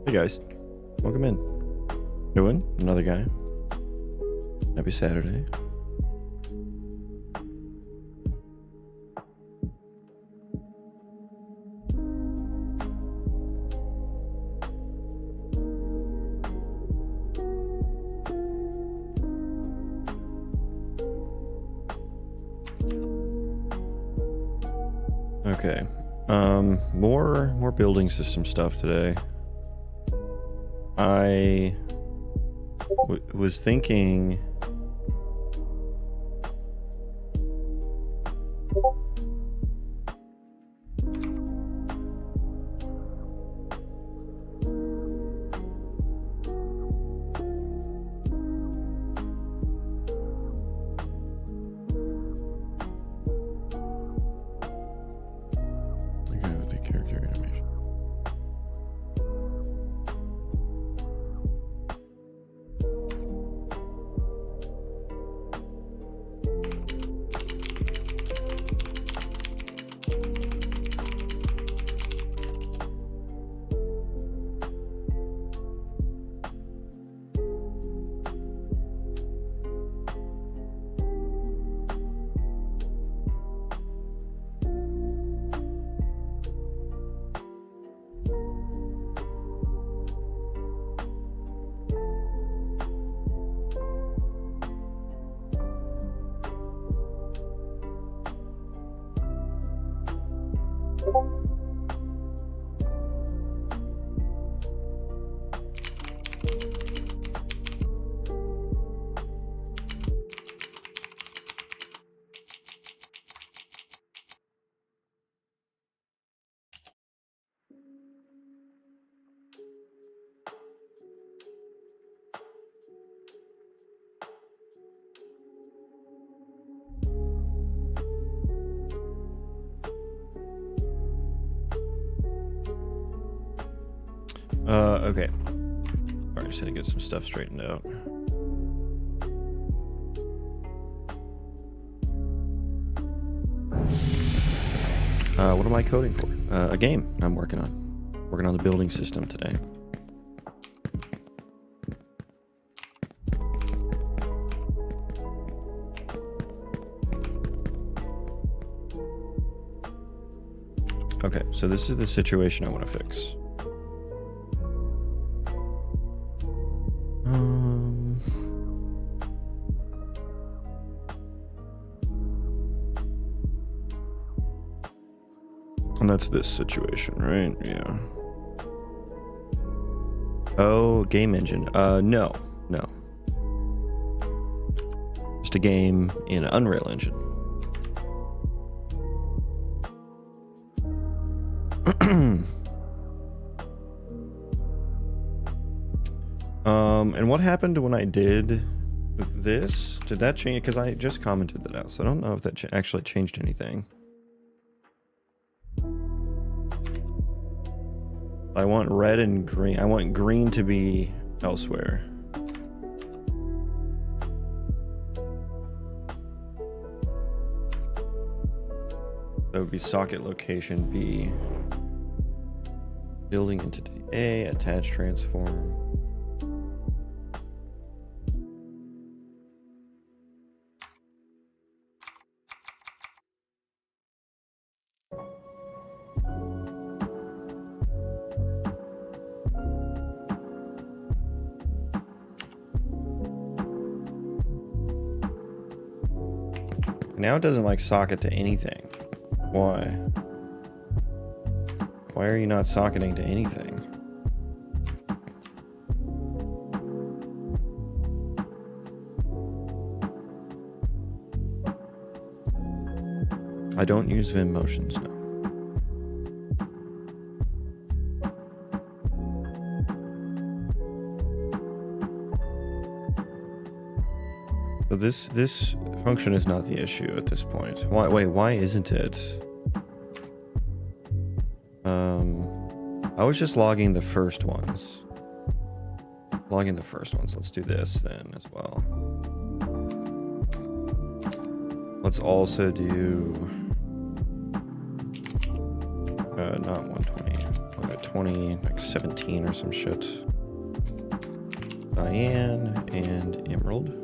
Hey guys, welcome in. Doing another guy. Happy Saturday. Okay. More building system stuff today. I was thinking the character animation. Okay. Alright, just had to get some stuff straightened out. What am I coding for? A game I'm working on. Working on the building system today. Okay, so this is the situation I want to fix. And that's this situation, right? Yeah. Oh, game engine. No. Just a game in an Unreal Engine. And what happened when I did this? Did that change? Because I just commented that out, so I don't know if that actually changed anything. I want red and green. I want green to be elsewhere. That would be socket location B. Building entity A, attach transform. Now it doesn't like socket to anything. Why? Why are you not socketing to anything? I don't use Vim motions now. So this function is not the issue at this point. Why isn't it? I was just logging the first ones. Let's do this then as well. Let's also do not 120. Okay, 20, like 17 or some shit. Cyan and emerald.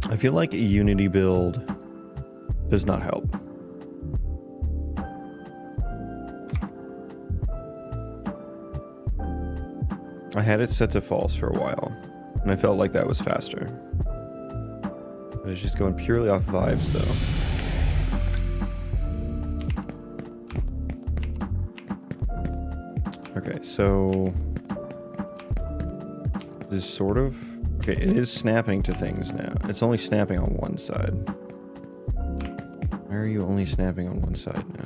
I feel like a Unity build does not help. I had it set to false for a while, and I felt like that was faster. I was just going purely off vibes, though. Okay, so this is sort of... Okay, it is snapping to things now. It's only snapping on one side. Why are you only snapping on one side now?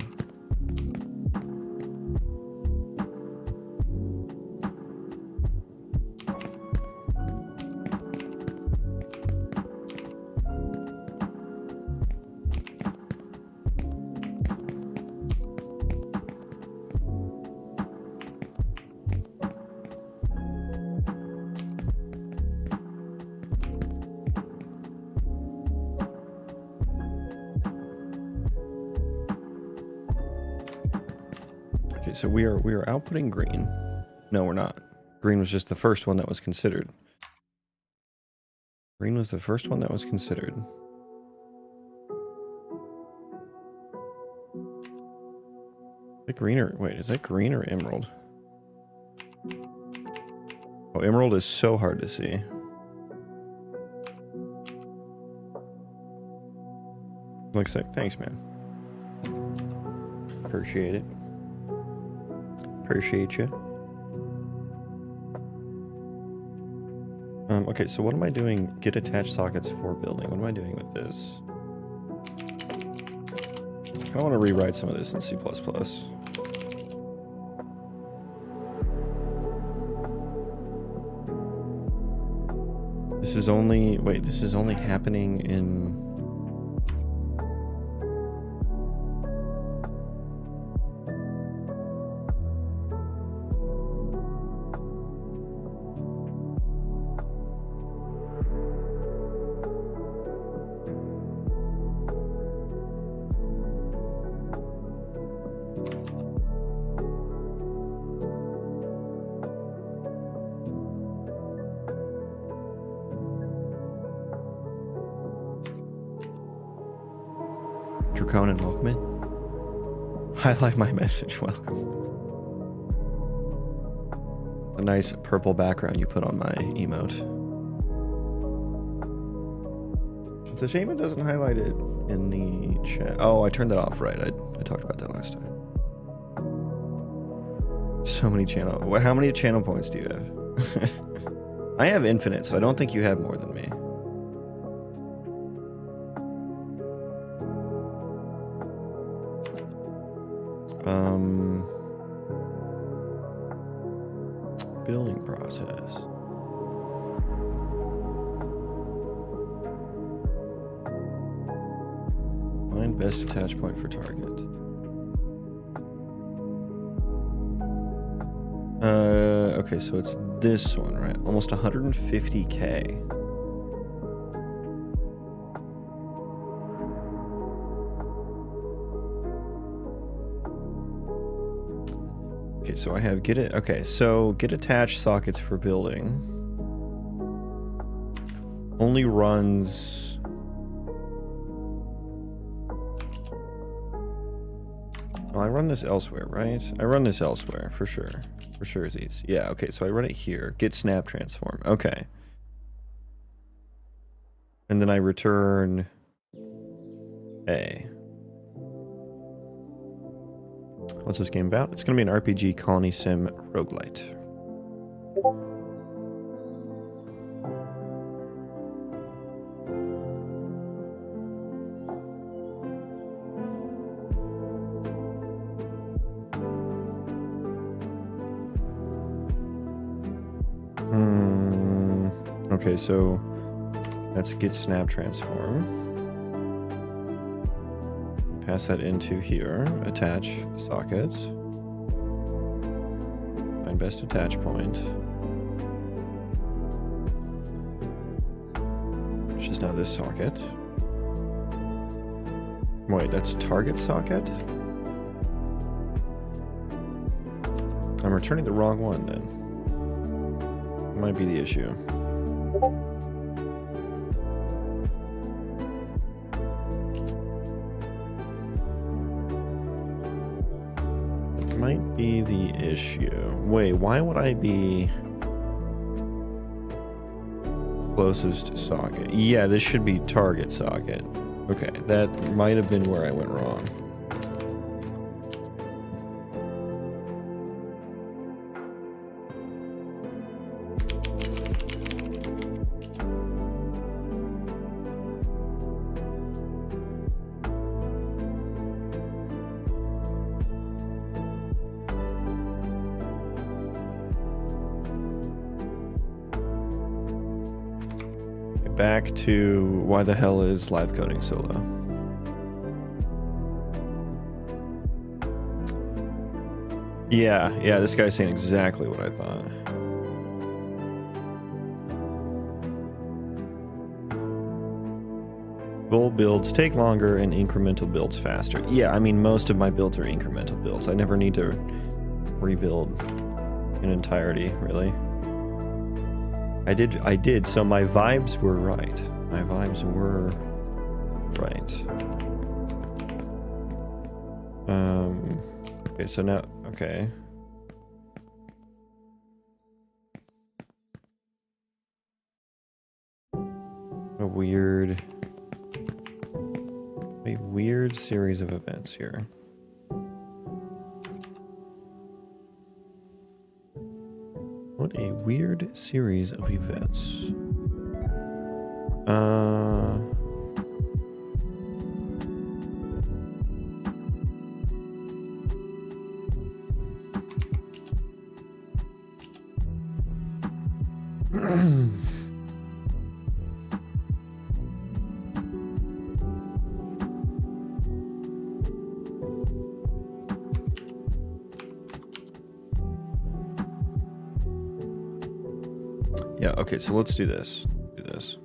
Okay, so we are outputting green. No, we're not. Green was just the first one that was considered. Green was the first one that was considered. Is it green or... Wait, is that green or emerald? Oh, emerald is so hard to see. Looks like... Thanks, man. Appreciate it. Appreciate you. Okay, so what am I doing? Get attached sockets for building. What am I doing with this? I want to rewrite some of this in C++. This is only... Wait, this is only happening in... Draconin, welcome in. Highlight my message, welcome. A nice purple background you put on my emote. It's a shame it doesn't highlight it in the chat. Oh, I turned that off, right. I talked about that last time. So many channel... How many channel points do you have? I have infinite, so I don't think you have more than me. Building process. Find best attach point for target. Okay, so it's this one, right? Almost 150K. Okay, so I have get it. Okay, so get attached sockets for building. Only runs. Oh, I run this elsewhere, right? I run this elsewhere for sure. For sure, these. Yeah. Okay, so I run it here. Get snap transform. Okay. And then I return A. What's this game about? It's going to be an RPG Colony Sim Roguelite. Okay, so let's get snap transform. Pass that into here. Attach socket. Find best attach point. Which is now this socket. Wait, that's target socket? I'm returning the wrong one then. Might be the issue. It might be the issue. Wait, why would I be closest socket? Yeah, this should be target socket. Okay, that might have been where I went wrong. Back to why the hell is live coding so low? Yeah, this guy's saying exactly what I thought. Full builds take longer and incremental builds faster. Yeah, I mean, most of my builds are incremental builds. I never need to rebuild in entirety, really. I did, so my vibes were right. My vibes were right. Okay, so now, okay. A weird series of events here. What a weird series of events. Yeah, okay, so let's do this. Do this.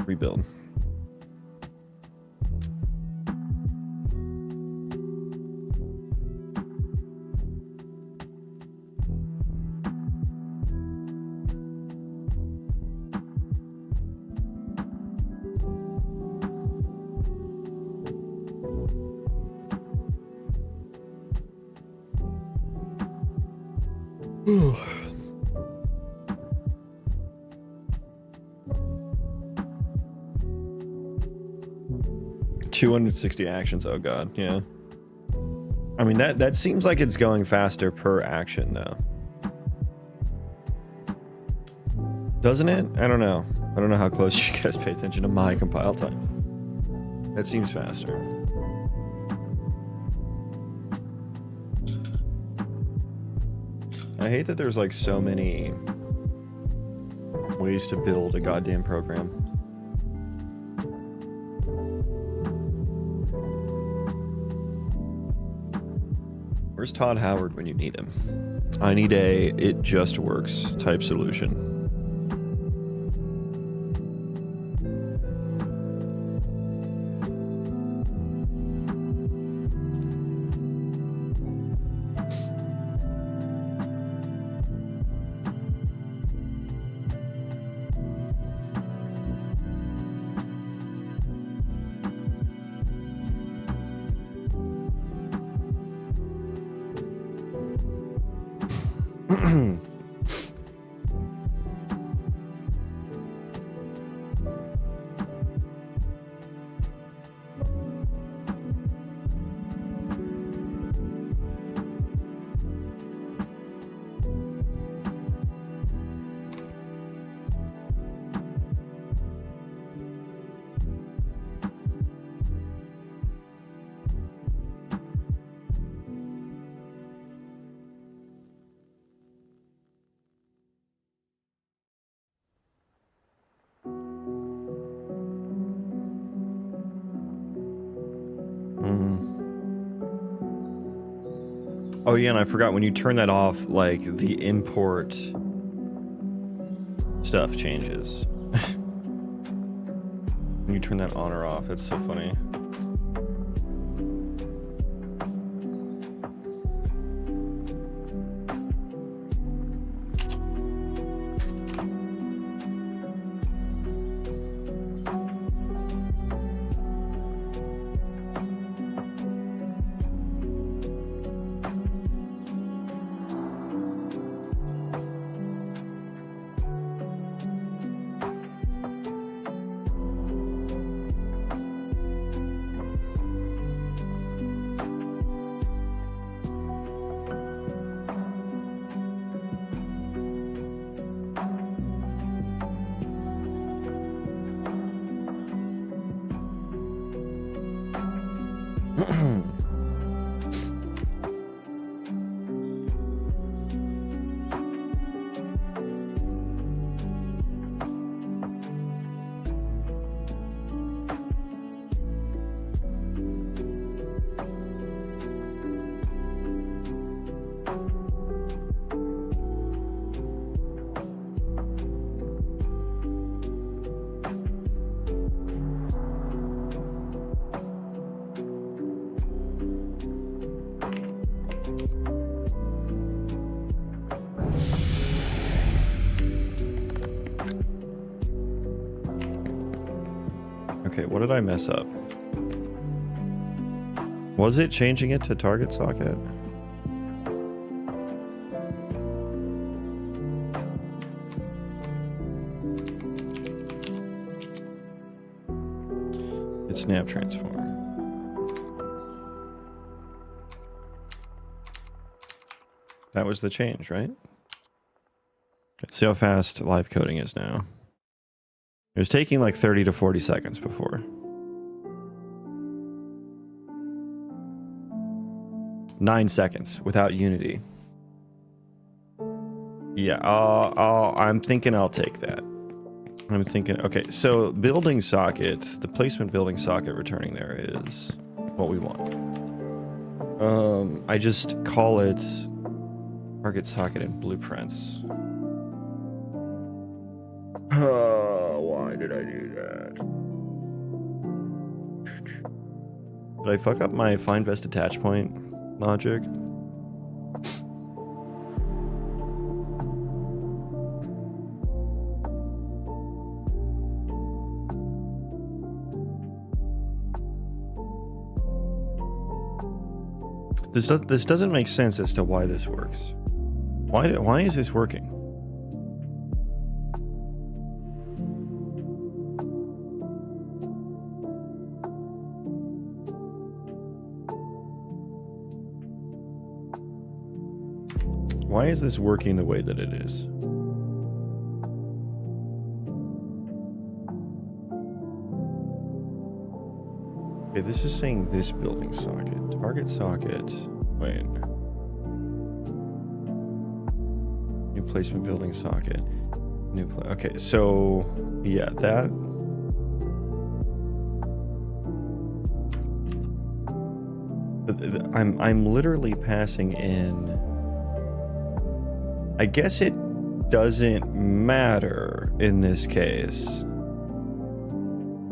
Rebuild. Ooh. 260 actions, oh god, yeah. I mean, that seems like it's going faster per action, though. Doesn't it? I don't know. I don't know how close you guys pay attention to my compile time. That seems faster. I hate that there's like so many ways to build a goddamn program. Where's Todd Howard when you need him? I need a it just works type solution. Oh yeah, and I forgot, when you turn that off, like, the import stuff changes. When you turn that on or off, it's so funny. Okay, what did I mess up? Was it changing it to target socket? It's snap transform. That was the change, right? Let's see how fast live coding is now. It was taking like 30 to 40 seconds before. 9 seconds without Unity. Yeah, I'm thinking I'll take that. I'm thinking, okay, so building socket, the placement building socket returning there is what we want. I just call it target socket in blueprints. Why did I do that? Did I fuck up my find best attach point logic? This doesn't make sense as to why this works. Why is this working? Why is this working the way that it is? Okay, this is saying this building socket. Target socket. Wait. New placement building socket. Okay, so yeah, that. I'm literally passing in. I guess it doesn't matter in this case.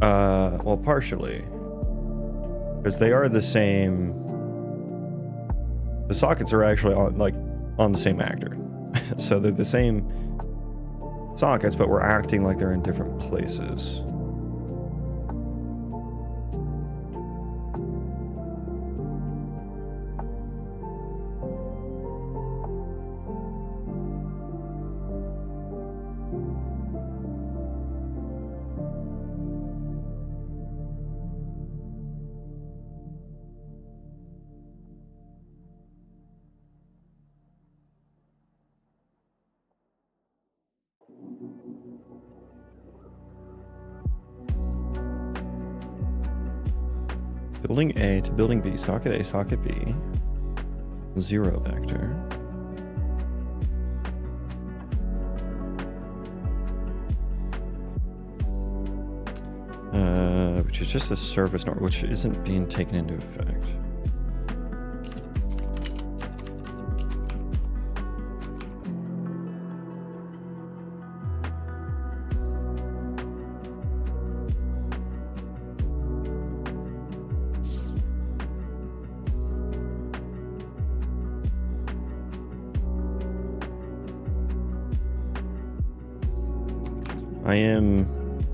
Well, partially. Because they are the same. The sockets are actually on the same actor. So they're the same sockets, but we're acting like they're in different places. Building A to building B, socket A, socket B, 0 vector. which is just the surface normal, which isn't being taken into effect.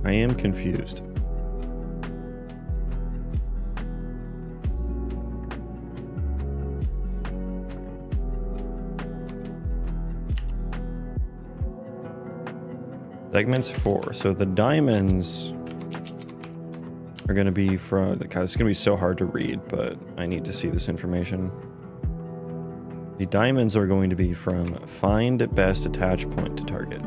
I am confused. Segments 4. So the diamonds are going to be from... God, it's going to be so hard to read, but I need to see this information. The diamonds are going to be from find best attach point to target.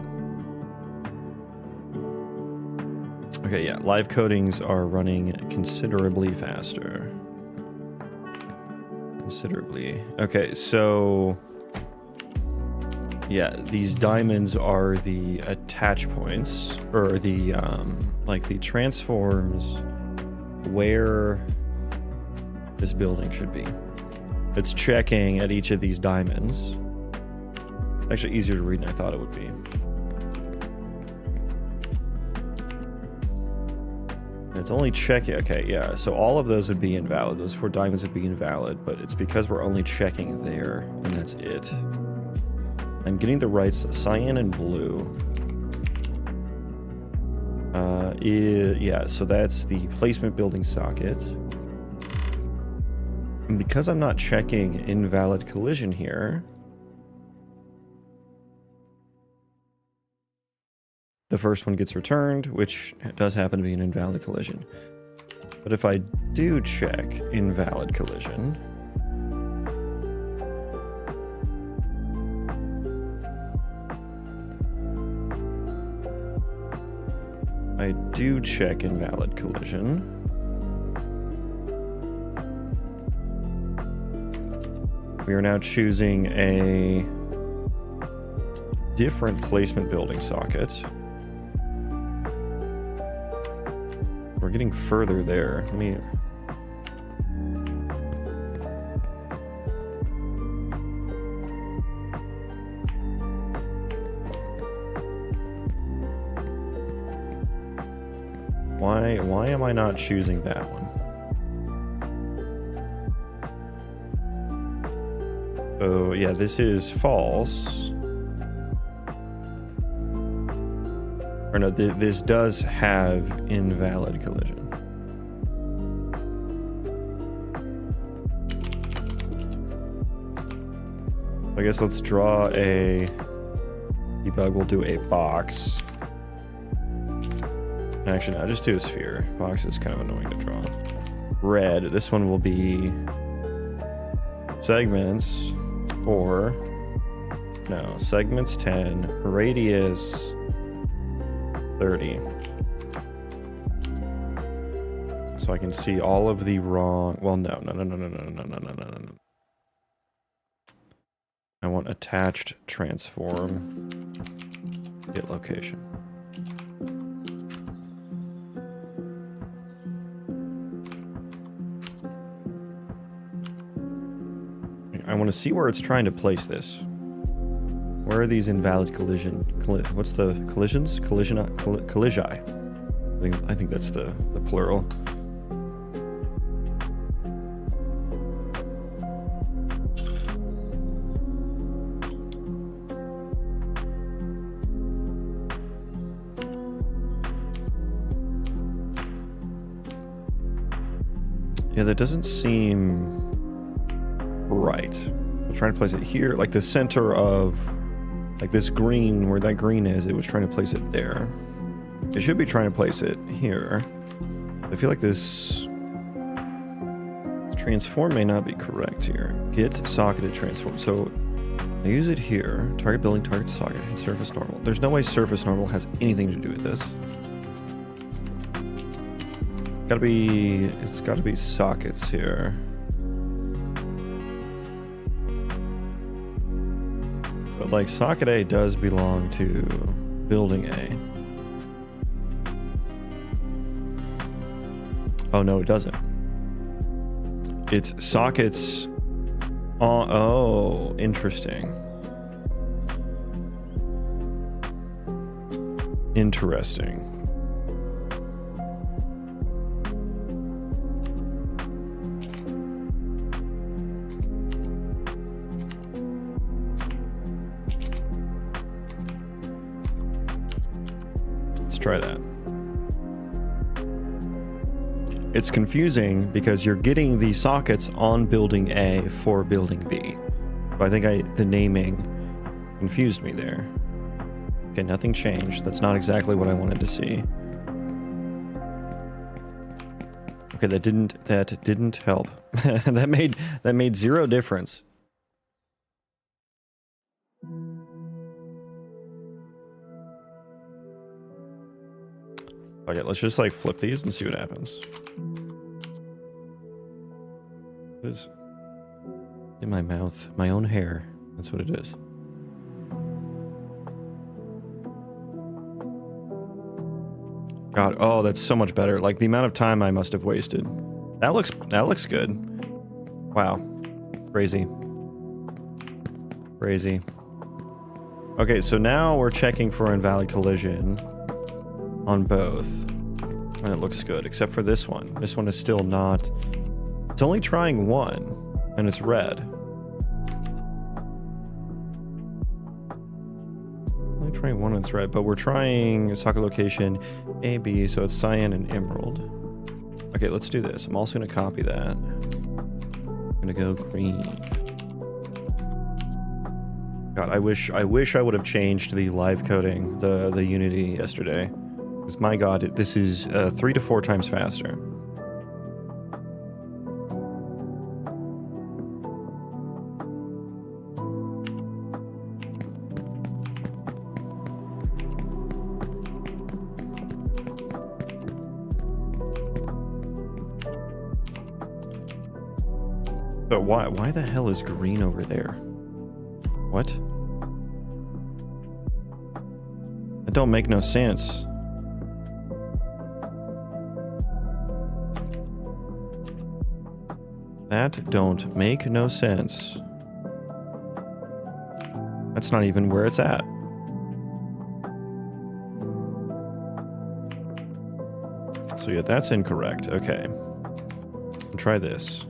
Okay, yeah, live codings are running considerably faster. Considerably. Okay, so... yeah, these diamonds are the attach points, or the, like the transforms where this building should be. It's checking at each of these diamonds. Actually easier to read than I thought it would be. It's only checking. Okay, yeah, so all of those would be invalid. Those 4 diamonds would be invalid, but it's because we're only checking there, and that's it. I'm getting the rights cyan and blue. Yeah, so that's the placement building socket. And because I'm not checking invalid collision here, the first one gets returned, which does happen to be an invalid collision. But if I do check invalid collision, we are now choosing a different placement building socket. We're getting further there. Let me... Why am I not choosing that one? Oh, yeah, this is false. Or no, this does have invalid collision. I guess let's draw a debug. We'll do a box. Actually, no, just do a sphere. Box is kind of annoying to draw. Red. This one will be segments 4. No, segments 10. Radius 30. So I can see all of the wrong... Well, no. I want attached transform. Get location. I want to see where it's trying to place this. Where are these invalid collision? What's the collisions? Colligi. I think that's the plural. Yeah, that doesn't seem right. I'm trying to place it here, like the center of, like this green, where that green is, it was trying to place it there. It should be trying to place it here. I feel like this transform may not be correct here. Get socketed transform. So I use it here. Target building, target socket, hit surface normal. There's no way surface normal has anything to do with this. It's gotta be sockets here. But like socket A does belong to building A. Oh, no, it doesn't. It's sockets on... Oh, interesting. Interesting. Let's try that. It's confusing because you're getting the sockets on building A for building B. So I think the naming confused me there. Okay, nothing changed. That's not exactly what I wanted to see. Okay, that didn't help. that made zero difference. Okay, let's just like flip these and see what happens. What is in my mouth? My own hair. That's what it is. God, oh, that's so much better. Like the amount of time I must have wasted. That looks good. Wow. Crazy. Crazy. Okay, so now we're checking for invalid collision on both. And it looks good, except for this one. This one is still not... It's only trying one, and it's red. Only trying one and it's red, but we're trying socket location A, B, so it's cyan and emerald. Okay, let's do this. I'm also going to copy that. I'm going to go green. God, I wish I would have changed the live coding, the Unity yesterday. Because my God, this is 3 to 4 times faster. But why the hell is green over there? What? That don't make no sense. That don't make no sense. That's not even where it's at. So yeah, that's incorrect. Okay. Try this.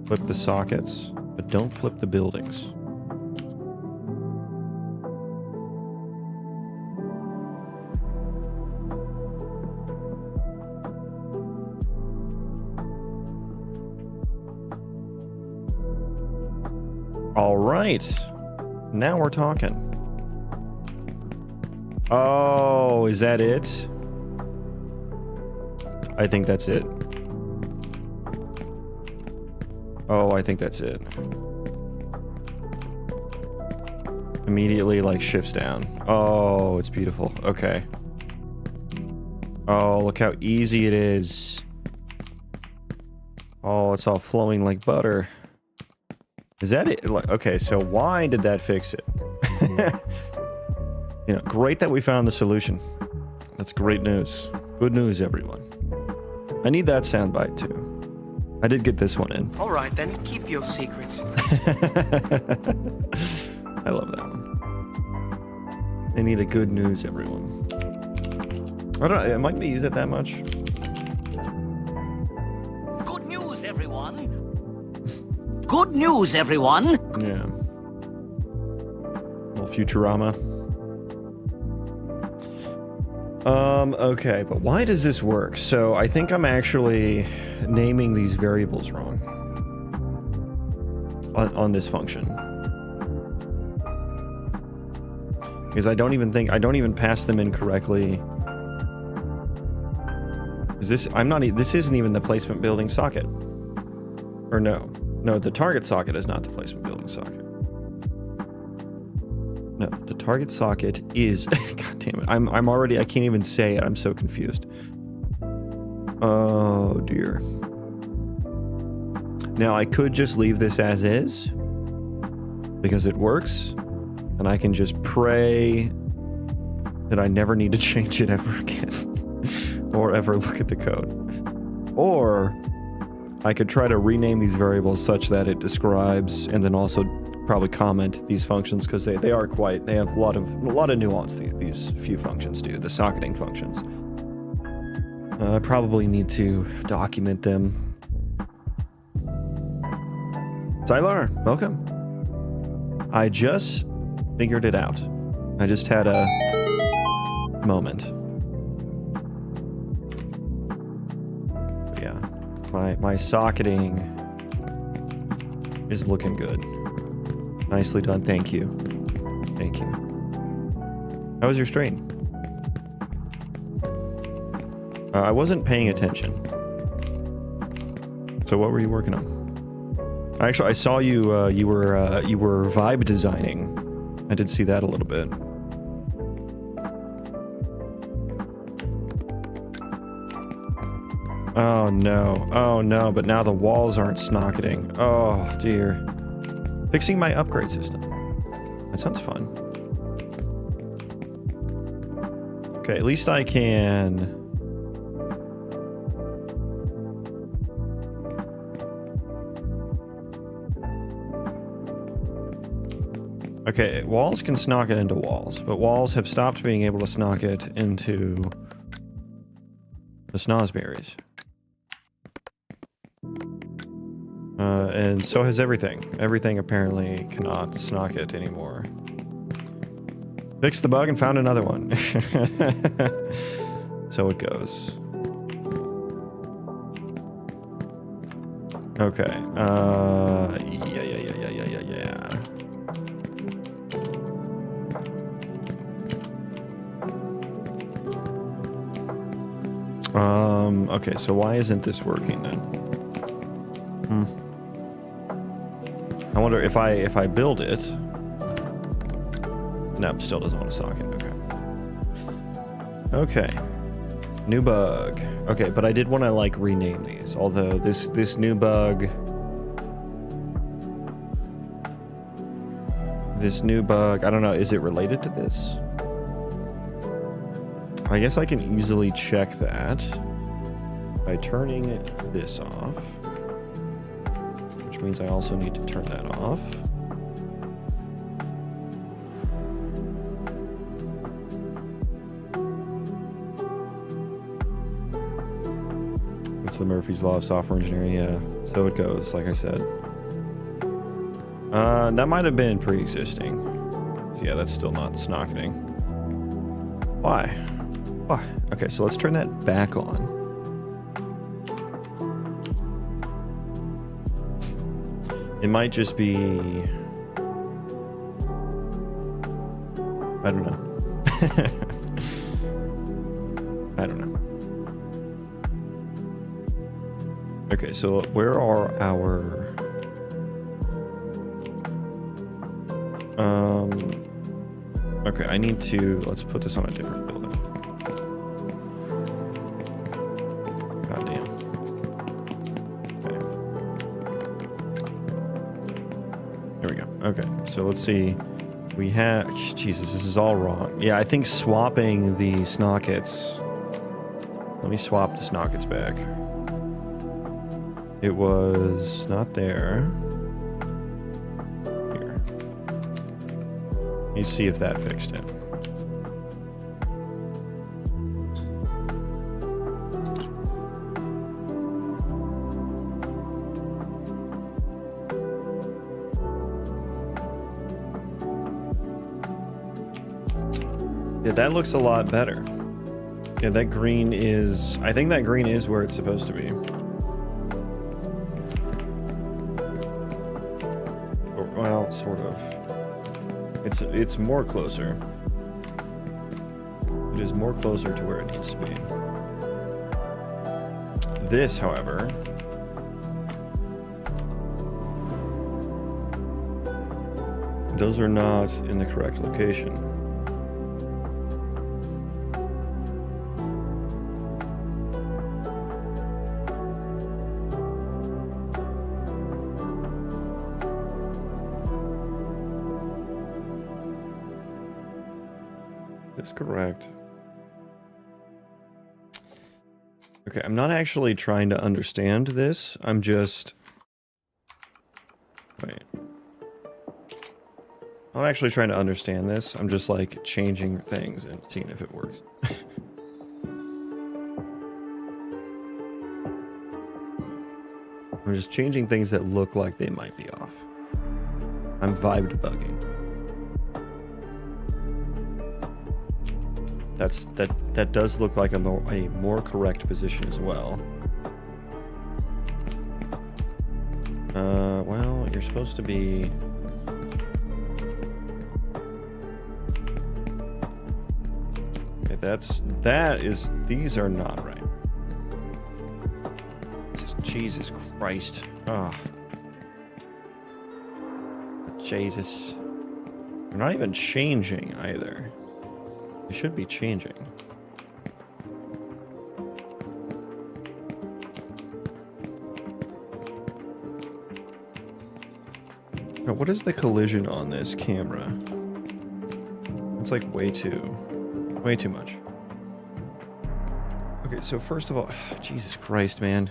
Flip the sockets, but don't flip the buildings. All right. Now we're talking. Oh, is that it? I think that's it. Oh, I think that's it. Immediately, like, shifts down. Oh, it's beautiful. Okay. Oh, look how easy it is. Oh, it's all flowing like butter. Is that it? Okay, so why did that fix it? You know, great that we found the solution. That's great news. Good news, everyone. I need that soundbite, too. I did get this one in. All right, then. Keep your secrets. I love that one. I need a good news, everyone. I don't know. Am I going to use it that much? Good news, everyone. Good news, everyone. Yeah. A little Futurama. Okay, but why does this work? So I think I'm actually naming these variables wrong on this function. Because I don't even pass them in correctly. Is this, this isn't even the placement building socket. Or no. No, the target socket is not the placement building socket. No, the target socket is... God damn it. I'm already... I can't even say it. I'm so confused. Oh, dear. Now, I could just leave this as is. Because it works. And I can just pray that I never need to change it ever again. Or ever look at the code. Or I could try to rename these variables such that it describes and then also probably comment these functions, because they have a lot of nuance, these few functions do, the socketing functions. I probably need to document them. Zylar, welcome. I just figured it out. I just had a moment. Yeah, my socketing is looking good. Nicely done, thank you. Thank you. How was your stream? I wasn't paying attention. So what were you working on? Actually, I saw you. You were vibe designing. I did see that a little bit. Oh no! Oh no! But now the walls aren't snocketing. Oh dear. Fixing my upgrade system. That sounds fun. Okay, at least I can. Okay, walls can snock it into walls, but walls have stopped being able to snock it into the snozzberries. And so has everything. Everything apparently cannot snock it anymore. Fixed the bug and found another one. So it goes. Okay. Yeah. Okay, so why isn't this working then? I wonder if I build it. No, still doesn't want to socket. Okay. Okay. New bug. Okay, but I did want to like rename these. Although this new bug. This new bug, I don't know, is it related to this? I guess I can easily check that by turning this off, which means I also need to turn that off. It's the Murphy's Law of software engineering, yeah. So it goes, like I said. That might have been pre-existing. So yeah, that's still not snocketing. Why? Why? Okay, so let's turn that back on. It might just be... I don't know. I don't know. Okay, so where are our... Okay, I need to... Let's put this on a different building. God damn. Okay. There we go. Okay, so let's see. We have... Jesus, this is all wrong. Yeah, I think swapping the snockets... Let me swap the snockets back. It was not there. Here. Let me see if that fixed it. Yeah, that looks a lot better. Yeah, that green is... I think that green is where it's supposed to be. Well, sort of. It's more closer. It is more closer to where it needs to be. This, however... Those are not in the correct location. That's correct. Okay, I'm not actually trying to understand this. I'm just... Wait. I'm not actually trying to understand this. I'm just like changing things and seeing if it works. I'm just changing things that look like they might be off. I'm vibe debugging. That does look like a more correct position as well. Well, you're supposed to be... Okay, these are not right. Jesus Christ. Ah. Jesus. They're not even changing either. They should be changing. Now, what is the collision on this camera? It's like way too much. Okay, so first of all, Jesus Christ, man.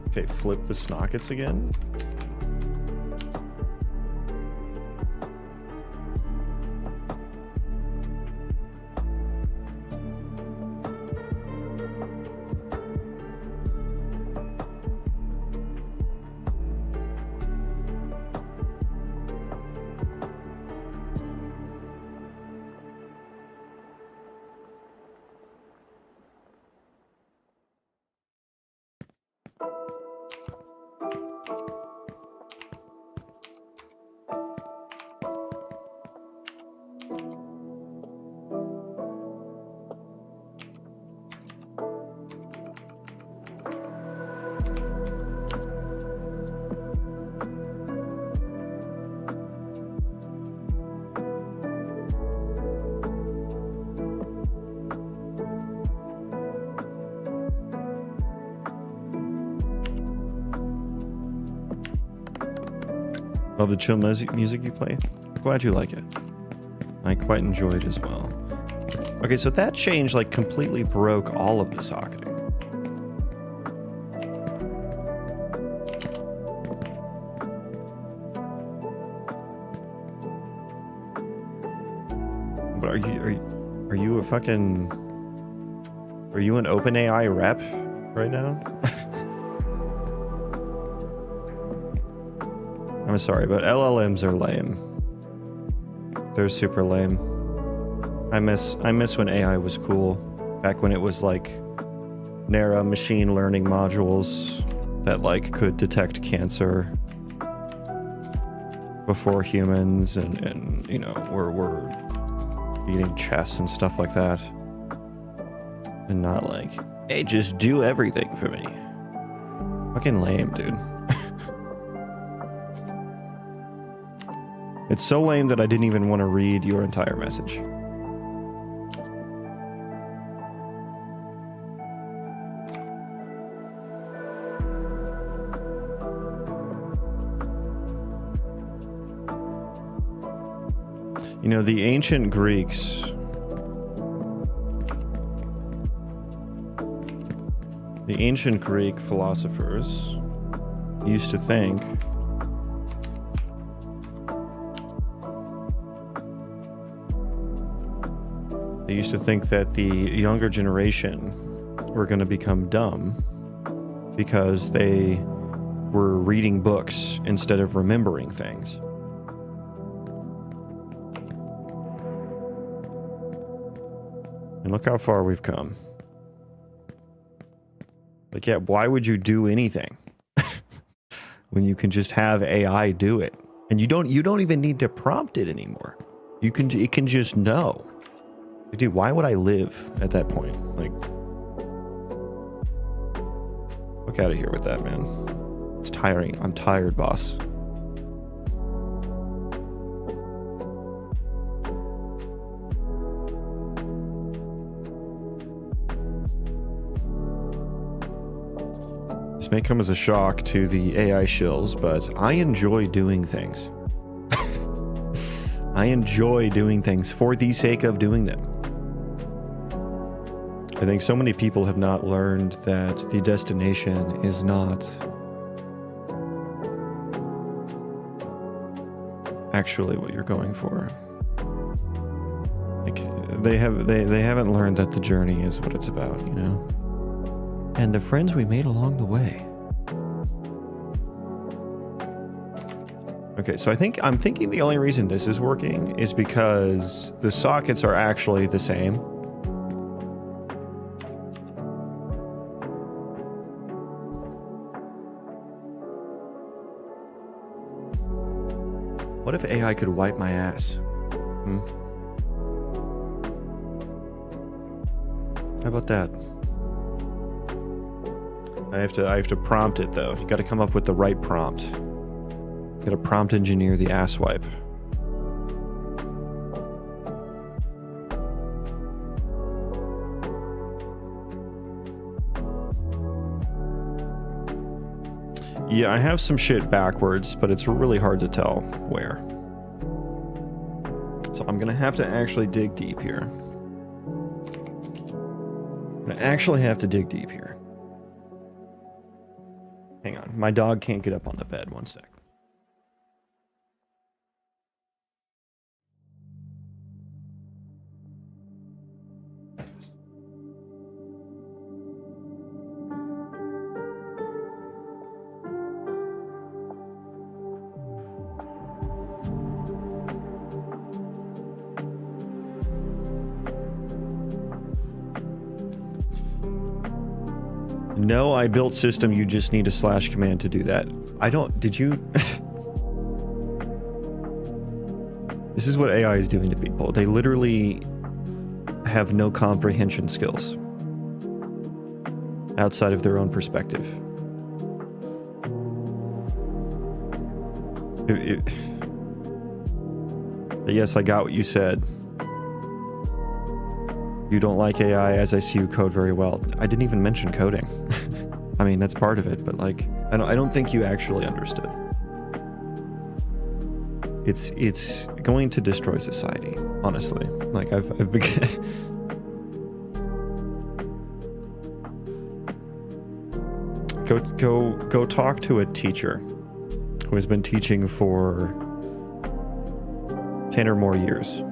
Okay, flip the sprockets again. Love the chill music you play. Glad you like it. I quite enjoyed it as well. Okay, so that change like completely broke all of the socketing. But are you a fucking... Are you an OpenAI rep right now? I'm sorry, but LLMs are lame. They're super lame. I miss when AI was cool. Back when it was like narrow machine learning modules that like could detect cancer before humans and you know, were eating chess and stuff like that. And not like, hey, just do everything for me. Fucking lame, dude. It's so lame that I didn't even want to read your entire message. You know, the ancient Greeks... The ancient Greek philosophers used to think that the younger generation were going to become dumb because they were reading books instead of remembering things. And look how far we've come. Like, yeah, why would you do anything when you can just have AI do it? And you don't even need to prompt it anymore. It can just know. Like, dude, why would I live at that point? Like, look out of here with that, man. It's tiring. I'm tired, boss. This may come as a shock to the AI shills, but I enjoy doing things. I enjoy doing things for the sake of doing them. I think so many people have not learned that the destination is not actually what you're going for. Like they haven't learned that the journey is what it's about, you know? And the friends we made along the way. Okay, so I'm thinking the only reason this is working is because the sockets are actually the same. What if AI could wipe my ass? How about that? I have to prompt it though. You got to come up with the right prompt. Got to prompt engineer the ass wipe. Yeah, I have some shit backwards, but it's really hard to tell where. So I'm gonna have to actually dig deep here. I actually have to dig deep here. Hang on, my dog can't get up on the bed. One sec. No, I built system. You just need a slash command to do that. I don't... Did you... This is what AI is doing to people. They literally have no comprehension skills outside of their own perspective. Yes, I got what you said. You don't like AI as I see you code very well. I didn't even mention coding. I mean, that's part of it, but like, I don't think you actually understood. It's going to destroy society, honestly. Like, I've begun... Go talk to a teacher who has been teaching for 10 or more years.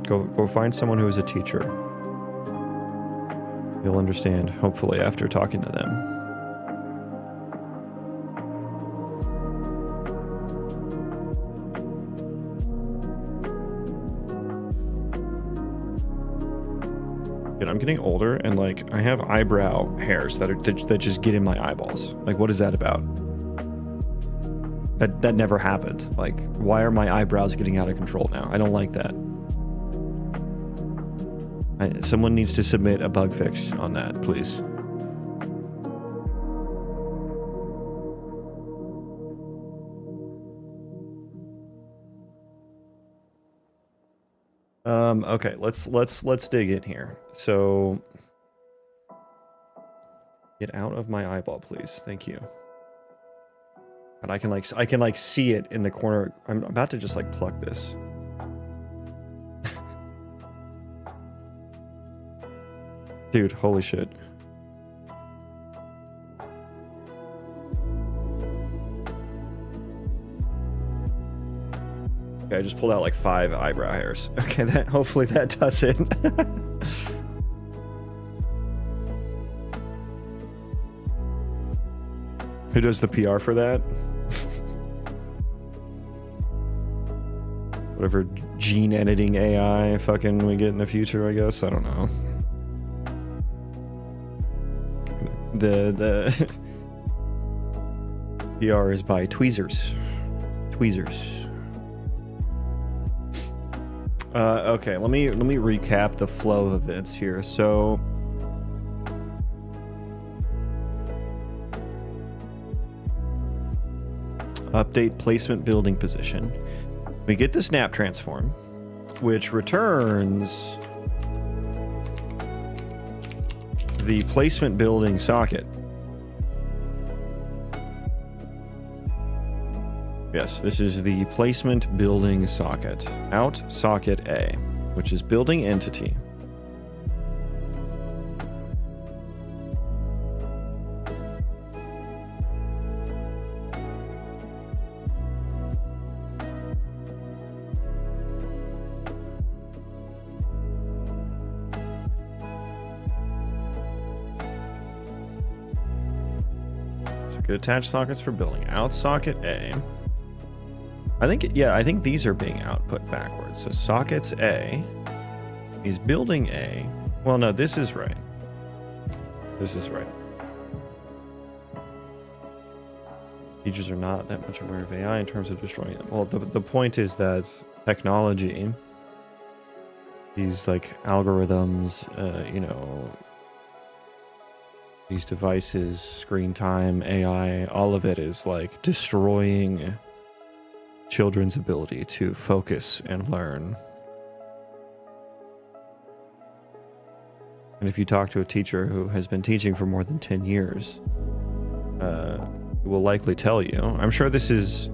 Go find someone who is a teacher. You'll understand, hopefully, after talking to them. Dude, I'm getting older, and like, I have eyebrow hairs that just get in my eyeballs. Like, what is that about? That never happened. Like, why are my eyebrows getting out of control now? I don't like that. Someone needs to submit a bug fix on that, please. Okay, let's dig in here. So, get out of my eyeball, please. Thank you. And I can like see it in the corner. I'm about to just like pluck this. Dude, holy shit. Okay, I just pulled out like 5 eyebrow hairs. Okay, hopefully that does it. Who does the PR for that? Whatever gene editing AI fucking we get in the future, I guess. I don't know. The PR is by Tweezers. Okay, let me recap the flow of events here. So update placement building position. We get the snap transform, which returns the placement building socket. Yes, this is the placement building socket. Out socket A, which is building entity. So get attached sockets for building. Out socket A. I think these are being output backwards. So sockets A is building A. Well, no, this is right. This is right. Teachers are not that much aware of AI in terms of destroying them. Well, the point is that technology, these like algorithms, you know, these devices, screen time, AI, all of it is like destroying children's ability to focus and learn. And if you talk to a teacher who has been teaching for more than 10 years, will likely tell you, I'm sure this is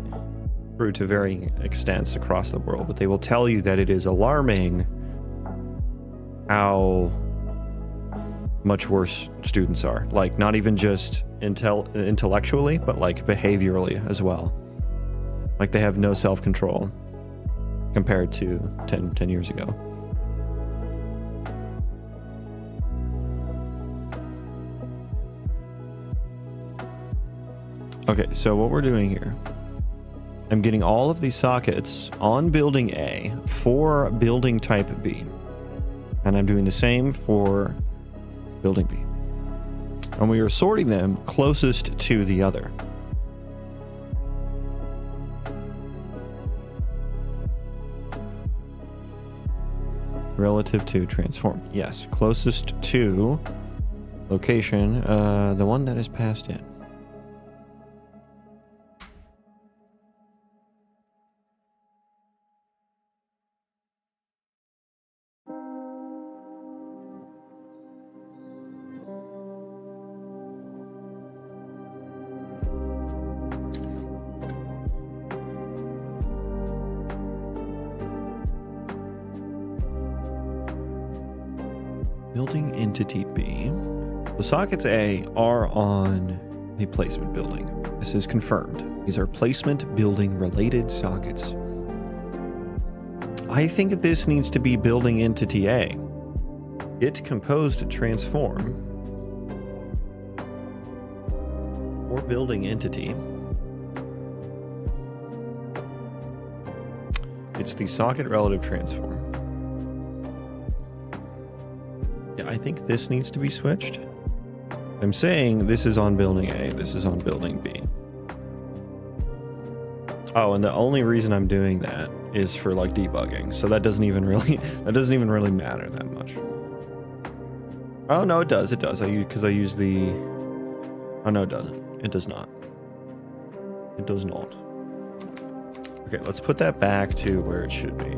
true to varying extents across the world, but they will tell you that it is alarming how much worse students are. Like, not even just intellectually, but like behaviorally as well. Like, they have no self-control compared to 10 years ago. Okay, so what we're doing here, I'm getting all of these sockets on building A for building type B. And I'm doing the same for building B. And we are sorting them closest to the other. Relative to transform. Yes, closest to location, the one that is passed in. Building entity B. The sockets A are on the placement building. This is confirmed. These are placement building related sockets. I think this needs to be building entity A. Get composed transform or building entity. It's the socket relative transform. Yeah, I think this needs to be switched. I'm saying this is on building A, this is on building B. Oh, and the only reason I'm doing that is for like debugging. So that doesn't even really matter that much. Oh no, it does. It does. Because I use the. Oh no, it doesn't. It does not. It does not. Okay, let's put that back to where it should be.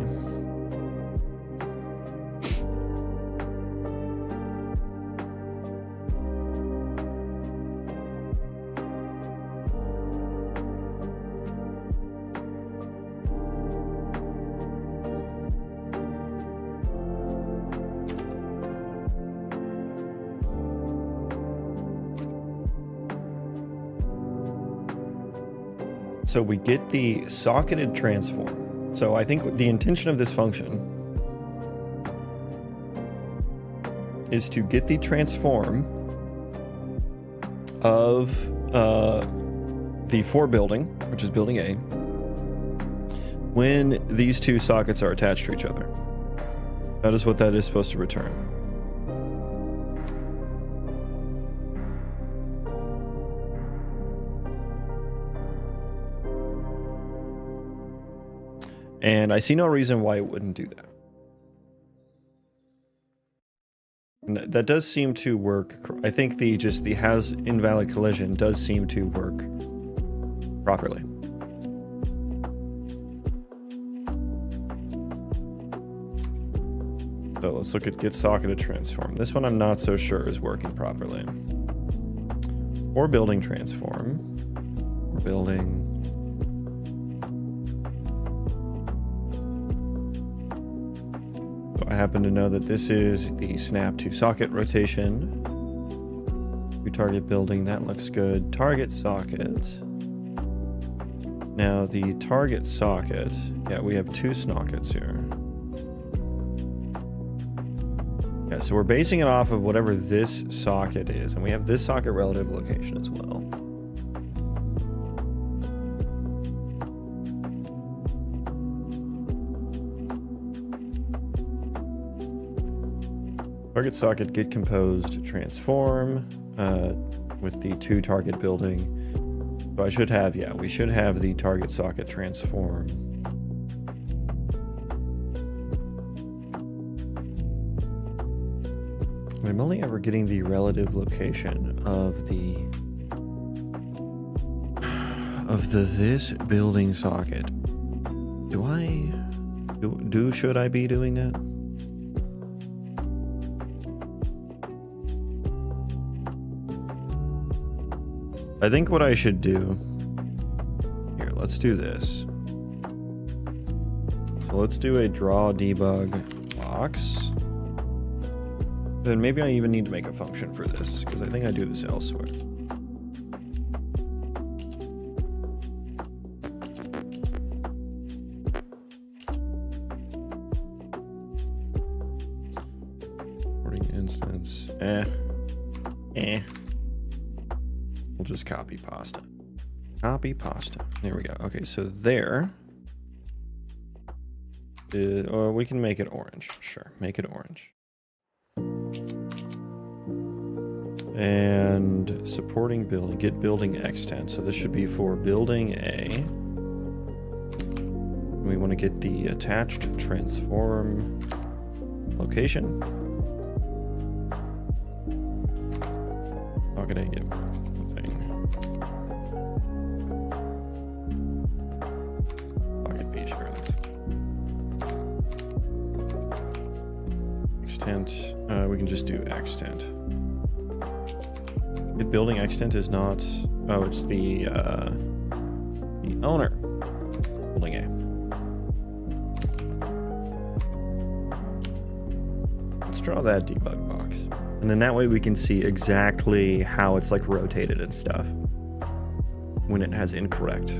So we get the socketed transform. So I think the intention of this function is to get the transform of the for building, which is building A, when these two sockets are attached to each other. That is what that is supposed to return. And I see no reason why it wouldn't do that. And that does seem to work. I think the has invalid collision does seem to work properly. So let's look at get socketed transform. This one I'm not so sure is working properly. Or building transform. Or building. So I happen to know that this is the snap to socket rotation. To target building, that looks good. Target socket. Now the target socket, yeah, we have two sockets here. Yeah, so we're basing it off of whatever this socket is, and we have this socket relative location as well. Target socket get composed transform with the two target building. So I should have, yeah, we should have the target socket transform. I'm only ever getting the relative location of this building socket. Should I be doing that? I think what I should do here, let's do this. So let's do a draw debug box. Then maybe I even need to make a function for this, because I think I do this elsewhere. Porting instance. We'll just copy pasta. Copy pasta. There we go. Okay, so there. Or we can make it orange. Sure, make it orange. And supporting building, get building extent. So this should be for building A. We want to get the attached transform location. How can I get something? Pocket B, sure. That's extent. We can just do extent. The building extent is not. Oh, it's the owner. Building A. Let's draw that debug box, and then that way we can see exactly how it's like rotated and stuff when it has incorrect.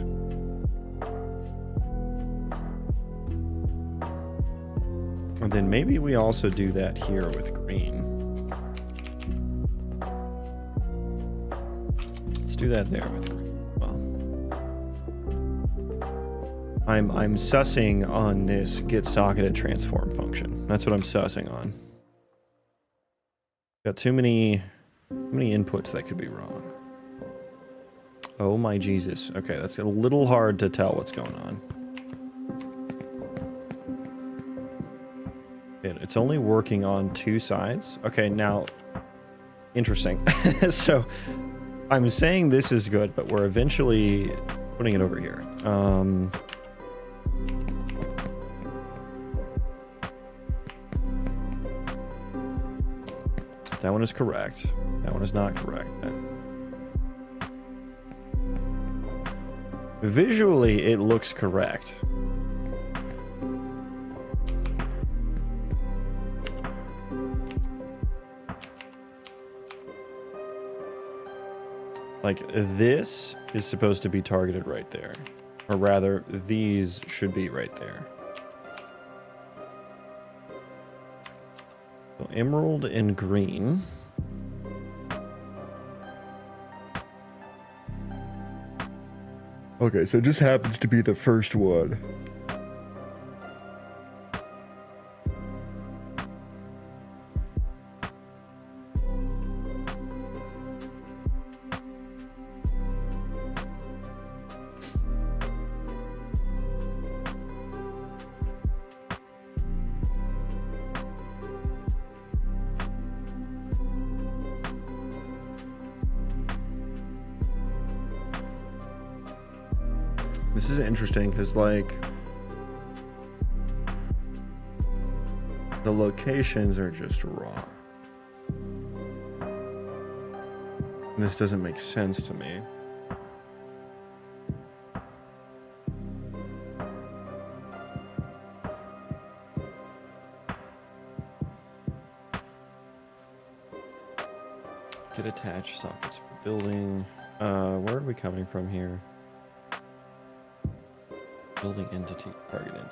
And then maybe we also do that here with green. Do that there with green. Well, I'm sussing on this get socketed transform function. That's what I'm sussing on. Got too many inputs that could be wrong. Oh my Jesus. Okay, that's a little hard to tell what's going on. It's only working on two sides. Okay, now interesting. So I'm saying this is good, but we're eventually putting it over here. That one is correct. That one is not correct. Visually, it looks correct. Like, this is supposed to be targeted right there. Or rather, these should be right there. So emerald and green. Okay, so it just happens to be the first one. This is interesting because, like, the locations are just wrong. And this doesn't make sense to me. Get attached sockets for building. Where are we coming from here? Building entity, target entity.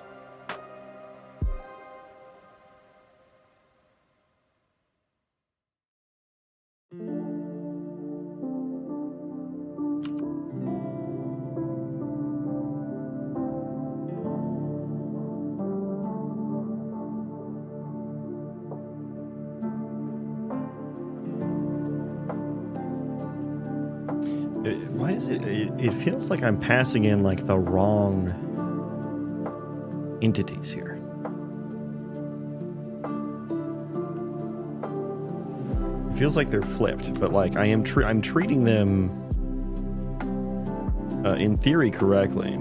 Why is it? It feels like I'm passing in like the wrong entities here. It feels like they're flipped, but like I'm treating them in theory correctly.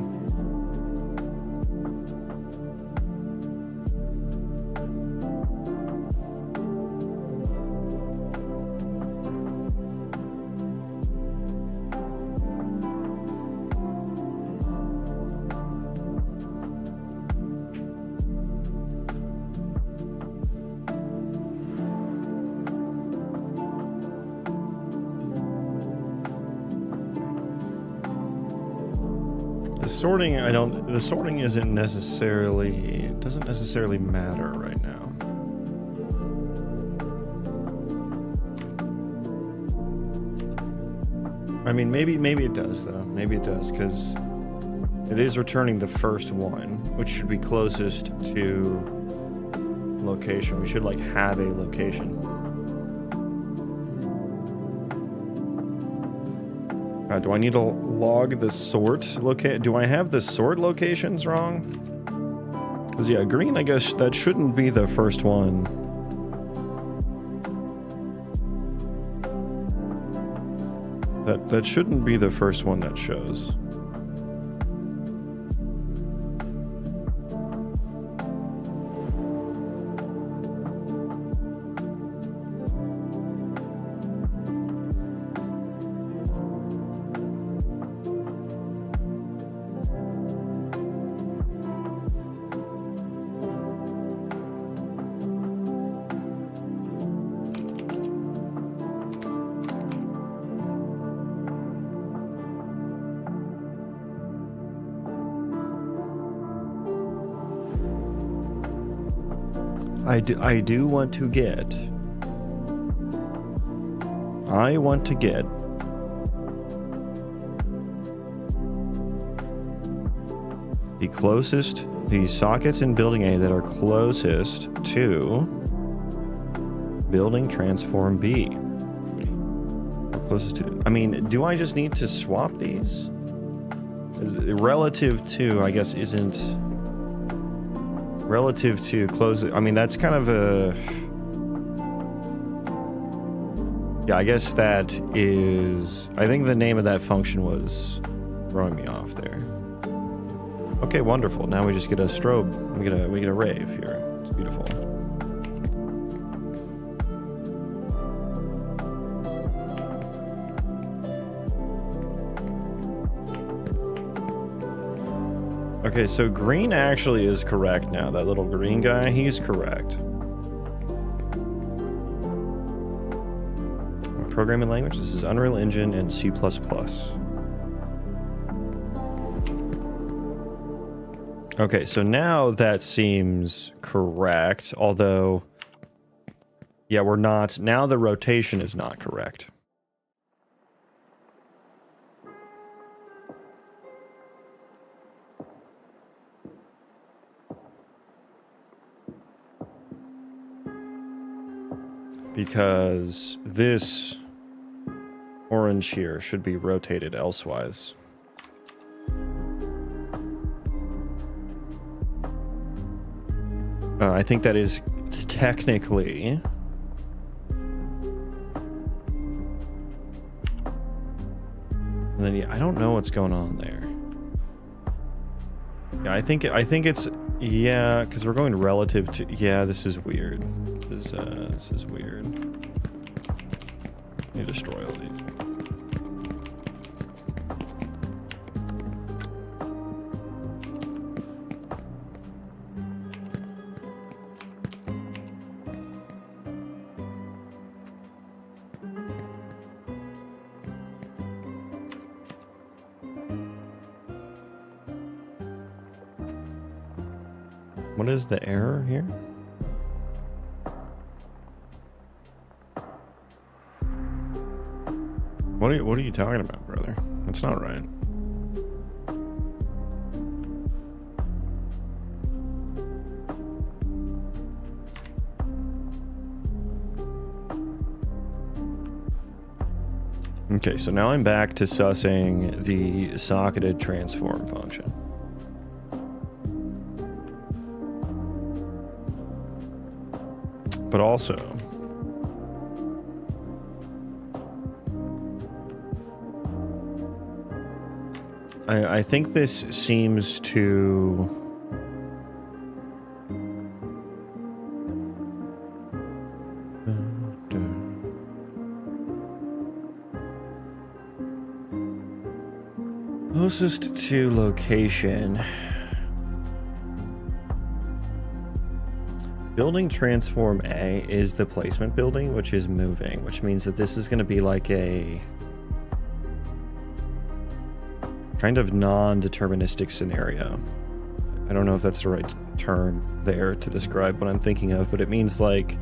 The sorting isn't necessarily, it doesn't necessarily matter right now. I mean, maybe it does though. Maybe it does, because it is returning the first one, which should be closest to location. We should like have a location. Do I need to log the sort do I have the sort locations wrong? Because yeah, green, I guess that shouldn't be the first one. That shouldn't be the first one that shows. I do want to get. I want to get the sockets in building A that are closest to building transform B. Or closest to, I mean, do I just need to swap these? Relative to, I guess, isn't relative to close. I mean, that's kind of a, yeah, I guess that is, I think the name of that function was throwing me off there. Okay, wonderful. Now we just get a strobe. We get a rave here. It's beautiful. Okay, so green actually is correct now. That little green guy, he's correct. Programming language, this is Unreal Engine and C++. Okay, so now that seems correct, although, yeah, we're not, now the rotation is not correct. Because this orange here should be rotated elsewise. I think that is technically. And then yeah, I don't know what's going on there. Yeah, I think it's, yeah, because we're going relative to, yeah, this is weird. This is weird. Let me destroy all these. What is the error here? What are you talking about, brother? That's not right. Okay, so now I'm back to sussing the socketed transform function. But also, I think this seems to closest to location. Building transform A is the placement building, which is moving, which means that this is going to be like a kind of non-deterministic scenario. I don't know if that's the right term there to describe what I'm thinking of, but it means like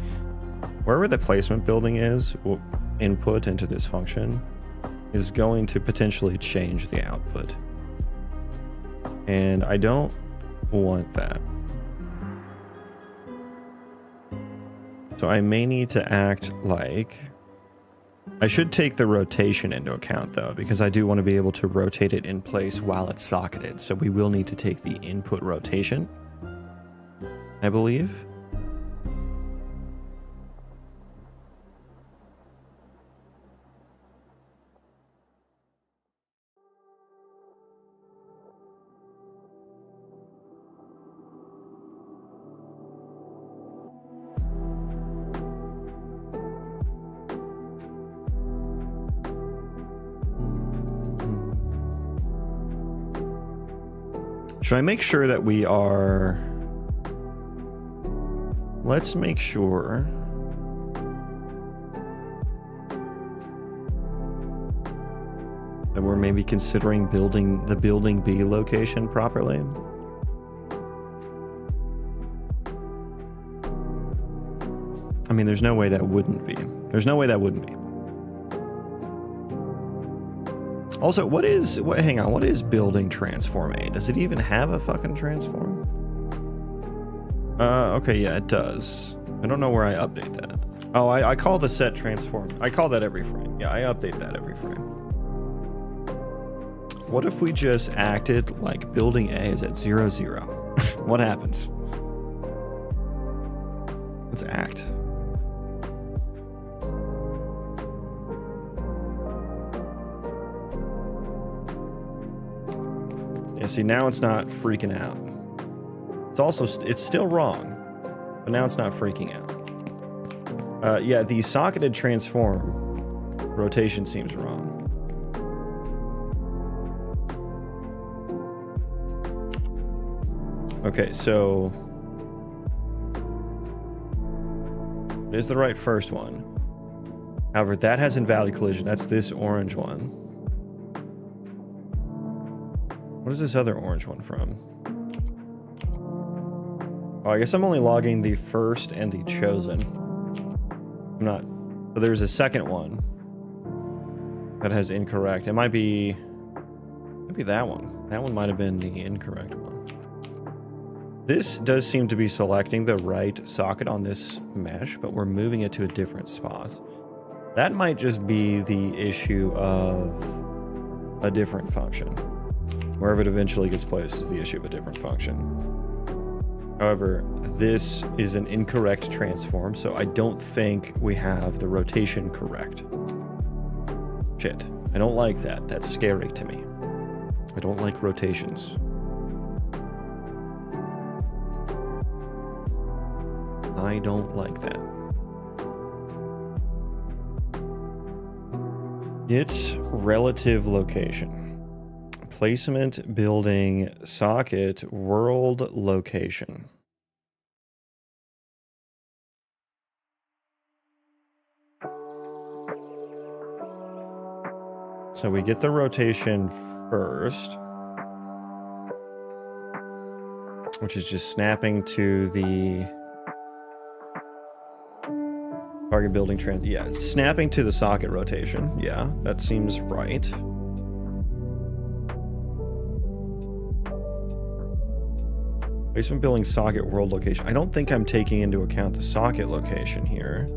wherever the placement building is, input into this function is going to potentially change the output. And I don't want that. So I may need to act like... I should take the rotation into account though, because I do want to be able to rotate it in place while it's socketed. So we will need to take the input rotation, I believe. Should I make sure that we are... Let's make sure... that we're maybe considering building the building B location properly. I mean, there's no way that wouldn't be. There's no way that wouldn't be. Also, what is building transform A? Does it even have a fucking transform? Okay, yeah, it does. I don't know where I update that. Oh, I call the set transform. I call that every frame. Yeah, I update that every frame. What if we just acted like building A is at 0, 0? What happens? Let's act. Yeah, see, now it's not freaking out. It's still wrong, but now it's not freaking out. Yeah, the socketed transform rotation seems wrong. Okay, so it is the right first one. However, that has invalid collision. That's this orange one. What is this other orange one from? Oh, I guess I'm only logging the first and the chosen. I'm not... So there's a second one that has incorrect. It might be that one. That one might have been the incorrect one. This does seem to be selecting the right socket on this mesh, but we're moving it to a different spot. That might just be the issue of a different function. Wherever it eventually gets placed is the issue of a different function. However, this is an incorrect transform, so I don't think we have the rotation correct. Shit. I don't like that. That's scary to me. I don't like rotations. I don't like that. Get relative location. Placement, building, socket, world, location. So we get the rotation first. which is just snapping to the target building trans. Yeah, snapping to the socket rotation. Yeah, that seems right. Placement building socket world location. I don't think I'm taking into account the socket location here.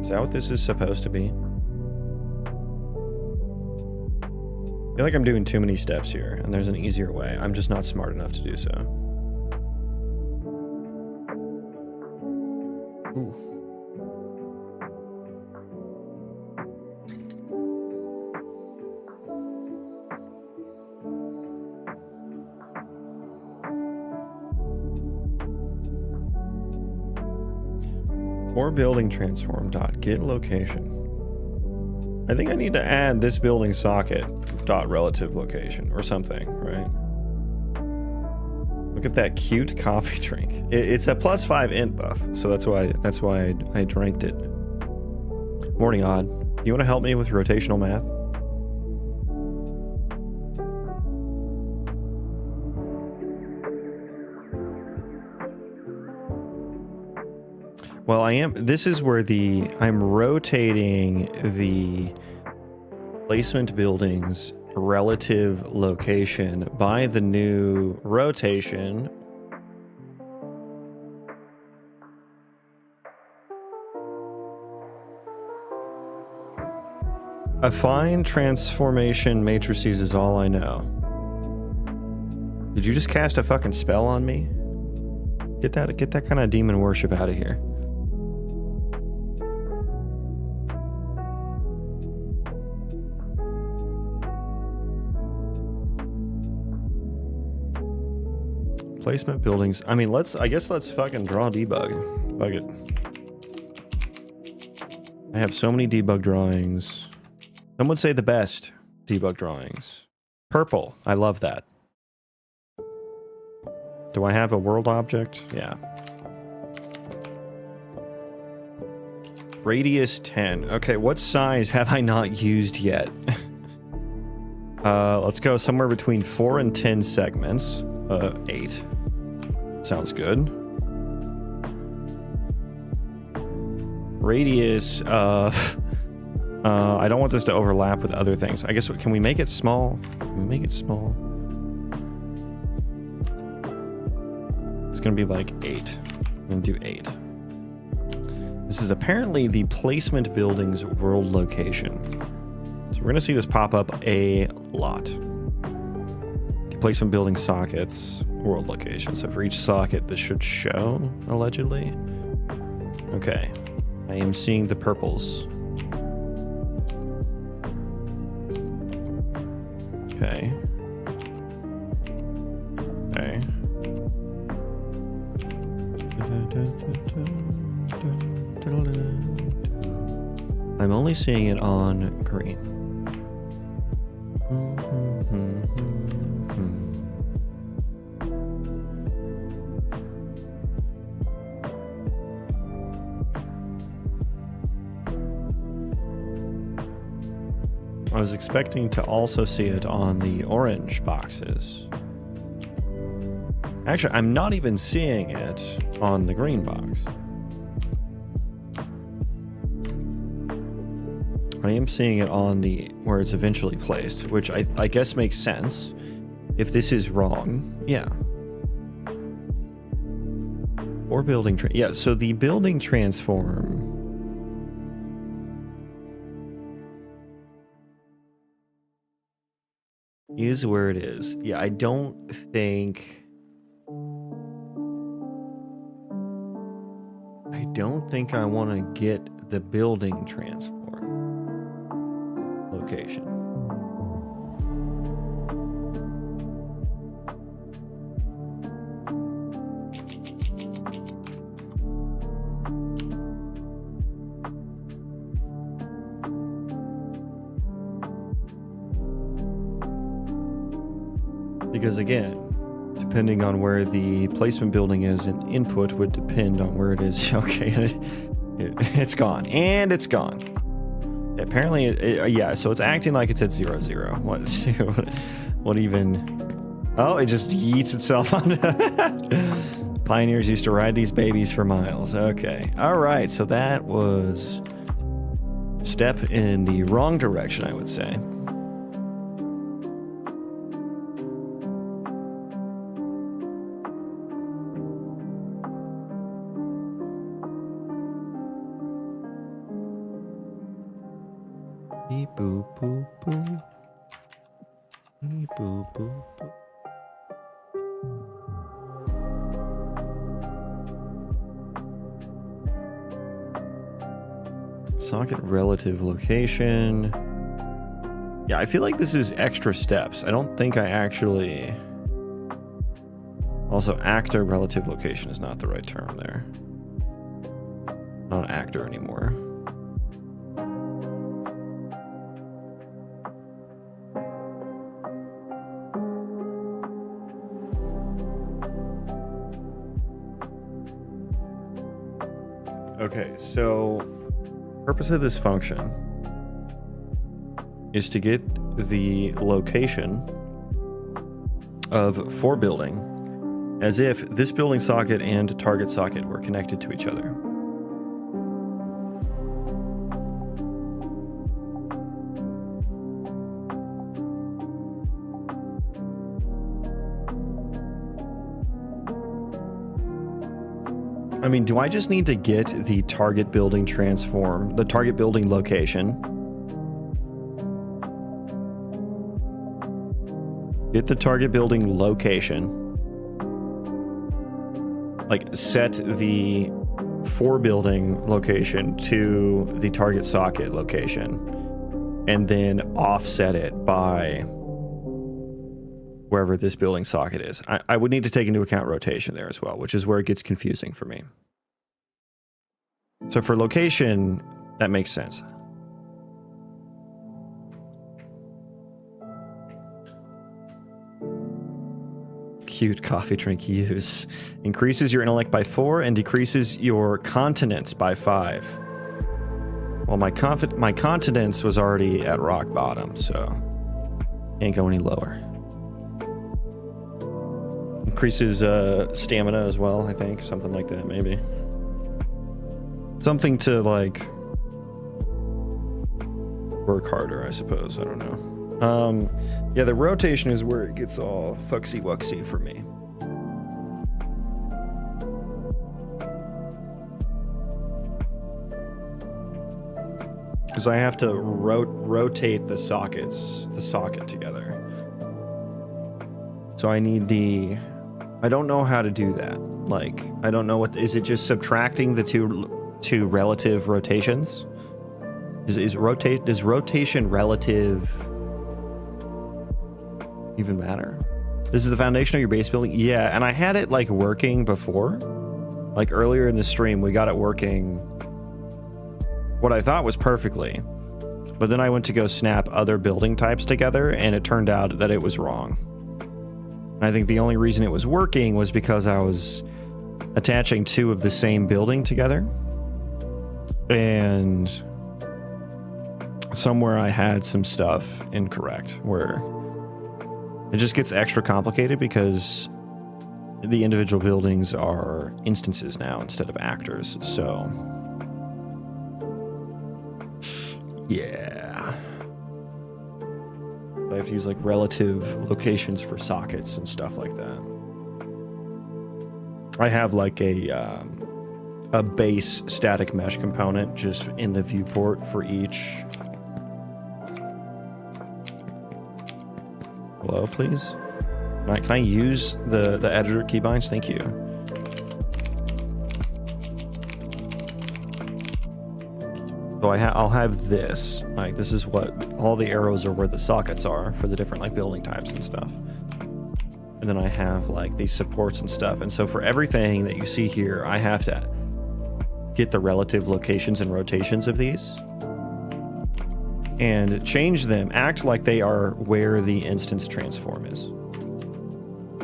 Is that what this is supposed to be? I feel like I'm doing too many steps here, and there's an easier way. I'm just not smart enough to do so. Ooh. Or building transform dot get location. I think I need to add this building socket dot relative location or something, right? Look at that cute coffee drink. It's a +5 int buff, so that's why I drank it. Morning Odd. You want to help me with rotational math? Well, this is where I'm rotating the placement building's relative location by the new rotation. Affine transformation matrices is all I know. Did you just cast a fucking spell on me? Get that kind of demon worship out of here. Placement buildings. I mean, I guess let's fucking draw debug. Fuck it. I have so many debug drawings. Some would say the best debug drawings. Purple. I love that. Do I have a world object? Yeah. Radius 10. Okay, what size have I not used yet? Let's go somewhere between 4 and 10 segments. 8. Sounds good. Radius, I don't want this to overlap with other things. I guess, can we make it small? Can we make it small? It's gonna be like 8. I'm gonna do 8. This is apparently the placement building's world location. So we're gonna see this pop up a lot. The placement building sockets, world location. So for each socket, this should show, allegedly. Okay. I am seeing the purples. Okay. Okay. I'm only seeing it on green. I was expecting to also see it on the orange boxes. Actually, I'm not even seeing it on the green box. I am seeing it on the where it's eventually placed, which I guess makes sense. If this is wrong, yeah. Or building, yeah, so the building transform is where it is. Yeah, I don't think I want to get the building transform location. Because again, depending on where the placement building is, and input would depend on where it is. Okay, it's gone, and it's gone. Apparently, yeah. So it's acting like it's at 0, 0. What even? Oh, it just yeets itself on. Pioneers used to ride these babies for miles. Okay. All right. So that was a step in the wrong direction, I would say. Beep boop boop boop. Beep boop boop boop. Socket relative location. Yeah, I feel like this is extra steps. I don't think I actually... Also, actor relative location is not the right term there. Not an actor anymore. Okay, so purpose of this function is to get the location of for building as if this building socket and target socket were connected to each other. I mean, do I just need to get the target building transform, the target building location? Get the target building location. Like, set the for building location to the target socket location. And then offset it by wherever this building socket is. I would need to take into account rotation there as well, which is where it gets confusing for me. So for location, that makes sense. Cute coffee drink use. Increases your intellect by 4 and decreases your continence by 5. Well, my continence was already at rock bottom, so can't go any lower. Increases stamina as well, I think. Something like that, maybe. Something to, like, work harder, I suppose. I don't know. Yeah, the rotation is where it gets all fucksy-wucksy for me. Because I have to rotate the socket together. So I need the... I don't know how to do that. Like, I don't know what... Is it just subtracting the two relative rotations? Does rotation relative even matter? This is the foundation of your base building? Yeah, and I had it, like, working before. Like, earlier in the stream, we got it working what I thought was perfectly. But then I went to go snap other building types together, and it turned out that it was wrong. I think the only reason it was working was because I was attaching two of the same building together. And somewhere I had some stuff incorrect, where it just gets extra complicated because the individual buildings are instances now instead of actors. So, yeah. I have to use, like, relative locations for sockets and stuff like that. I have, like, a base static mesh component just in the viewport for each. Hello, please? Can I use the editor keybinds? Thank you. So I'll have this. Like, this is what all the arrows are, where the sockets are for the different, like, building types and stuff. And then I have, like, these supports and stuff. And so for everything that you see here, I have to get the relative locations and rotations of these and change them, act like they are where the instance transform is.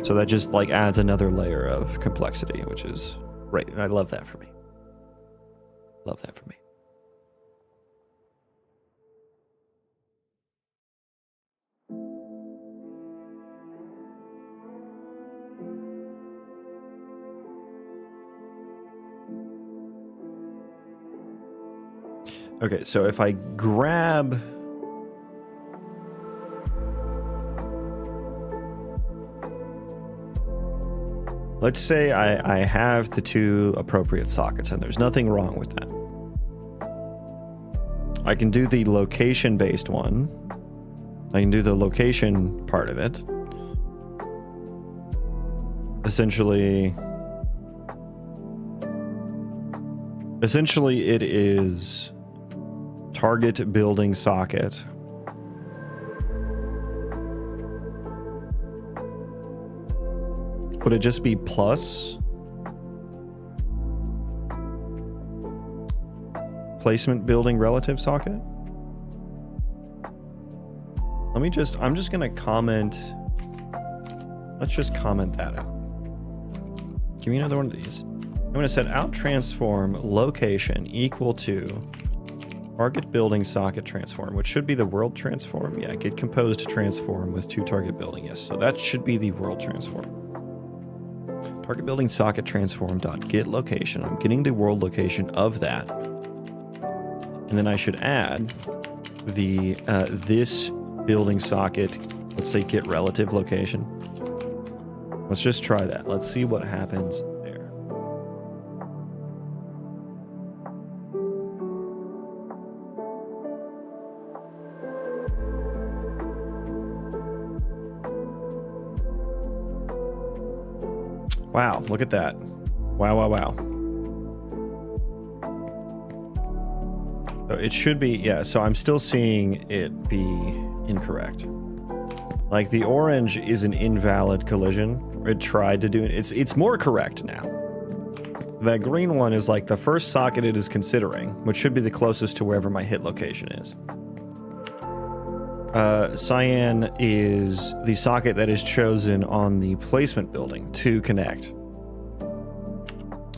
So that just, like, adds another layer of complexity, which is great. I love that for me. Love that for me. Okay, so if I grab... Let's say I have the two appropriate sockets, and there's nothing wrong with that. I can do the location-based one. I can do the location part of it. Essentially, it is target building socket. Would it just be plus placement building relative socket? I'm just gonna comment. Let's just comment that out. Give me another one of these. I'm gonna set out transform location equal to target building socket transform, which should be the world transform. Yeah, get composed transform with two target building. Yes, so that should be the world transform. Target building socket transform dot get location. I'm getting the world location of that, and then I should add the this building socket. Let's say get relative location. Let's just try that. Let's see what happens there. Wow, look at that. Wow, wow, wow. So it should be, yeah, so I'm still seeing it be incorrect. Like the orange is an invalid collision. It tried to do it. It's more correct now. That green one is like the first socket it is considering, which should be the closest to wherever my hit location is. Cyan is the socket that is chosen on the placement building to connect,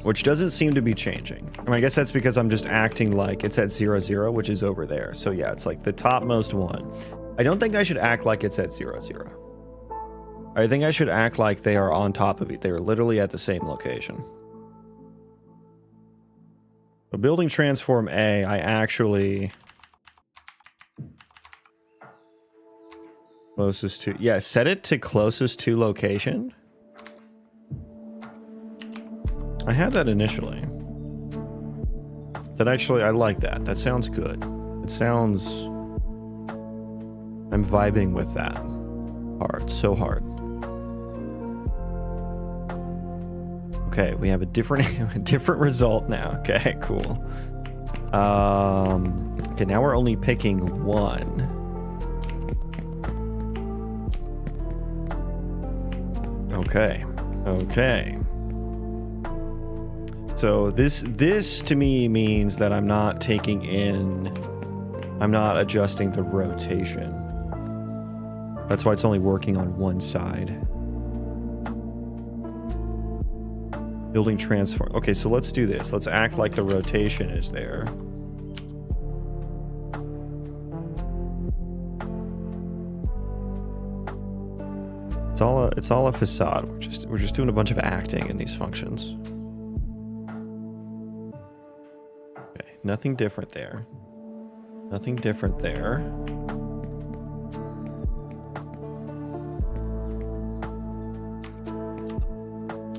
which doesn't seem to be changing. I mean, I guess that's because I'm just acting like it's at 0, 0, which is over there. So yeah, it's like the topmost one. I don't think I should act like it's at 0, 0. I think I should act like they are on top of it. They are literally at the same location. So building transform A, I actually... Closest to... Yeah, set it to closest to location. I had that initially. That actually, I like that. That sounds good. It sounds... I'm vibing with that. Hard. So hard. Okay, we have a different result now. Okay, cool. Okay, now we're only picking one. Okay. Okay. So this to me means that I'm not adjusting the rotation. That's why it's only working on one side. Building transform. Okay, so let's do this. Let's act like the rotation is there. It's all a facade. We're just doing a bunch of acting in these functions. Okay, nothing different there. Nothing different there.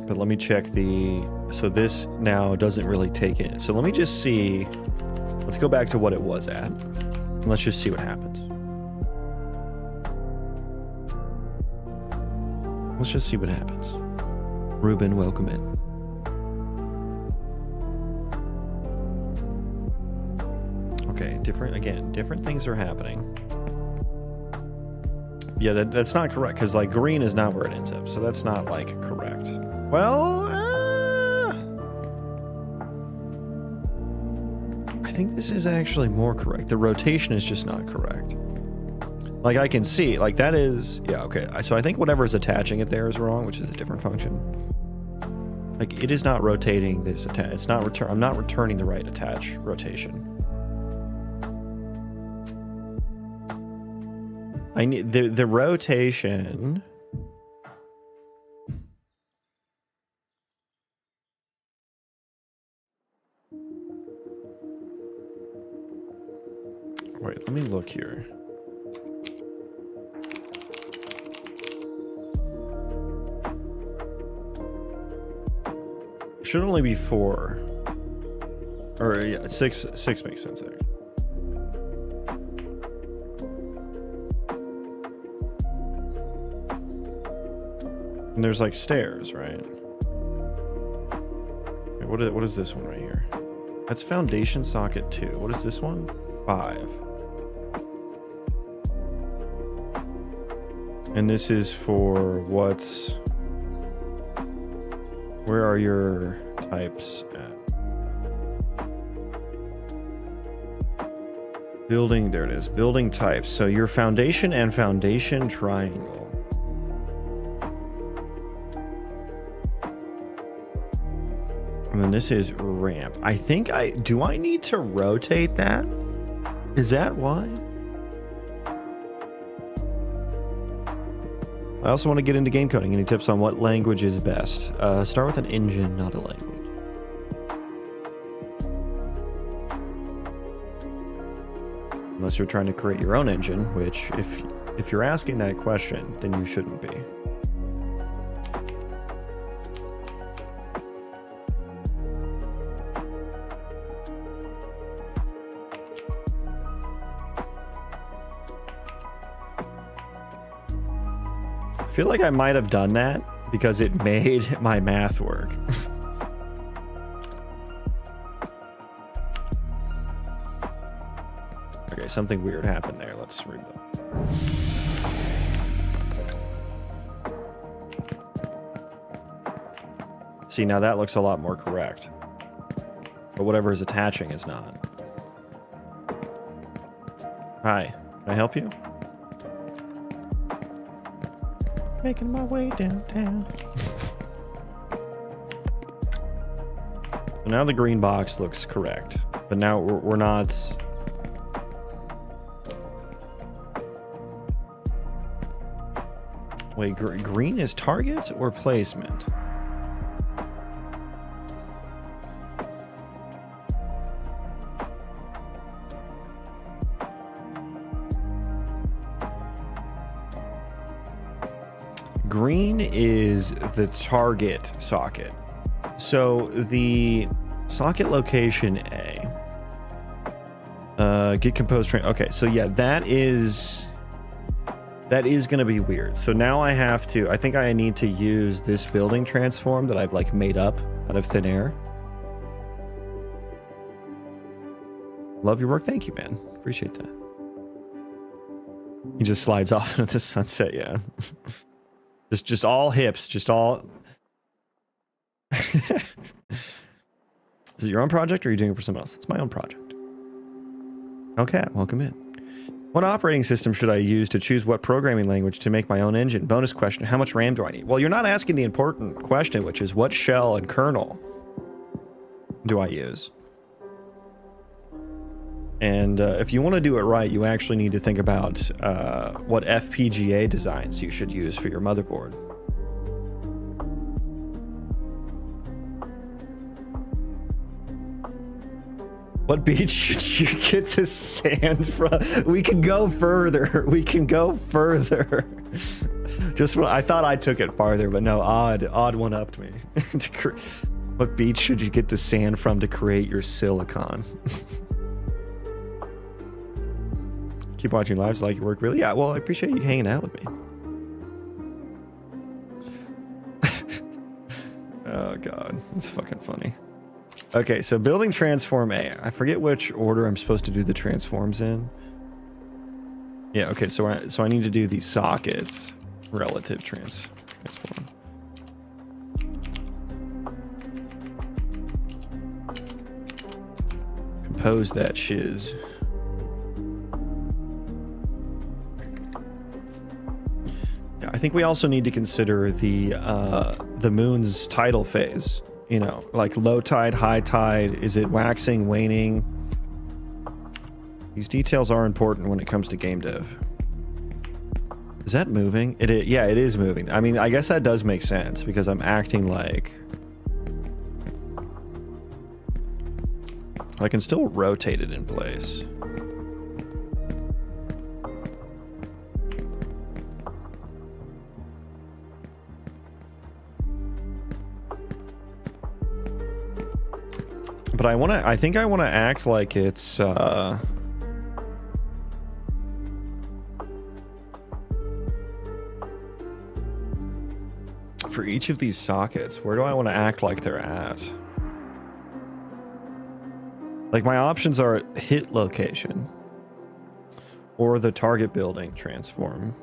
But let me check the... So this now doesn't really take it. So let me just see... Let's go back to what it was at. And let's just see what happens. Let's just see what happens. Ruben, welcome in. Okay, different things are happening. Yeah, that's not correct, because like green is not where it ends up, so that's not like correct. Well, I think this is actually more correct. The rotation is just not correct. Like I can see, like that is, yeah, okay. So I think whatever is attaching it there is wrong, which is a different function. Like it is not rotating this attach. It's not I'm not returning the right attach rotation. I need the rotation. Wait, let me look here. Should only be 4. Or yeah, 6 makes sense actually. And there's like stairs, right? Wait, what is this one right here? That's foundation socket 2. What is this one? 5. And this is for what's... Where are your types at? Building, there it is. Building types. So your foundation and foundation triangle. And then this is ramp. I think do I need to rotate that? Is that why? I also want to get into game coding. Any tips on what language is best? Start with an engine, not a language. Unless you're trying to create your own engine, which if you're asking that question, then you shouldn't be. I feel like I might have done that because it made my math work. Okay, something weird happened there. Let's rebuild. See, now that looks a lot more correct. But whatever is attaching is not. Hi, can I help you? Making my way downtown. So now the green box looks correct, but now we're not. Wait, green is target or placement? Green is the target socket. So the socket location A. Get composed train. Okay, so yeah, that is going to be weird. So now I have to, I think I need to use this building transform that I've like made up out of thin air. Love your work. Thank you, man. Appreciate that. He just slides off into the sunset. Yeah. Just all hips, just all. Is it your own project or are you doing it for someone else? It's my own project. Okay, welcome in. What operating system should I use to choose what programming language to make my own engine? Bonus question, how much RAM do I need? Well, you're not asking the important question, which is what shell and kernel do I use? And if you want to do it right, you actually need to think about what FPGA designs you should use for your motherboard. What beach should you get the sand from? We can go further. We can go further. Just when I thought I took it farther, but no, odd one upped me. What beach should you get the sand from to create your silicon? Keep watching lives, like your work, really? Yeah, well, I appreciate you hanging out with me. Oh god, it's fucking funny. Okay, so building transform A. I forget which order I'm supposed to do the transforms in. Yeah, okay, so I need to do the sockets relative transform. Compose that shiz. I think we also need to consider the moon's tidal phase. You know, like low tide, high tide. Is it waxing, waning? These details are important when it comes to game dev. Is that moving? It is, yeah, it is moving. I mean, I guess that does make sense because I'm acting like I can still rotate it in place. But I think I want to act like it's, for each of these sockets, where do I want to act like they're at? Like, my options are hit location or the target building transform.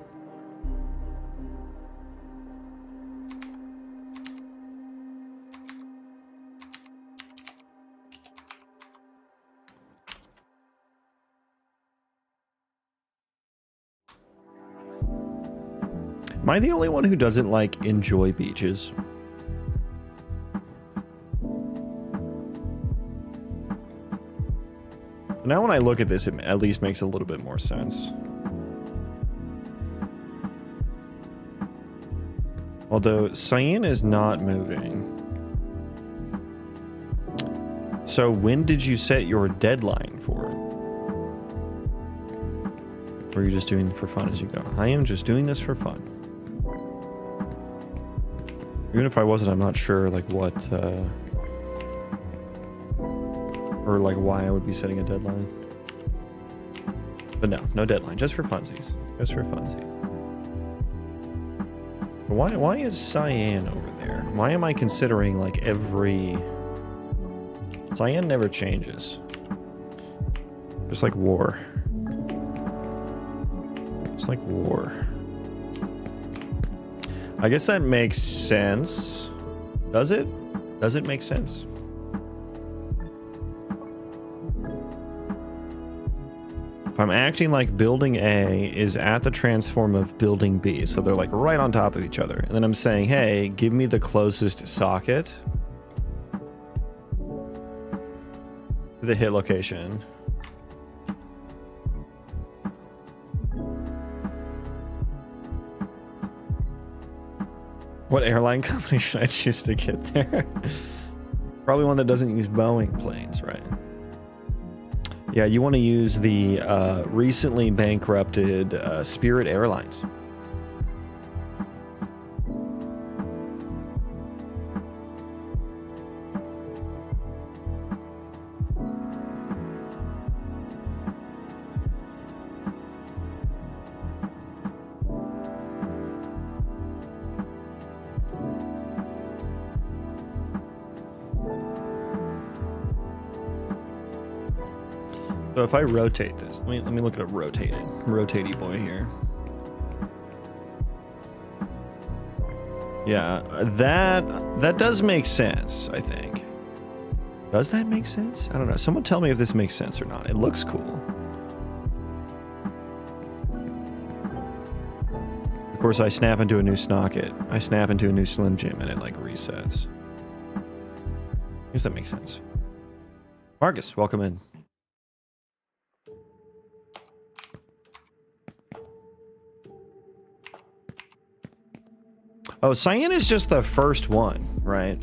Am I the only one who doesn't, like, enjoy beaches? Now when I look at this, it at least makes a little bit more sense. Although, Cyan is not moving. So when did you set your deadline for it? Or are you just doing it for fun as you go? I am just doing this for fun. Even if I wasn't, I'm not sure, like, what, or, like, why I would be setting a deadline. But no, no deadline, just for funsies. Just for funsies. Why is Cyan over there? Why am I considering, like, every... Cyan never changes. Just like war. Just like war. I guess that makes sense. Does it? Does it make sense? If I'm acting like building A is at the transform of building B, so they're like right on top of each other, and then I'm saying, hey, give me the closest socket to the hit location. What airline company should I choose to get there? Probably one that doesn't use Boeing planes, right? Yeah, you want to use the recently bankrupted Spirit Airlines. So if I rotate this, let me look at a rotatey boy here. Yeah, that does make sense, I think. Does that make sense? I don't know. Someone tell me if this makes sense or not. It looks cool. Of course, I snap into a new snocket. I snap into a new Slim Jim and it like resets. I guess that makes sense. Marcus, welcome in. Oh, Cyan is just the first one, right?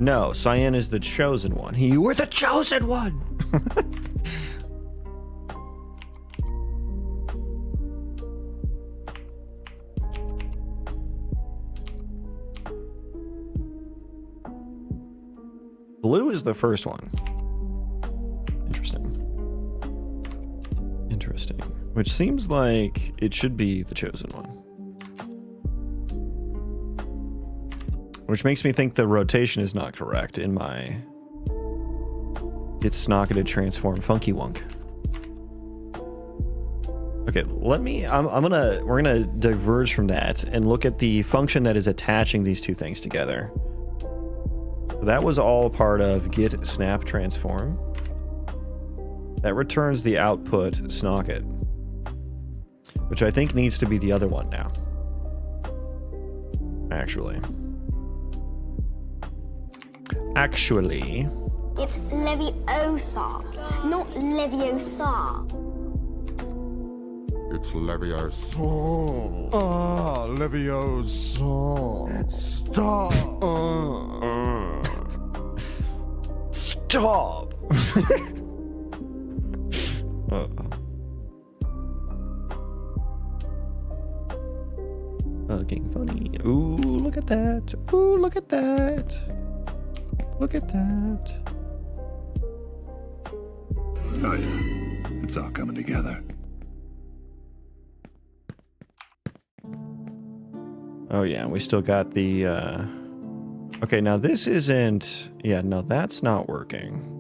No, Cyan is the chosen one. You were the chosen one! Blue is the first one. Interesting. Interesting. Which seems like it should be the chosen one. Which makes me think the rotation is not correct in my it's snocketed transform funky wunk. Okay, we're gonna diverge from that and look at the function that is attaching these two things together. So that was all part of get snap transform. That returns the output snocket, which I think needs to be the other one now. Actually, it's Leviosa, not Leviosa. It's Leviosa. Ah, Leviosa. Stop. Stop. Fucking funny. Ooh, look at that. Ooh, look at that. Look at that. Oh yeah, it's all coming together. Oh yeah, we still got the, okay, now this isn't, yeah, no, that's not working.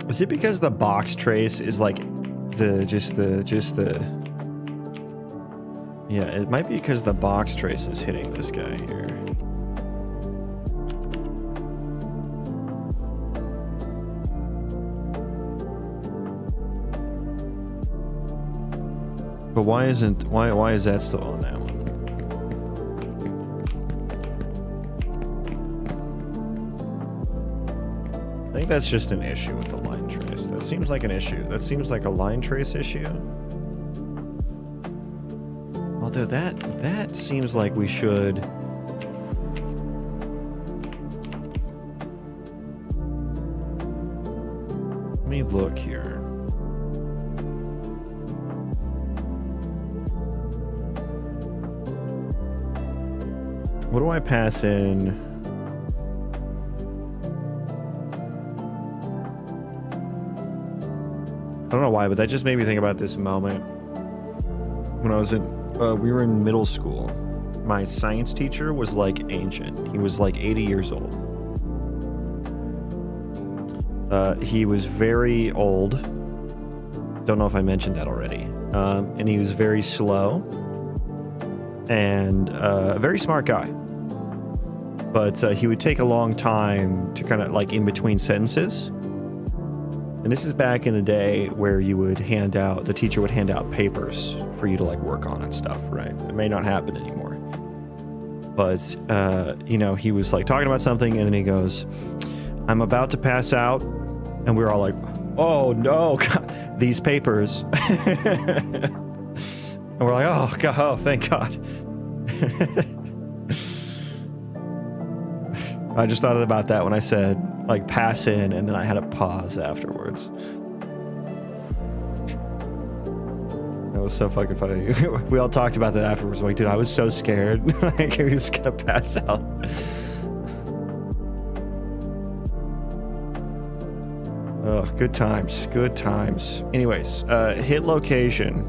Is it because the box trace is like just the yeah, it might be because the box trace is hitting this guy here. But why is that still on that one? I think that's just an issue with the line trace. That seems like an issue. That seems like a line trace issue. Although that seems like we should. Let me look here. What do I pass in? I don't know why, but that just made me think about this moment. When I was we were in middle school. My science teacher was like ancient. He was like 80 years old. He was very old. Don't know if I mentioned that already. And he was very slow. And a very smart guy. But he would take a long time to kind of like in between sentences. And this is back in the day where you would the teacher would hand out papers for you to like work on and stuff, right? It may not happen anymore. But, you know, he was like talking about something and then he goes, I'm about to pass out. And we were all like, oh no, God, these papers. And we're like, oh God, oh, thank God. I just thought about that when I said, like, pass in, and then I had a pause afterwards. That was so fucking funny. We all talked about that afterwards. Like, dude, I was so scared. Like, he was gonna pass out. Oh, good times. Good times. Anyways, hit location.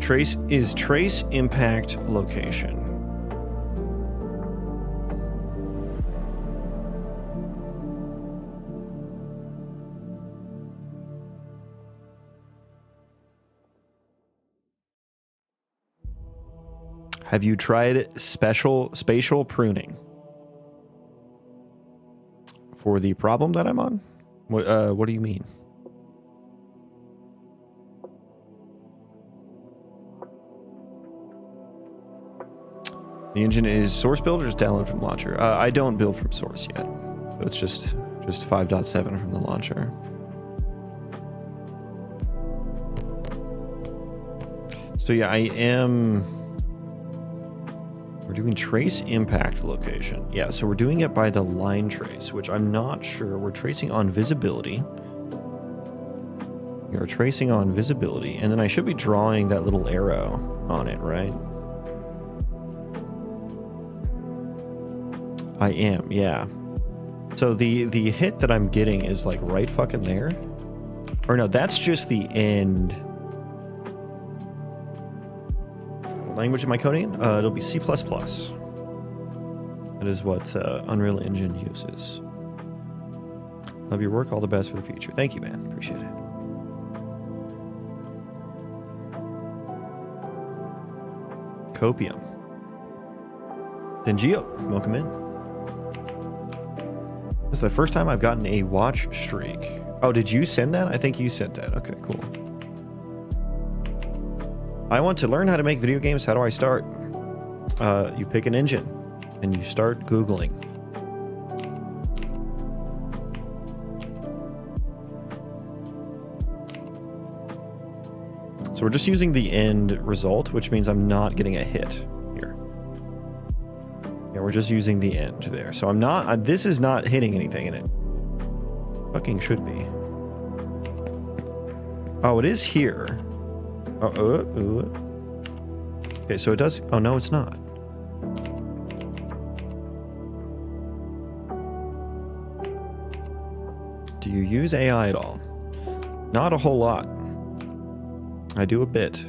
Trace impact location. Have you tried spatial pruning for the problem that I'm on? What do you mean? The engine is source build or just download from launcher? I don't build from source yet. So it's just 5.7 from the launcher. So yeah, I am. We're doing trace impact location. Yeah, so we're doing it by the line trace, which I'm not sure. We're tracing on visibility. We are tracing on visibility, and then I should be drawing that little arrow on it, right? I am, yeah. So the hit that I'm getting is like right fucking there. Or no, that's just the end. What language am I coding? It'll be C++. That is what Unreal Engine uses. Love your work. All the best for the future. Thank you, man. Appreciate it. Copium. Dengio, welcome in. This is the first time I've gotten a watch streak. Oh, did you send that? I think you sent that. Okay, cool. I want to learn how to make video games. How do I start? You pick an engine and you start Googling. So we're just using the end result, which means I'm not getting a hit here. Yeah, we're just using the end there. So I'm not, this is not hitting anything in it. Fucking should be. Oh, it is here. Okay, so it does. Oh, no, it's not. Do you use AI at all? Not a whole lot. I do a bit.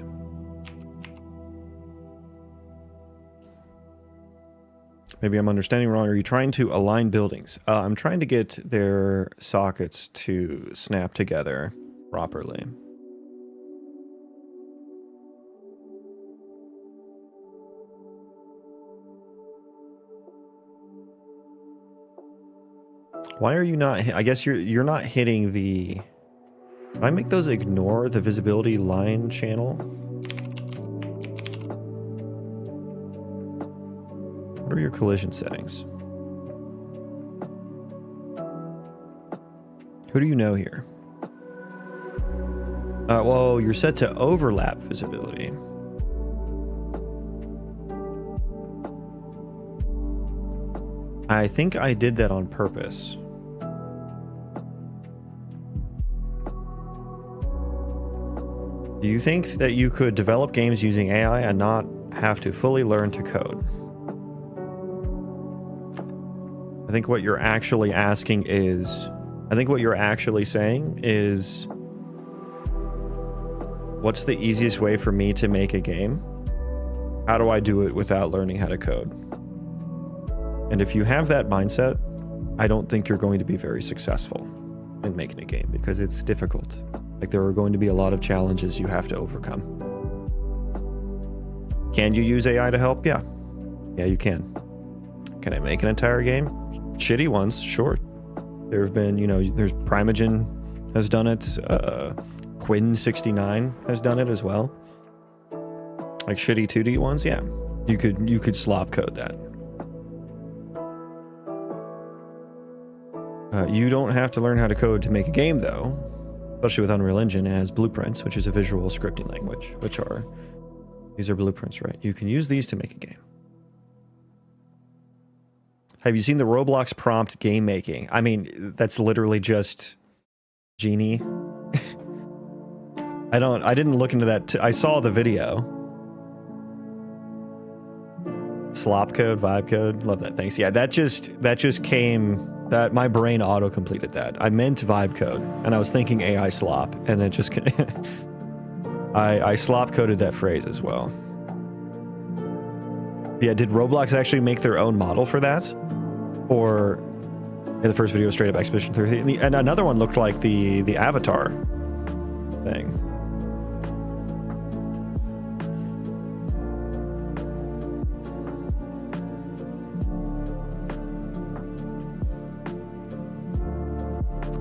Maybe I'm understanding wrong. Are you trying to align buildings? I'm trying to get their sockets to snap together properly. Why are you not? I guess you're not hitting the. Can I make those ignore the visibility line channel? What are your collision settings? Who do you know here? Well, you're set to overlap visibility. I think I did that on purpose. Do you think that you could develop games using AI and not have to fully learn to code? I think what you're actually asking is... I think what you're actually saying is... What's the easiest way for me to make a game? How do I do it without learning how to code? And if you have that mindset, I don't think you're going to be very successful in making a game because it's difficult. Like, there are going to be a lot of challenges you have to overcome. Can you use AI to help? Yeah. Yeah, you can. Can I make an entire game? Shitty ones, sure. There have been, you know, there's Primogen has done it. Quinn69 has done it as well. Like shitty 2D ones, yeah. You could slop code that. You don't have to learn how to code to make a game, though. Especially with Unreal Engine, it has blueprints, which is a visual scripting language, these are blueprints, right? You can use these to make a game. Have you seen the Roblox prompt game making? I mean, that's literally just Genie. I didn't look into that. I saw the video. Slop code, vibe code, love that. Thanks. Yeah, that just came. That my brain auto completed that. I meant vibe code, and I was thinking AI slop, and it just I slop coded that phrase as well. Yeah, did Roblox actually make their own model for that, or the first video was straight up Expedition 30, and another one looked like the Avatar thing.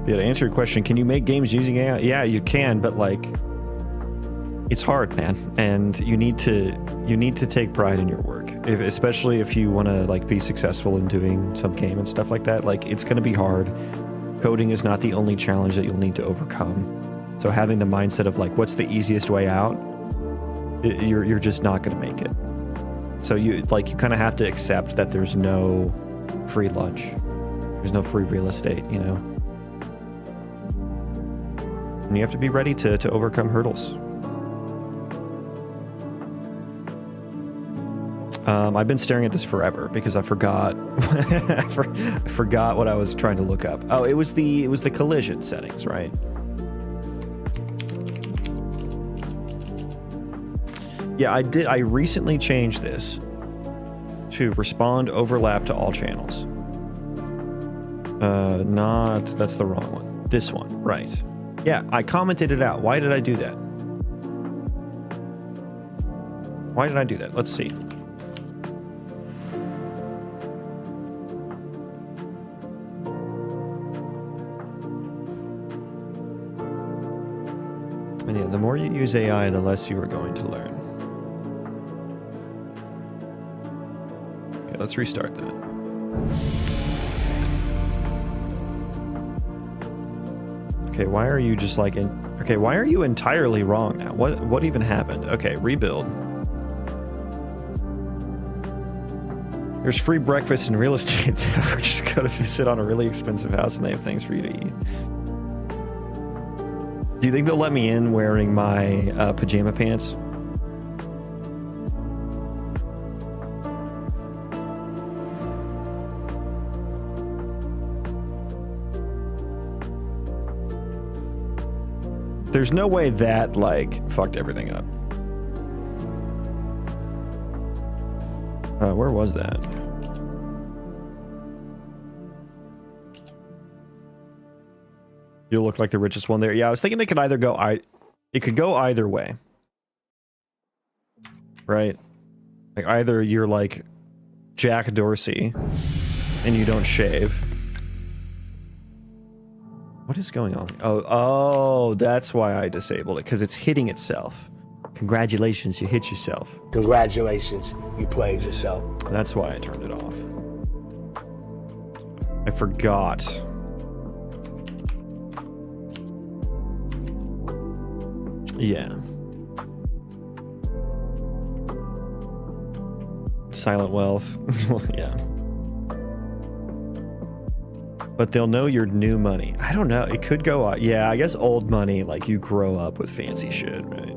Yeah, to answer your question, can you make games using AI? Yeah, you can, but like, it's hard, man, and you need to take pride in your work, especially if you want to like be successful in doing some game and stuff like that. Like, it's going to be hard. Coding is not the only challenge that you'll need to overcome. So having the mindset of like, what's the easiest way out? You're just not going to make it. So you kind of have to accept that there's no free lunch. There's no free real estate, you know. And you have to be ready to overcome hurdles. I've been staring at this forever because I forgot I forgot what I was trying to look up. Oh, it was the collision settings, right? Yeah, I recently changed this to respond overlap to all channels. That's the wrong one. This one, right. Yeah, I commented it out. Why did I do that? Why did I do that? Let's see. And yeah, the more you use AI, the less you are going to learn. Okay, let's restart that. Okay, why are you just like okay, why are you entirely wrong now? What even happened? Okay, rebuild. There's free breakfast and real estate. We're just gonna visit on a really expensive house and they have things for you to eat. Do you think they'll let me in wearing my pajama pants? There's no way that, like, fucked everything up. Where was that? You look like the richest one there. Yeah, I was thinking it could either go it could go either way. Right? Like either you're like Jack Dorsey and you don't shave. What is going on? Oh, that's why I disabled it, because it's hitting itself. Congratulations, you hit yourself. Congratulations, you played yourself. That's why I turned it off. I forgot. Yeah. Silent wealth. Yeah. But they'll know your new money. I don't know. It could go... yeah, I guess old money, like you grow up with fancy shit, right?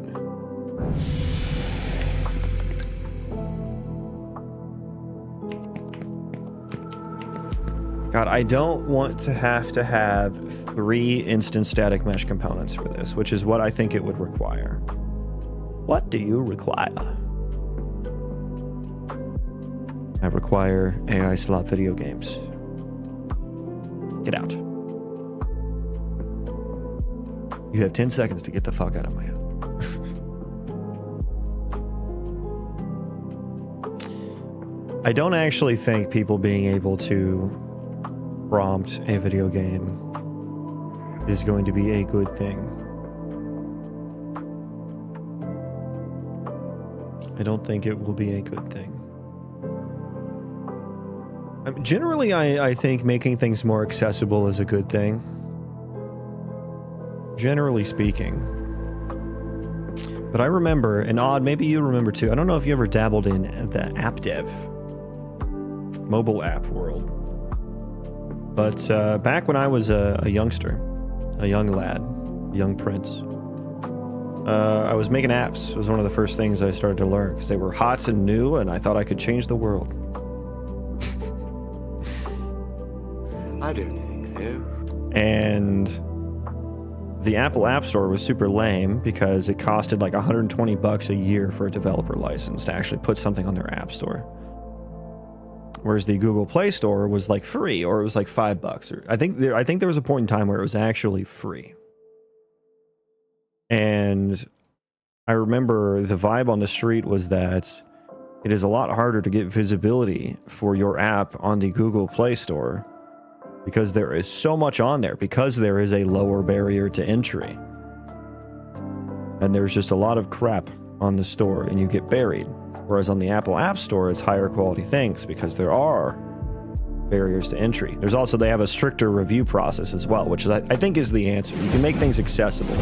God, I don't want to have 3 instant static mesh components for this, which is what I think it would require. What do you require? I require AI slot video games. Get out. You have 10 seconds to get the fuck out of my house. I don't actually think people being able to prompt a video game is going to be a good thing. I don't think it will be a good thing. Generally, I think making things more accessible is a good thing. Generally speaking. But I remember, and Odd, maybe you remember too, I don't know if you ever dabbled in the app dev, mobile app world. But back when I was a youngster, a young lad, a young prince, I was making apps. It was one of the first things I started to learn because they were hot and new, and I thought I could change the world. I don't think so. And the Apple App Store was super lame because it costed like $120 a year for a developer license to actually put something on their App Store. Whereas the Google Play Store was like free, or it was like $5. Or I think there was a point in time where it was actually free. And I remember the vibe on the street was that it is a lot harder to get visibility for your app on the Google Play Store because there is so much on there, because there is a lower barrier to entry. And there's just a lot of crap on the store and you get buried. Whereas on the Apple App Store, it's higher quality things because there are barriers to entry. There's also, they have a stricter review process as well, which is, I think is the answer. You can make things accessible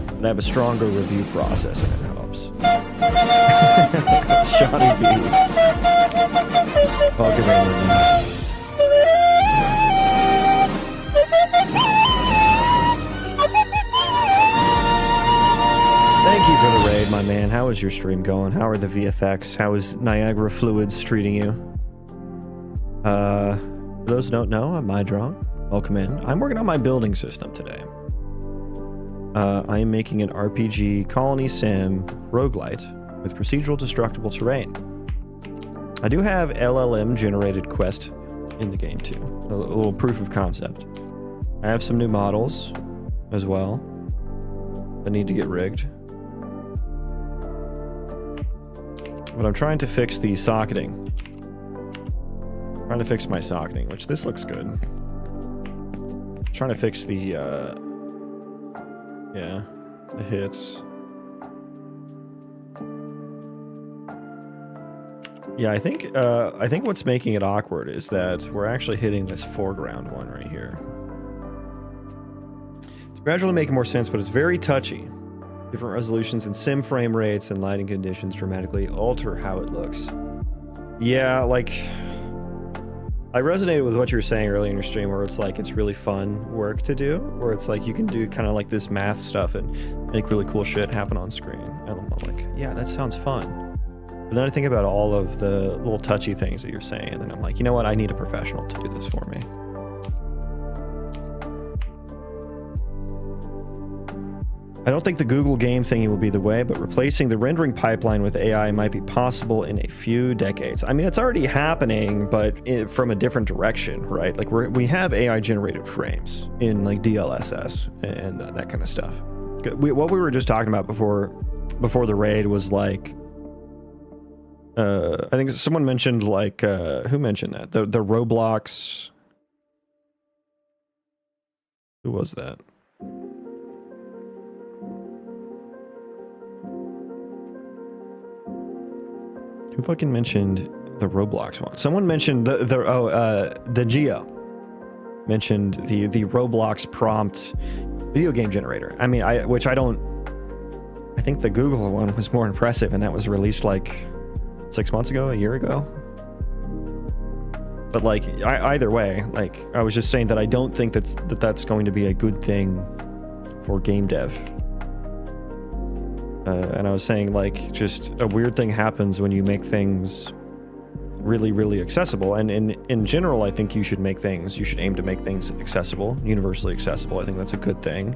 and have a stronger review process, and it helps. Shawnee B. Welcome in. Thank you for the raid, my man. How is your stream going? How are the VFX? How is Niagara Fluids treating you? For those who don't know, I'm Mydron. Welcome in. I'm working on my building system today. I am making an RPG Colony Sim Roguelite with procedural destructible terrain. I do have LLM generated quest in the game too. A little proof of concept. I have some new models as well that need to get rigged. But I'm trying to fix the socketing. Trying to fix my socketing, which this looks good. Trying to fix the, yeah, the hits. Yeah, I think what's making it awkward is that we're actually hitting this foreground one right here. It's gradually making more sense, but it's very touchy. Different resolutions and sim frame rates and lighting conditions dramatically alter how it looks. Yeah, like, I resonated with what you were saying earlier in your stream, where it's like it's really fun work to do, where it's like you can do kind of like this math stuff and make really cool shit happen on screen. And I'm like, yeah, that sounds fun. But then I think about all of the little touchy things that you're saying, and then I'm like, you know what? I need a professional to do this for me. I don't think the Google game thingy will be the way, but replacing the rendering pipeline with AI might be possible in a few decades. I mean, it's already happening, but from a different direction, right? Like we have AI generated frames in like DLSS and that kind of stuff. What we were just talking about before the raid was like, I think someone mentioned like, who mentioned that? The Roblox. Who was that? Who fucking mentioned the Roblox one? Someone mentioned the Geo mentioned the Roblox prompt video game generator. I mean, I think the Google one was more impressive, and that was released like 6 months ago, a year ago. But like either way, like I was just saying that I don't think that's going to be a good thing for game dev. And I was saying, like, just a weird thing happens when you make things really, really accessible. And in general, I think you should aim to make things accessible, universally accessible. I think that's a good thing.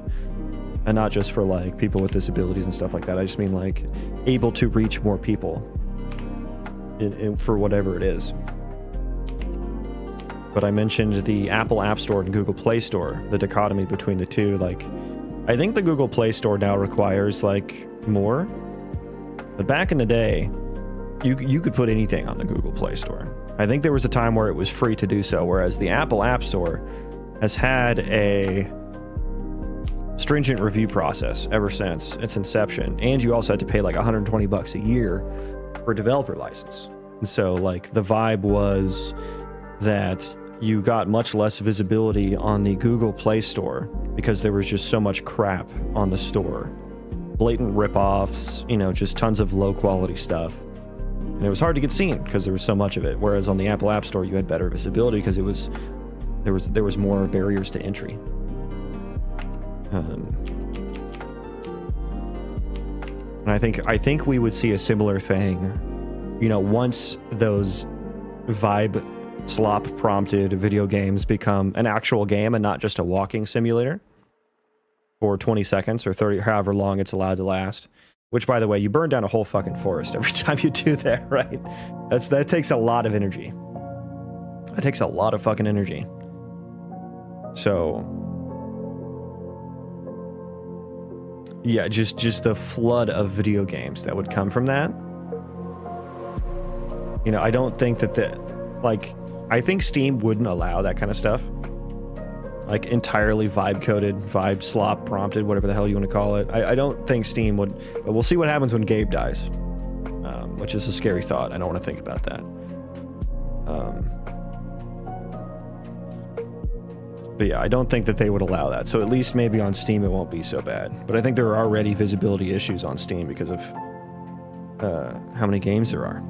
And not just for, like, people with disabilities and stuff like that. I just mean, like, able to reach more people for whatever it is. But I mentioned the Apple App Store and Google Play Store, the dichotomy between the two. Like, I think the Google Play Store now requires, like, more, but back in the day you could put anything on the Google Play Store. I think there was a time where it was free to do so, whereas the Apple App Store has had a stringent review process ever since its inception, and you also had to pay like $120 a year for a developer license. And so like the vibe was that you got much less visibility on the Google Play Store because there was just so much crap on the store. Blatant rip-offs, just tons of low-quality stuff. And it was hard to get seen because there was so much of it. Whereas on the Apple App Store, you had better visibility because there was more barriers to entry. And I think we would see a similar thing, once those vibe slop prompted video games become an actual game and not just a walking simulator. For 20 seconds or 30, however long it's allowed to last. Which, by the way, you burn down a whole fucking forest every time you do that, right? That takes a lot of energy. That takes a lot of fucking energy. So, yeah, just the flood of video games that would come from that. I don't think I think Steam wouldn't allow that kind of stuff. Like entirely vibe coded, vibe slop prompted, whatever the hell you want to call it. I don't think Steam would, but we'll see what happens when Gabe dies, which is a scary thought. I don't want to think about that. But yeah, I don't think that they would allow that. So at least maybe on Steam it won't be so bad. But I think there are already visibility issues on Steam because of how many games there are.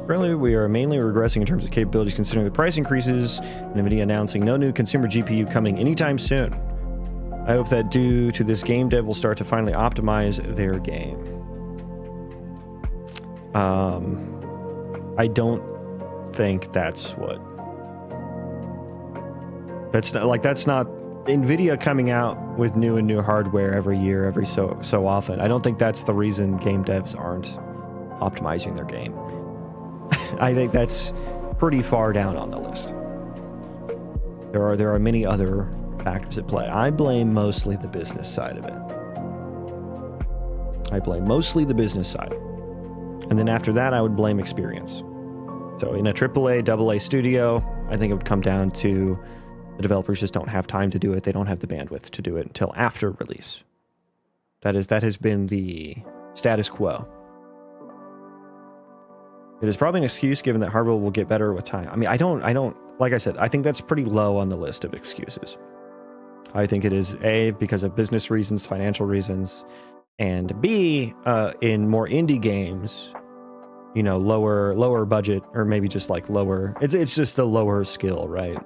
Currently, we are mainly regressing in terms of capabilities considering the price increases and NVIDIA announcing no new consumer GPU coming anytime soon. I hope that due to this, game dev will start to finally optimize their game. I don't think that's what... That's not NVIDIA coming out with new and new hardware every year, every so often. I don't think that's the reason game devs aren't optimizing their game. I think that's pretty far down on the list. There are many other factors at play. I blame mostly the business side of it. And then after that, I would blame experience. So in a AAA, AA studio, I think it would come down to the developers just don't have time to do it. They don't have the bandwidth to do it until after release. That has been the status quo. It is probably an excuse given that hardware will get better with time. I mean, I don't, like I said, I think that's pretty low on the list of excuses. I think it is A, because of business reasons, financial reasons, And B, in more indie games, you know, lower budget, or maybe just like lower, it's just a lower skill, right?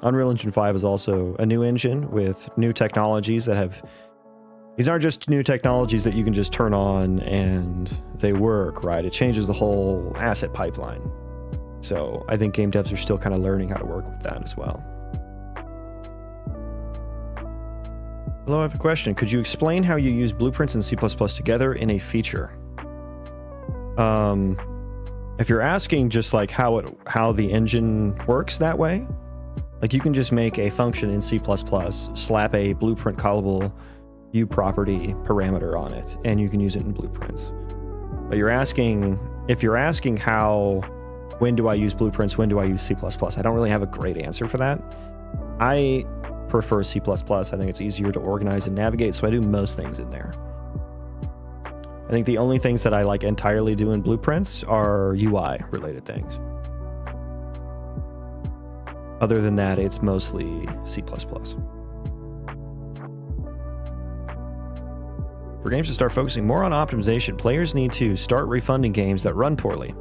Unreal Engine 5 is also a new engine with new technologies that have, these aren't just new technologies that you can just turn on and they work, right? It changes the whole asset pipeline. So I think game devs are still kind of learning how to work with that as well. Hello, I have a question. Could you explain how you use blueprints and C++ together in a feature? If you're asking just like how the engine works that way, like you can just make a function in C++, slap a blueprint callable U property parameter on it, and you can use it in blueprints. But if you're asking when do I use blueprints, when do I use C++, I don't really have a great answer for that. I prefer C++. I think it's easier to organize and navigate, so I do most things in there. I think the only things that I like entirely do in blueprints are UI related things. Other than that, it's mostly C++. For games to start focusing more on optimization, players need to start refunding games that run poorly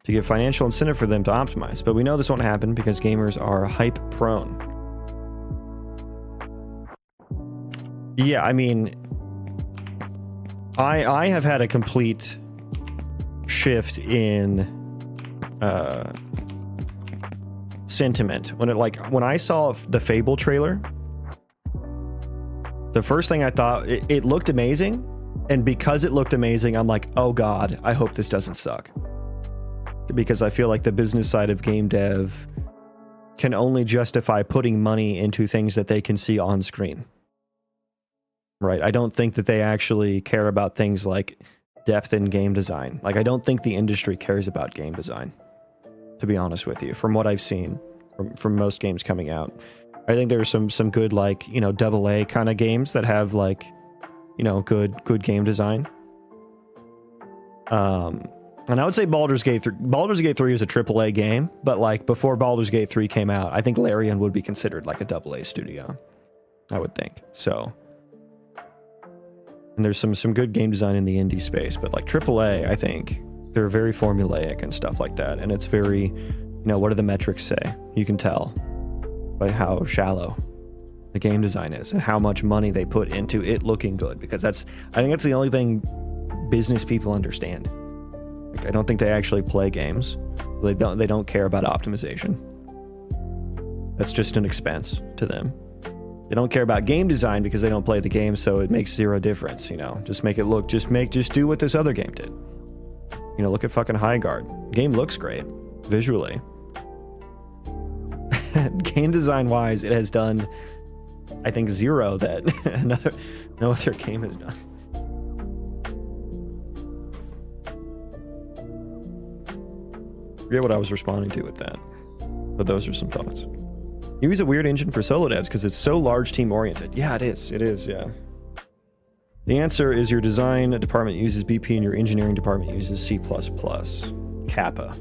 to give financial incentive for them to optimize. But we know this won't happen because gamers are hype prone. Yeah, I mean, I have had a complete shift in sentiment when I saw the Fable trailer. The first thing I thought, it looked amazing, and because it looked amazing, I'm like, oh god, I hope this doesn't suck. Because I feel like the business side of game dev can only justify putting money into things that they can see on screen. Right? I don't think that they actually care about things like depth in game design. Like, I don't think the industry cares about game design, to be honest with you, from what I've seen from most games coming out. I think there's some good, like, you know, AA kind of games that have, like, you know, good game design. And I would say Baldur's Gate 3 is a AAA game, but like before Baldur's Gate 3 came out, I think Larian would be considered like a AA studio, I would think. So, and there's some good game design in the indie space, but like AAA, I think they're very formulaic and stuff like that. And it's very, you know, what do the metrics say? You can tell by how shallow the game design is and how much money they put into it looking good, because I think that's the only thing business people understand. Like, I don't think they actually play games. They don't care about optimization. That's just an expense to them. They don't care about game design because they don't play the game, so it makes zero difference, you know. Just make it look, just do what this other game did. You know, look at fucking Highguard. Game looks great visually. Game design wise, it has done, I think, zero that no other game has done. Forget what I was responding to with that, but those are some thoughts. You use a weird engine for solo devs because it's so large team oriented. Yeah, it is. It is, yeah. The answer is your design department uses BP and your engineering department uses C++. Kappa.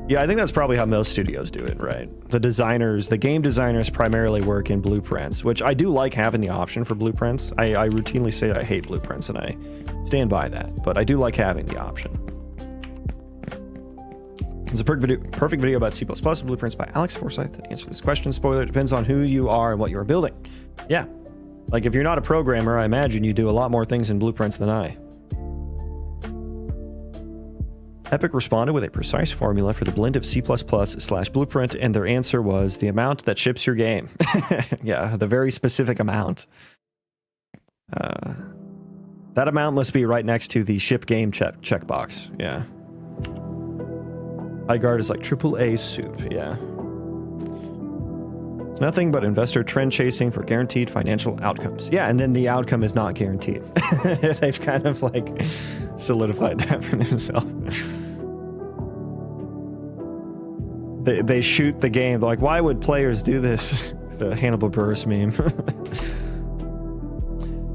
Yeah, I think that's probably how most studios do it, right? The game designers primarily work in blueprints, which I do like having the option for blueprints. I routinely say I hate blueprints, and I stand by that, but I do like having the option. It's a perfect video about C++ and blueprints by Alex Forsyth. To answer this question, spoiler, it depends on who you are and what you're building. Yeah. Like, if you're not a programmer, I imagine you do a lot more things in blueprints than I. Epic responded with a precise formula for the blend of C++/blueprint, and their answer was the amount that ships your game. Yeah, the very specific amount. That amount must be right next to the ship game checkbox. Yeah. Highguard is like AAA soup, yeah. It's nothing but investor trend chasing for guaranteed financial outcomes. Yeah, and then the outcome is not guaranteed. They've kind of like solidified that for themselves. They shoot the game. They're like, why would players do this? The Hannibal Buress meme.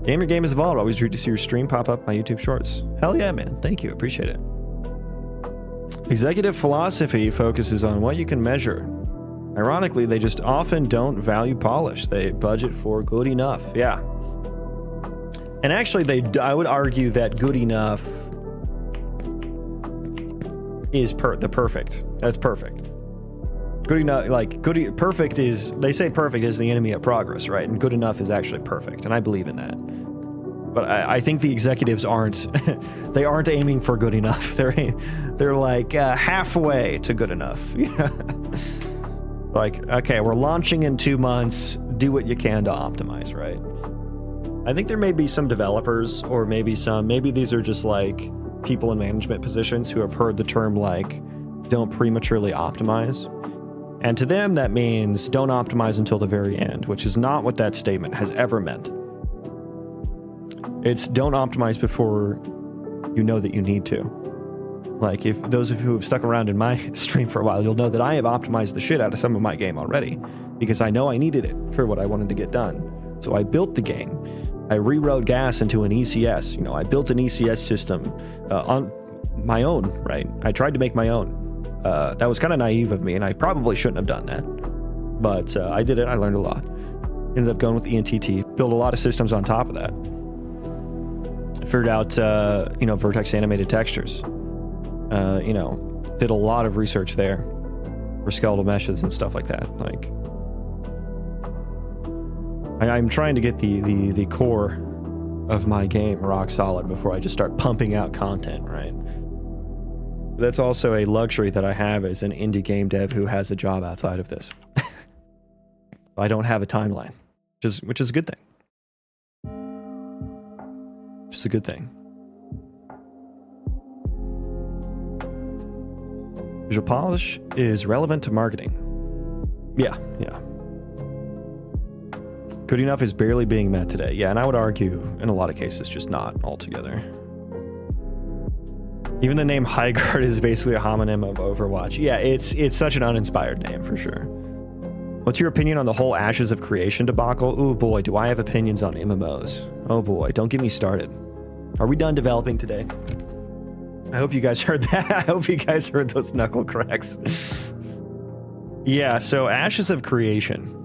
Your game has evolved. Always great to see your stream pop up my YouTube shorts. Hell yeah, man. Thank you. Appreciate it. Executive philosophy focuses on what you can measure. Ironically, they just often don't value polish. They budget for good enough. Yeah. And actually, I would argue that good enough is perfect. That's perfect. Good enough, like perfect is, they say perfect is the enemy of progress, right? And good enough is actually perfect, and I believe in that. But I think the executives aren't, they aren't aiming for good enough. They're like halfway to good enough. Like, okay, we're launching in 2 months. Do what you can to optimize, right? I think there may be some developers, or maybe these are just like people in management positions who have heard the term like, don't prematurely optimize. And to them, that means don't optimize until the very end, which is not what that statement has ever meant. It's don't optimize before you know that you need to. Like, if those of you who have stuck around in my stream for a while, you'll know that I have optimized the shit out of some of my game already, because I know I needed it for what I wanted to get done. So I built the game. I rewrote gas into an ECS. You know, I built an ECS system on my own, right? I tried to make my own. That was kind of naive of me, and I probably shouldn't have done that. But I did it. I learned a lot. Ended up going with ENTT. Built a lot of systems on top of that. I figured out, Vertex animated textures. Did a lot of research there for skeletal meshes and stuff like that. Like, I'm trying to get the core of my game rock solid before I just start pumping out content, right? That's also a luxury that I have as an indie game dev who has a job outside of this. I don't have a timeline, which is a good thing. Just a good thing. Visual polish is relevant to marketing. Yeah. Good enough is barely being met today. Yeah, and I would argue, in a lot of cases, just not altogether. Even the name Highguard is basically a homonym of Overwatch. Yeah, it's such an uninspired name, for sure. What's your opinion on the whole Ashes of Creation debacle? Ooh boy, do I have opinions on MMOs. Oh boy, don't get me started. Are we done developing today? I hope you guys heard that. I hope you guys heard those knuckle cracks. Yeah, so Ashes of Creation.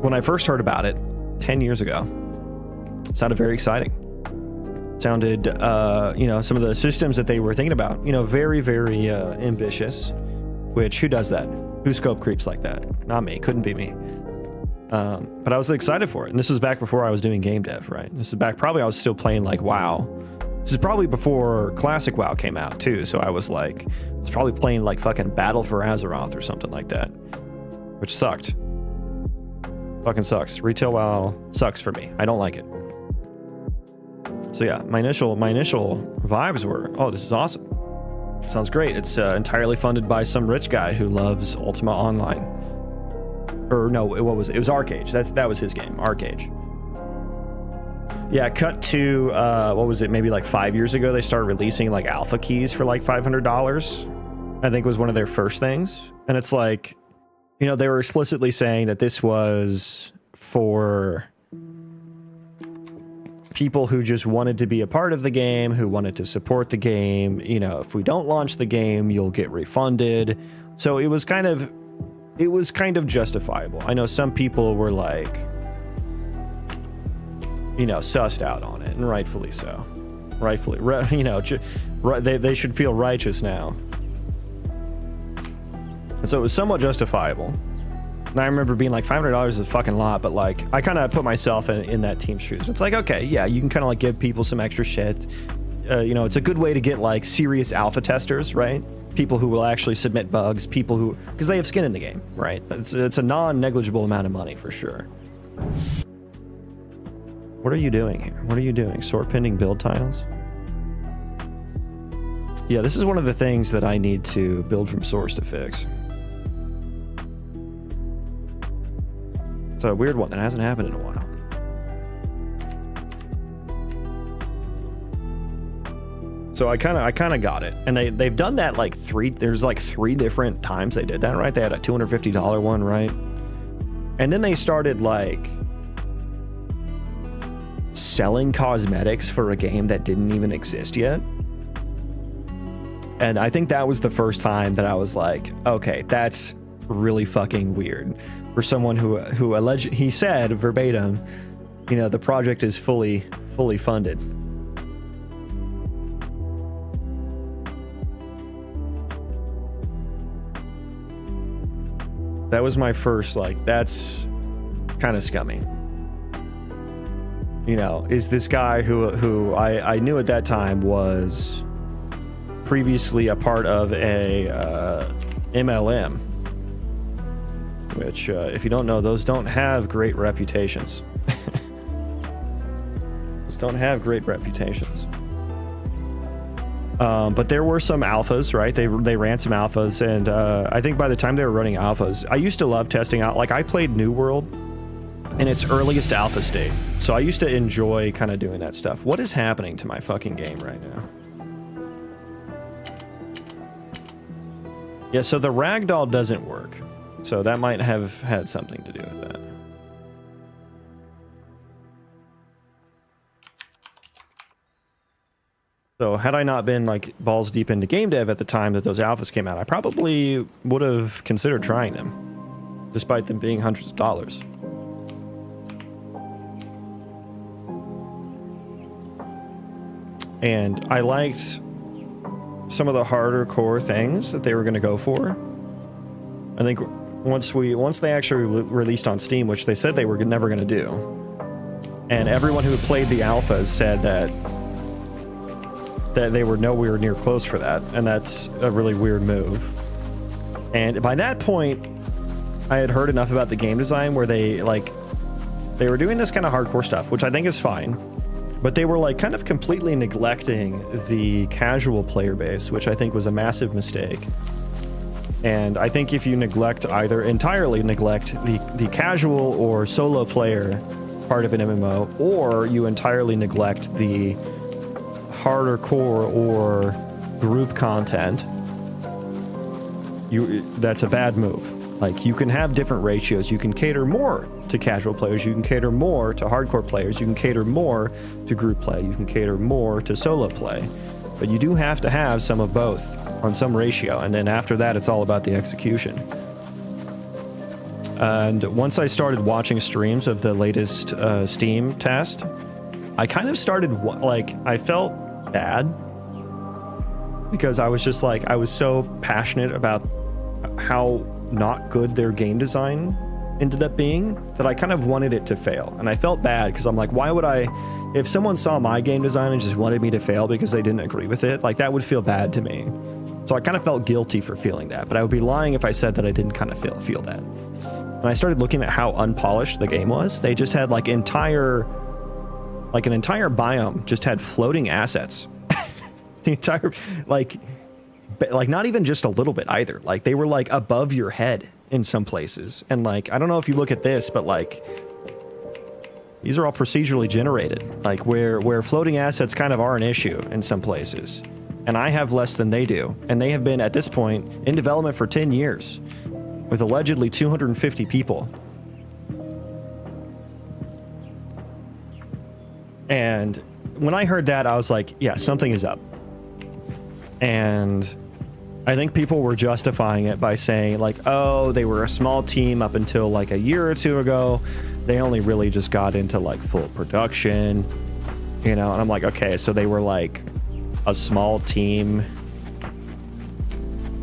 When I first heard about it 10 years ago, it sounded very exciting. Sounded, some of the systems that they were thinking about, very, very ambitious. Which, who does that? Who scope creeps like that? Not me. Couldn't be me. But I was excited for it. And this was back before I was doing game dev, right? This is back, probably I was still playing like WoW. This is probably before Classic WoW came out too. So I was probably playing like fucking Battle for Azeroth or something like that. Which sucked. Fucking sucks. Retail WoW sucks for me. I don't like it. So yeah, my initial vibes were, oh, this is awesome. Sounds great. It's entirely funded by some rich guy who loves Ultima Online. Or no, what was it? It was Arcade. That was his game, Arcade. Yeah, cut to, what was it? Maybe like 5 years ago, they started releasing like alpha keys for like $500. I think was one of their first things. And it's like, they were explicitly saying that this was for people who just wanted to be a part of the game, who wanted to support the game. If we don't launch the game, you'll get refunded. So it was kind of justifiable. I know some people were like, sussed out on it, and rightfully so. Rightfully, they should feel righteous now. And so it was somewhat justifiable. And I remember being like, $500 is a fucking lot, but like, I kind of put myself in that team's shoes. It's like, okay, yeah, you can kind of like give people some extra shit. It's a good way to get like serious alpha testers, right? People who will actually submit bugs, because they have skin in the game, right? It's a non-negligible amount of money for sure. What are you doing here? What are you doing? Sort pending build tiles? Yeah, this is one of the things that I need to build from source to fix. It's a weird one that hasn't happened in a while. So I kind of got it, and they've done that like there's like 3 different times they did that, right? They had a $250 one, right? And then they started like selling cosmetics for a game that didn't even exist yet. And I think that was the first time that I was like, okay, that's really fucking weird. For someone who alleged, he said verbatim, you know, the project is fully funded. That was my first, like, that's kind of scummy. You know, is this guy who I knew at that time was previously a part of a MLM, which, if you don't know, those don't have great reputations. Those don't have great reputations. But there were some alphas, right? They ran some alphas, and I think by the time they were running alphas, I used to love testing out. Like, I played New World in its earliest alpha state, so I used to enjoy kind of doing that stuff. What is happening to my fucking game right now? Yeah, so the ragdoll doesn't work, so that might have had something to do with that. So had I not been like balls deep into game dev at the time that those alphas came out, I probably would have considered trying them, despite them being hundreds of dollars. And I liked some of the harder core things that they were going to go for. I think once they actually released on Steam, which they said they were never going to do, and everyone who played the alphas said that they were nowhere near close for that, and that's a really weird move. And by that point, I had heard enough about the game design where they were doing this kind of hardcore stuff, which I think is fine, but they were like kind of completely neglecting the casual player base, which I think was a massive mistake. And I think if you either entirely neglect the casual or solo player part of an MMO, or you entirely neglect the harder core or group content, that's a bad move. Like, you can have different ratios. You can cater more to casual players, you can cater more to hardcore players, you can cater more to group play, you can cater more to solo play, but you do have to have some of both on some ratio, and then after that it's all about the execution. And once I started watching streams of the latest Steam test, I kind of started, like, I felt bad because I was just like, I was so passionate about how not good their game design ended up being that I kind of wanted it to fail. And I felt bad because I'm like, why would I, if someone saw my game design and just wanted me to fail because they didn't agree with it, like, that would feel bad to me. So I kind of felt guilty for feeling that, but I would be lying if I said that I didn't kind of feel that. And I started looking at how unpolished the game was. They just had like an entire biome just had floating assets. The entire, like not even just a little bit either. Like, they were like above your head in some places. And like, I don't know if you look at this, but like, these are all procedurally generated, like where floating assets kind of are an issue in some places. And I have less than they do. And they have been at this point in development for 10 years with allegedly 250 people. And when I heard that, I was like, yeah, something is up. And I think people were justifying it by saying like, oh, they were a small team up until like a year or two ago. They only really just got into like full production, you know? And I'm like, okay, so they were like a small team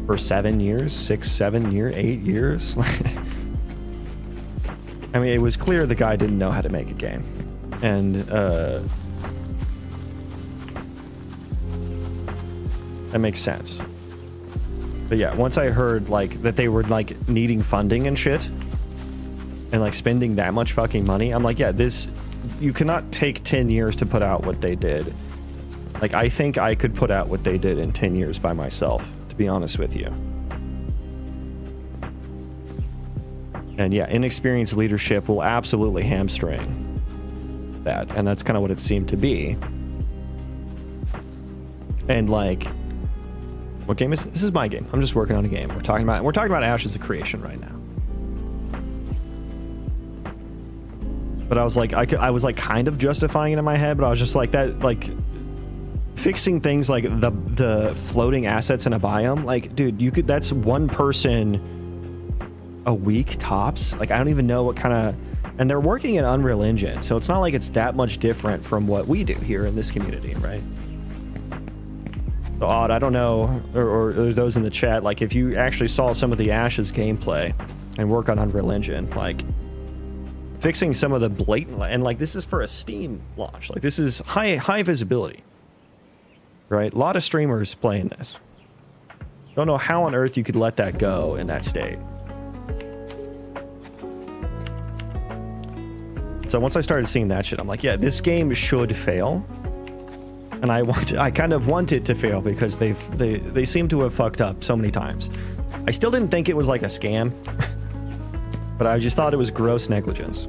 for 7 years, 6, 7 years, 8 years. I mean, it was clear the guy didn't know how to make a game. And that makes sense. But yeah, once I heard like that they were like needing funding and shit and like spending that much fucking money, I'm like, yeah, you cannot take 10 years to put out what they did. Like, I think I could put out what they did in 10 years by myself, to be honest with you. And yeah, inexperienced leadership will absolutely hamstring that, and that's kind of what it seemed to be. And like, what game is this? Is my game. I'm just working on a game. We're talking about Ashes of Creation right now. But I was like, I was like kind of justifying it in my head, but I was just like, that, like, fixing things like the floating assets in a biome, like, dude, that's one person a week tops. Like, I don't even know what kind of And they're working in Unreal Engine, so it's not like it's that much different from what we do here in this community, right? So Odd, I don't know, or those in the chat, like if you actually saw some of the Ashes gameplay and work on Unreal Engine, like fixing some of the blatant, and like this is for a Steam launch, like this is high visibility, right? A lot of streamers playing this. Don't know how on earth you could let that go in that state. So once I started seeing that shit, I'm like, yeah, this game should fail. And I kind of want it to fail because they seem to have fucked up so many times. I still didn't think it was like a scam, but I just thought it was gross negligence.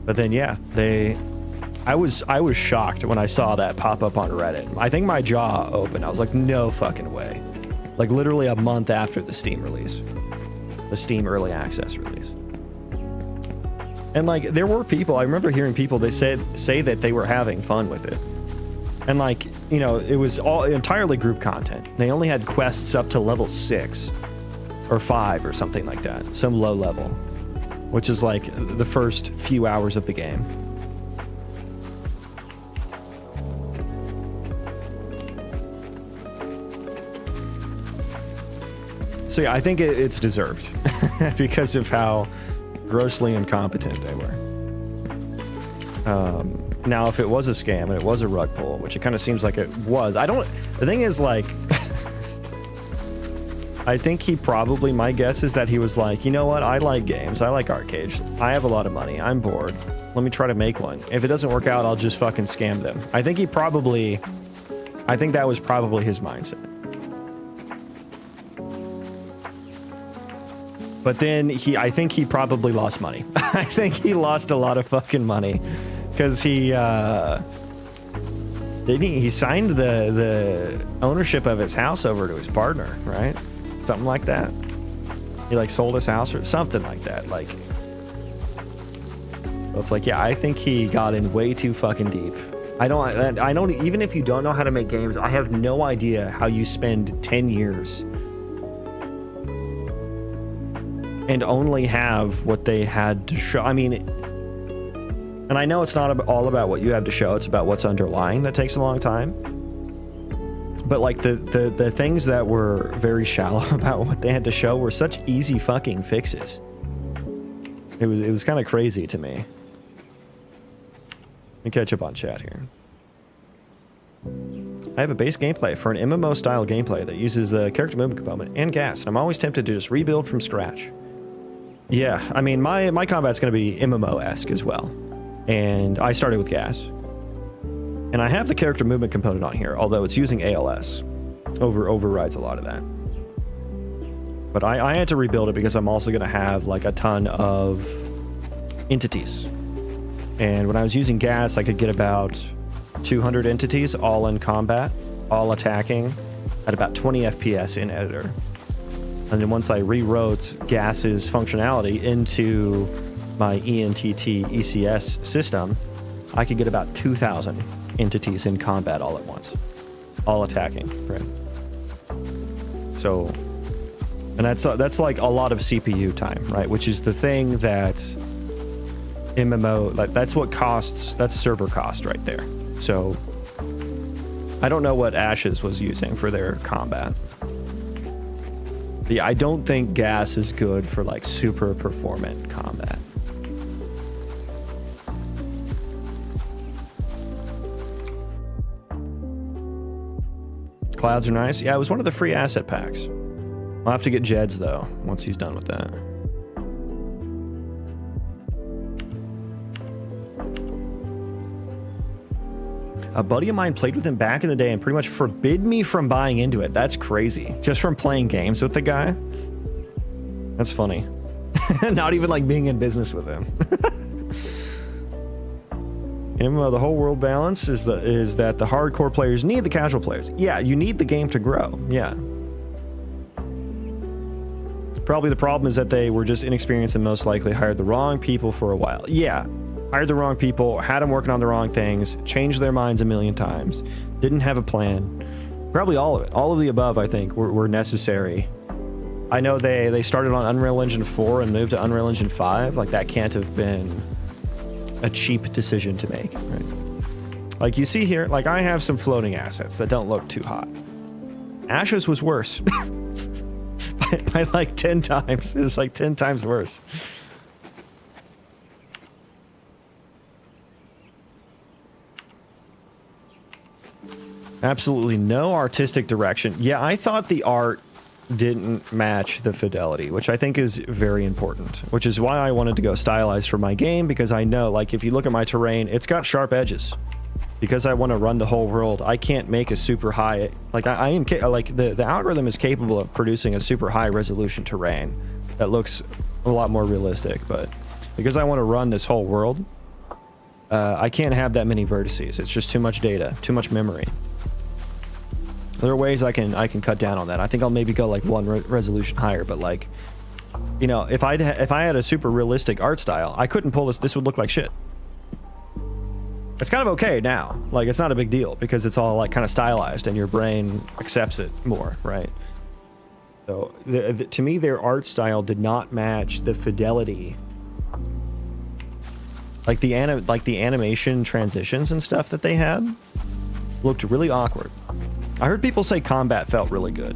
But then yeah, I was shocked when I saw that pop up on Reddit. I think my jaw opened. I was like, no fucking way. Like literally a month after the Steam release, the Steam early access release. And like there were people, I remember hearing people, they say that they were having fun with it. And like, you know, it was all entirely group content. They only had quests up to level 6 or 5 or something like that, some low level, which is like the first few hours of the game. So yeah, I think it's deserved because of how grossly incompetent they were. Now, if it was a scam and it was a rug pull, which it kind of seems like it was, the thing is, like, I think he probably, my guess is that he was like, you know what, I like games, I like arcades, I have a lot of money, I'm bored, let me try to make one. If it doesn't work out, I'll just fucking scam them. I think that was probably his mindset. But then I think he probably lost money. I think he lost a lot of fucking money because he signed the ownership of his house over to his partner, right? Something like that. He like sold his house or something like that. Like, it's like, yeah, I think he got in way too fucking deep. I don't, even if you don't know how to make games, I have no idea how you spend 10 years and only have what they had to show. I mean, and I know it's not all about what you have to show, it's about what's underlying that takes a long time. But like the things that were very shallow about what they had to show were such easy fucking fixes. It was kind of crazy to me. Let me catch up on chat here. I have a base gameplay for an MMO style gameplay that uses the character movement component and gas, and I'm always tempted to just rebuild from scratch. Yeah, I mean, my combat's going to be MMO-esque as well. And I started with gas. And I have the character movement component on here, although it's using ALS. Overrides a lot of that. But I had to rebuild it because I'm also going to have like a ton of entities. And when I was using gas, I could get about 200 entities all in combat, all attacking at about 20 FPS in editor. And then once I rewrote Gas's functionality into my ENTT ECS system, I could get about 2,000 entities in combat all at once, all attacking, right? So, and that's like a lot of CPU time, right? Which is the thing that MMO, like that's what costs, that's server cost right there. So, I don't know what Ashes was using for their combat. But yeah, I don't think gas is good for like super performant combat. Clouds are nice. Yeah, it was one of the free asset packs. I'll have to get Jed's though, once he's done with that. A buddy of mine played with him back in the day and pretty much forbid me from buying into it. That's crazy. Just from playing games with the guy. That's funny. Not even like being in business with him. The whole world balance is that the hardcore players need the casual players. Yeah, you need the game to grow. Yeah. Probably the problem is that they were just inexperienced and most likely hired the wrong people for a while. Yeah. Hired the wrong people, had them working on the wrong things, changed their minds a million times, didn't have a plan. Probably all of it. All of the above, I think, were necessary I know they started on Unreal Engine 4 and moved to Unreal Engine 5. Like, that can't have been a cheap decision to make, right? Like, you see here, like, I have some floating assets that don't look too hot. Ashes was worse. by like 10 times. It was like 10 times worse. Absolutely no artistic direction. Yeah, I thought the art didn't match the fidelity, which I think is very important, which is why I wanted to go stylized for my game, because I know, like, if you look at my terrain, it's got sharp edges. Because I want to run the whole world, I can't make a super high, like, I am, like, the algorithm is capable of producing a super high resolution terrain that looks a lot more realistic, but because I want to run this whole world, I can't have that many vertices. It's just too much data, too much memory. There are ways I can cut down on that. I think I'll maybe go like one resolution higher, but like, you know, if I had a super realistic art style, I couldn't pull this. This would look like shit. It's kind of okay now. Like, it's not a big deal because it's all like kind of stylized and your brain accepts it more, right? So to me, their art style did not match the fidelity. Like the animation transitions and stuff that they had looked really awkward. I heard people say combat felt really good.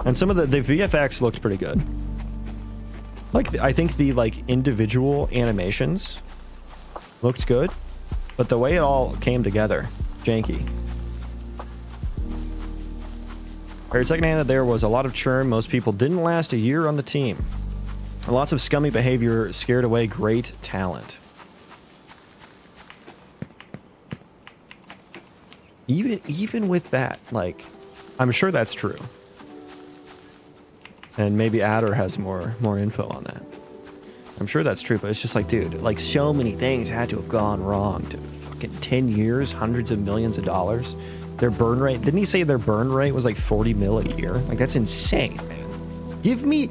And some of the VFX looked pretty good. Like, I think the, like, individual animations looked good, but the way it all came together, janky. I heard secondhand that there was a lot of churn. Most people didn't last a year on the team. Lots of scummy behavior scared away great talent. Even with that, like, I'm sure that's true. And maybe Adder has more info on that. I'm sure that's true, but it's just like, dude, like, so many things had to have gone wrong. To fucking 10 years, hundreds of millions of dollars. Their burn rate, didn't he say their burn rate was like 40 mil a year? Like, that's insane, man. Give me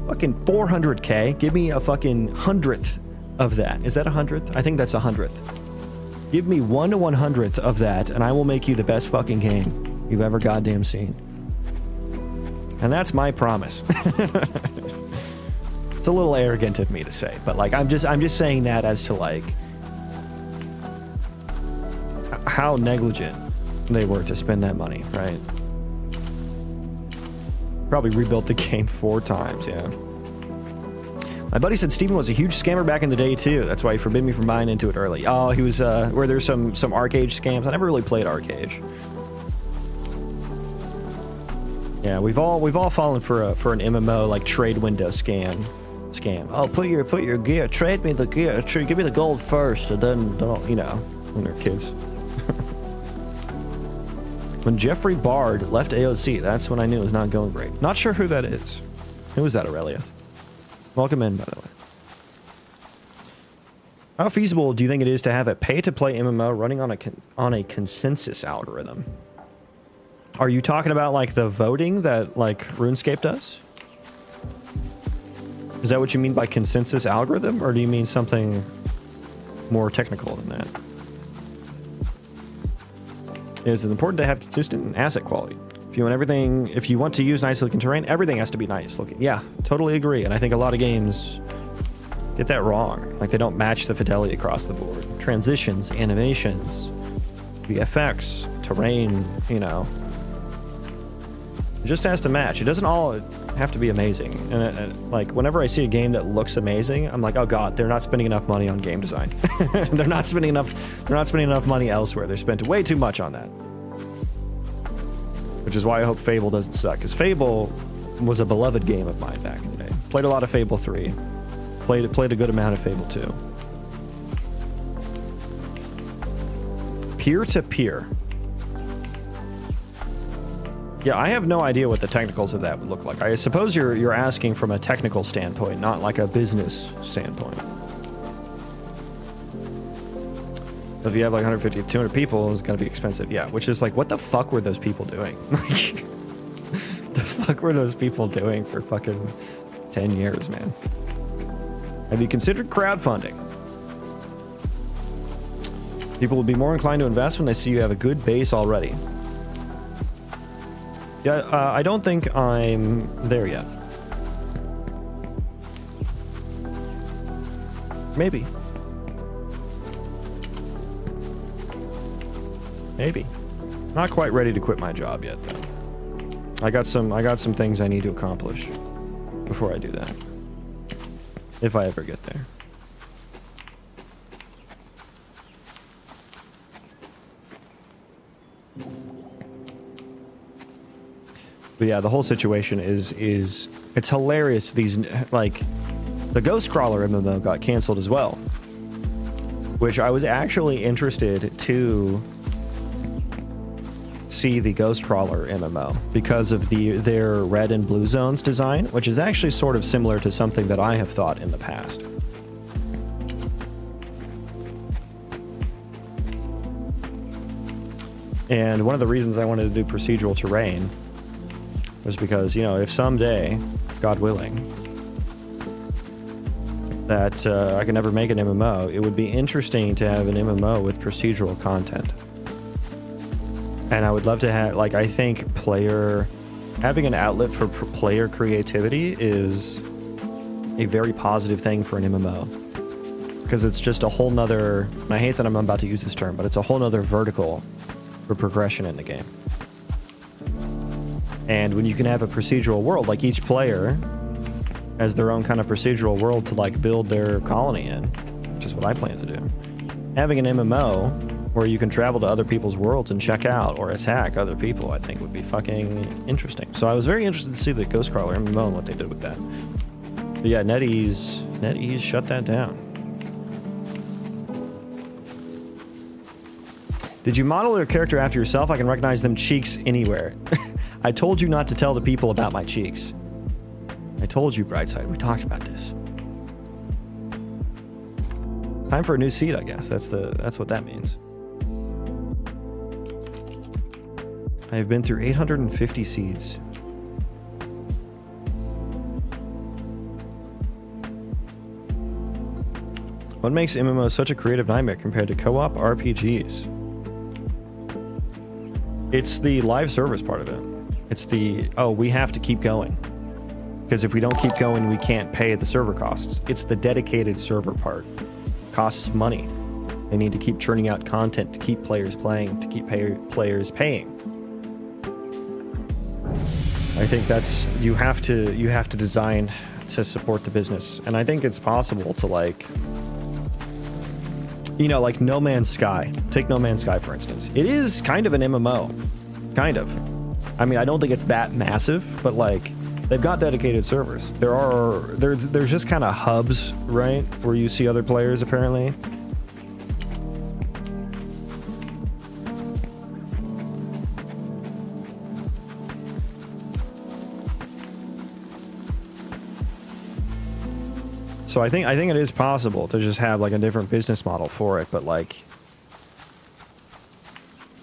fucking 400K. Give me a fucking 100th of that. Is that 100th? I think that's 100th. Give me 1 to 100th of that, and I will make you the best fucking game you've ever goddamn seen. And that's my promise. It's a little arrogant of me to say, but like, I'm just saying that as to like how negligent they were to spend that money, right? Probably rebuilt the game 4 times, yeah. My buddy said Steven was a huge scammer back in the day too. That's why he forbid me from buying into it early. Oh, he was where there's some Arcade scams. I never really played Arcade. Yeah, we've all fallen for an MMO like trade window scam. Oh, put your gear, trade me the gear, give me the gold first, and then don't, you know, when they're kids. When Jeffrey Bard left AOC, that's when I knew it was not going great. Not sure who that is. Who is that, Aurelius? Welcome in, by the way. How feasible do you think it is to have a pay-to-play MMO running on a consensus algorithm? Are you talking about like the voting that like RuneScape does? Is that what you mean by consensus algorithm, or do you mean something more technical than that? Is it important to have consistent asset quality? If you want to use nice looking terrain, everything has to be nice looking. Yeah, totally agree. And I think a lot of games get that wrong. Like, they don't match the fidelity across the board. Transitions, animations, VFX, terrain, you know. It just has to match. It doesn't all have to be amazing. And like, whenever I see a game that looks amazing, I'm like, oh god, they're not spending enough money on game design. They're not spending enough money elsewhere. They spent way too much on that. Which is why I hope Fable doesn't suck, because Fable was a beloved game of mine back in the day. Played a lot of Fable 3. Played a good amount of Fable 2. Peer-to-peer. Yeah, I have no idea what the technicals of that would look like. I suppose you're asking from a technical standpoint, not like a business standpoint. If you have like 150, 200 people, it's gonna be expensive. Yeah, which is like, what the fuck were those people doing? Like, the fuck were those people doing for fucking 10 years, man? Have you considered crowdfunding? People will be more inclined to invest when they see you have a good base already. Yeah, I don't think I'm there yet. Maybe. Maybe. Not quite ready to quit my job yet, though. I got some things I need to accomplish before I do that. If I ever get there. But yeah, the whole situation is it's hilarious. These, like, the Ghost Crawler MMO got canceled as well, which I was actually interested to see the Ghost Crawler MMO because of their red and blue zones design, which is actually sort of similar to something that I have thought in the past. And one of the reasons I wanted to do procedural terrain was because, you know, if someday, God willing, that I can never make an MMO, it would be interesting to have an MMO with procedural content. And I would love to have, like, I think having an outlet for player creativity is a very positive thing for an MMO. Because it's just a whole nother, and I hate that I'm about to use this term, but it's a whole nother vertical for progression in the game. And when you can have a procedural world, like each player has their own kind of procedural world to like build their colony in, which is what I plan to do. Having an MMO where you can travel to other people's worlds and check out or attack other people, I think would be fucking interesting. So I was very interested to see the Ghost Crawler MMO and what they did with that. But yeah, NetEase shut that down. Did you model your character after yourself? I can recognize them cheeks anywhere. I told you not to tell the people about my cheeks. I told you, Brightside. We talked about this. Time for a new seed, I guess. That's what that means. I have been through 850 seeds. What makes MMO such a creative nightmare compared to co-op RPGs? It's the live service part of it. It's the, oh, we have to keep going. Because if we don't keep going, we can't pay the server costs. It's the dedicated server part. Costs money. They need to keep churning out content to keep players playing, to keep players paying. I think that's, you have to design to support the business. And I think it's possible to, like, you know, like No Man's Sky. Take No Man's Sky, for instance. It is kind of an MMO. Kind of. I mean, I don't think it's that massive, but, like, they've got dedicated servers. There's just kind of hubs, right? Where you see other players, apparently. So I think it is possible to just have like a different business model for it, but like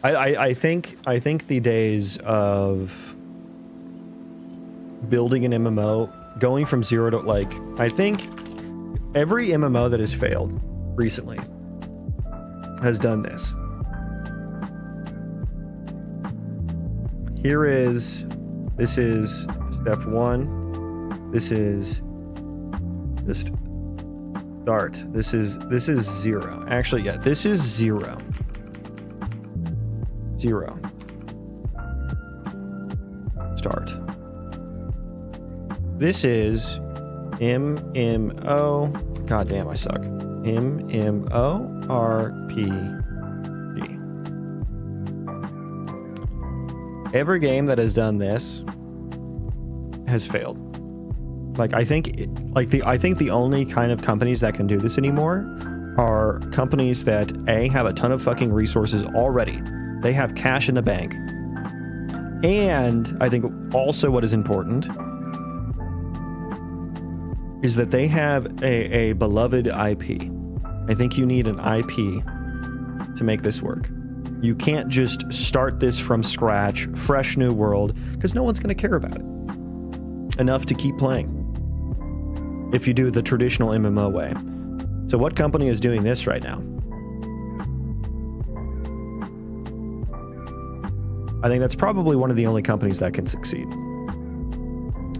I think the days of building an MMO, going from zero to, like, I think every MMO that has failed recently has done this. This is step one. This is just start. This is zero. Actually, yeah, this is zero. Zero. Start. This is MMO. God damn, I suck. MMORPG. Every game that has done this has failed. Like, I think the only kind of companies that can do this anymore are companies that A, have a ton of fucking resources already. They have cash in the bank. And I think also what is important is that they have a beloved IP. I think you need an IP to make this work. You can't just start this from scratch, fresh new world, because no one's going to care about it enough to keep playing if you do the traditional MMO way. So what company is doing this right now? I think that's probably one of the only companies that can succeed.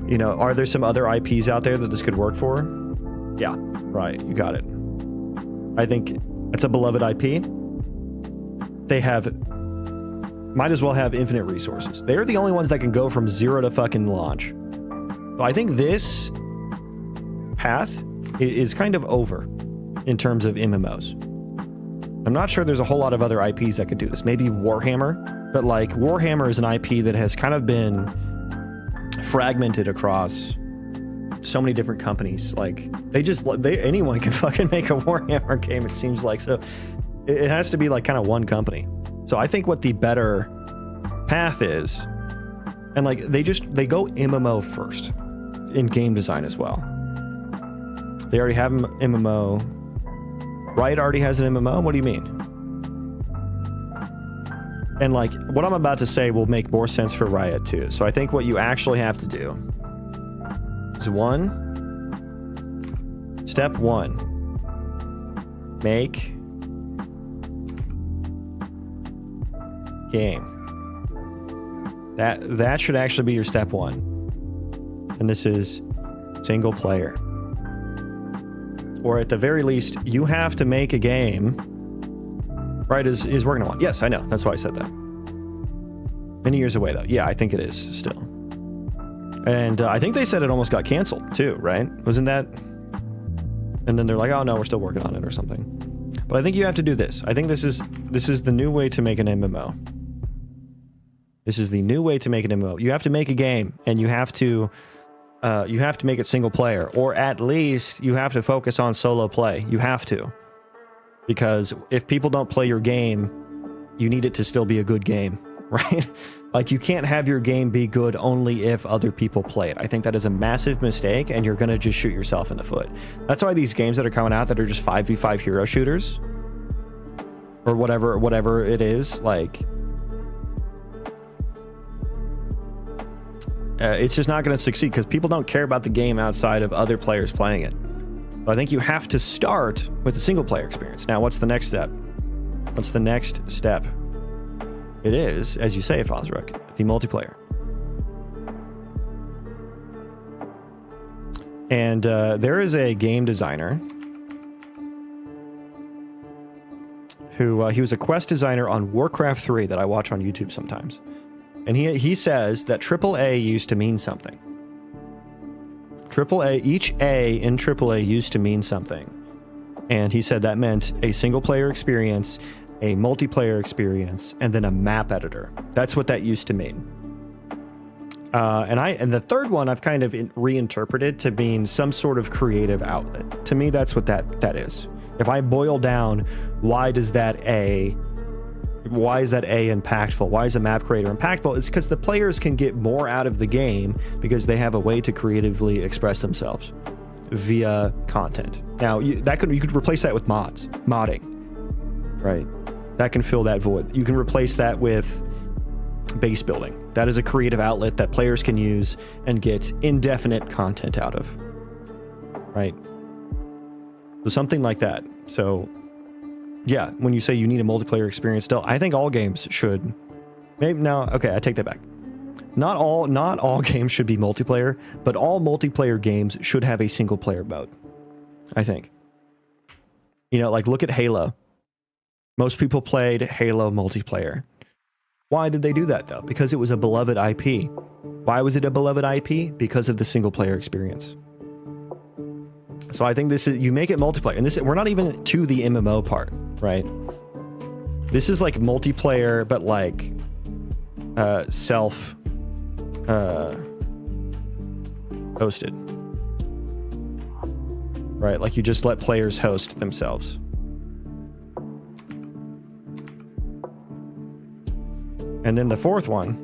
You know, are there some other IPs out there that this could work for? Yeah, right. You got it. I think it's a beloved IP. They might as well have infinite resources. They're the only ones that can go from 0 to fucking launch. So I think this path is kind of over in terms of MMOs. I'm not sure there's a whole lot of other IPs that could do this. Maybe Warhammer, but like Warhammer is an IP that has kind of been fragmented across so many different companies. Like anyone can fucking make a Warhammer game, it seems like. So it has to be like kind of one company. So I think what the better path is, and like they go MMO first in game design as well. They already have MMO. Riot already has an MMO? What do you mean? And like what I'm about to say will make more sense for Riot too. So I think what you actually have to do is step one, make game. That should actually be your step one. And this is single player. Or at the very least, you have to make a game. Right, is working on one. Yes, I know. That's why I said that. Many years away, though. Yeah, I think it is still. And I think they said it almost got canceled, too, right? Wasn't that? And then they're like, oh, no, we're still working on it or something. But I think you have to do this. I think this is the new way to make an MMO. This is the new way to make an MMO. You have to make a game, and you have to make it single player, or at least you have to focus on solo play. You have to. Because if people don't play your game, you need it to still be a good game, right? Like you can't have your game be good only if other people play it. I think that is a massive mistake, and you're going to just shoot yourself in the foot. That's why these games that are coming out that are just 5v5 hero shooters, or whatever it is, like it's just not going to succeed because people don't care about the game outside of other players playing it. So I think you have to start with a single player experience. Now, what's the next step? What's the next step? It is, as you say, Fosrook, the multiplayer. And there is a game designer who he was a quest designer on Warcraft 3 that I watch on YouTube sometimes. And he says that AAA used to mean something. Each A in AAA used to mean something. And he said that meant a single player experience, a multiplayer experience, and then a map editor. That's what that used to mean. And the third one I've kind of reinterpreted to mean some sort of creative outlet. To me, that's what that is. If I boil down, why is that A impactful? Why is a map creator impactful? It's because the players can get more out of the game because they have a way to creatively express themselves via content. Now, you could replace that with modding, right? That can fill that void. You can replace that with base building. That is a creative outlet that players can use and get indefinite content out of, right? So something like that. So yeah, when you say you need a multiplayer experience still, I think all games should. Maybe now, okay, I take that back. Not all games should be multiplayer, but all multiplayer games should have a single player mode. I think. You know, like look at Halo. Most people played Halo multiplayer. Why did they do that though? Because it was a beloved IP. Why was it a beloved IP? Because of the single player experience. So I think you make it multiplayer, and we're not even to the MMO part, right? This is like multiplayer, but like self hosted, right? Like you just let players host themselves. And then the fourth one,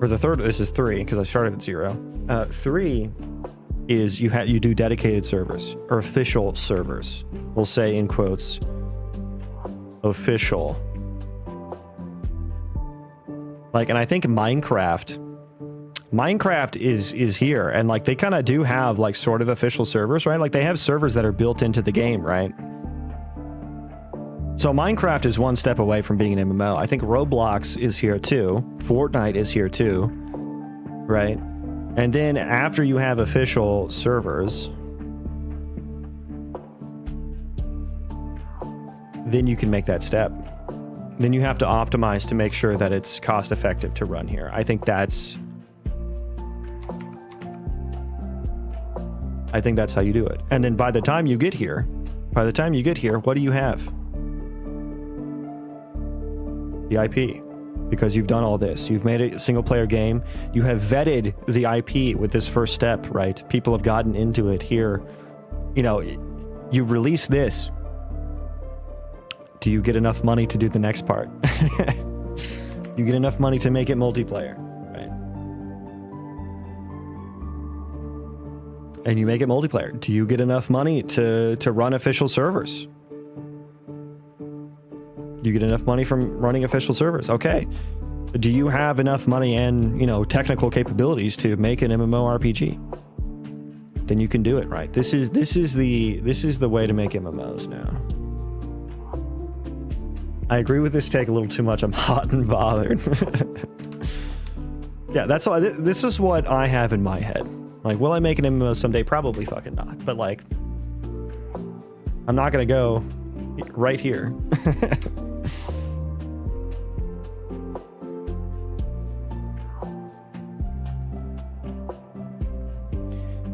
or the third, this is 3 because I started at 0. 3 is you do dedicated servers or official servers. We'll say in quotes, official. Like, and I think Minecraft is here, and like they kind of do have like sort of official servers, right? Like they have servers that are built into the game, right? So Minecraft is one step away from being an MMO. I think Roblox is here too. Fortnite is here too, right? And then after you have official servers, then you can make that step. Then you have to optimize to make sure that it's cost effective to run here. I think that's how you do it. And then by the time you get here, what do you have? The IP. Because you've done all this. You've made a single player game. You have vetted the IP with this first step, right? People have gotten into it here. You know, you release this. Do you get enough money to do the next part? You get enough money to make it multiplayer, right? And you make it multiplayer. Do you get enough money to run official servers? Do you get enough money from running official servers? Okay. Do you have enough money and, you know, technical capabilities to make an MMORPG? Then you can do it, right? This is the way to make MMOs now. I agree with this take a little too much. I'm hot and bothered. Yeah, that's all. This is what I have in my head. Like, will I make an MMO someday? Probably fucking not. But like, I'm not gonna go right here.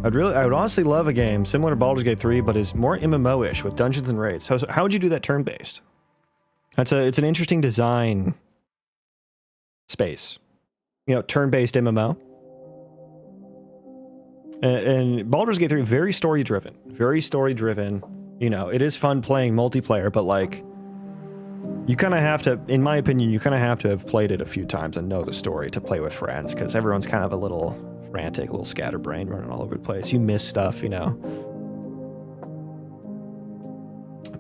I would honestly love a game similar to Baldur's Gate 3, but is more MMO-ish with dungeons and raids. So how would you do that turn-based? It's an interesting design space. You know, turn-based MMO. And Baldur's Gate 3, very story-driven. Very story-driven. You know, it is fun playing multiplayer, but like, you kind of have to, in my opinion, you kind of have to have played it a few times and know the story to play with friends, because everyone's kind of a little frantic, a little scatterbrained, running all over the place. You miss stuff, you know.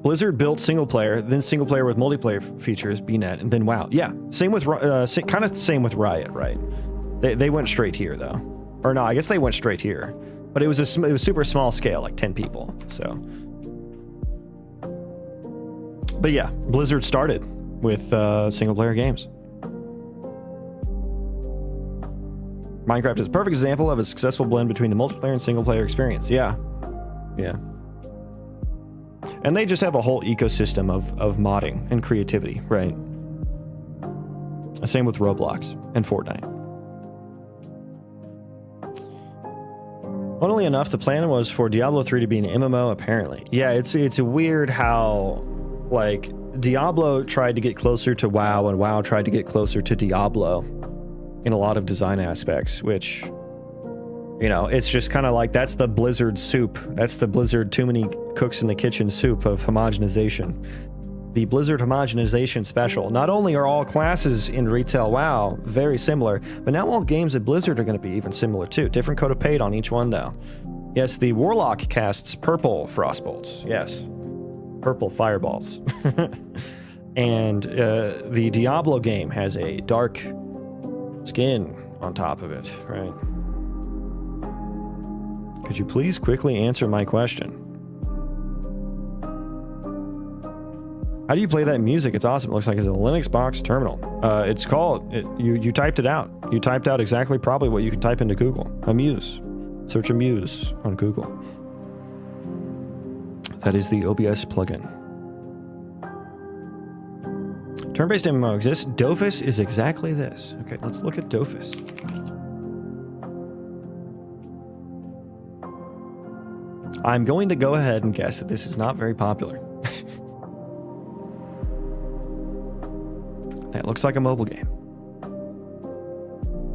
Blizzard built single player, then single player with multiplayer features, BNet, and then WoW. Yeah, same with kind of the same with Riot, right? They went straight here though, or no, I guess they went straight here, but it was super small scale, like 10 people. So, but yeah, Blizzard started with single player games. Minecraft is a perfect example of a successful blend between the multiplayer and single player experience. Yeah. Yeah. And they just have a whole ecosystem of modding and creativity, right? Same with Roblox and Fortnite. Funnily enough, the plan was for Diablo 3 to be an MMO, apparently. Yeah, it's weird how, like, Diablo tried to get closer to WoW, and WoW tried to get closer to Diablo in a lot of design aspects, which, you know, it's just kind of like, that's the Blizzard soup. That's the Blizzard too many cooks in the kitchen soup of homogenization. The Blizzard homogenization special. Not only are all classes in retail WoW very similar, but now all games at Blizzard are going to be even similar too. Different coat of paint on each one though. Yes, the Warlock casts purple frostbolts. Yes. Purple fireballs. And the Diablo game has a dark skin on top of it, right? Could you please quickly answer my question? How do you play that music? It's awesome. It looks like it's a Linux box terminal. It's called, you typed it out. You typed out exactly probably what you can type into Google. Amuse. Search Amuse on Google. That is the OBS plugin. Turn-based MMO exists. Dofus is exactly this. Okay, let's look at Dofus. I'm going to go ahead and guess that this is not very popular. That looks like a mobile game.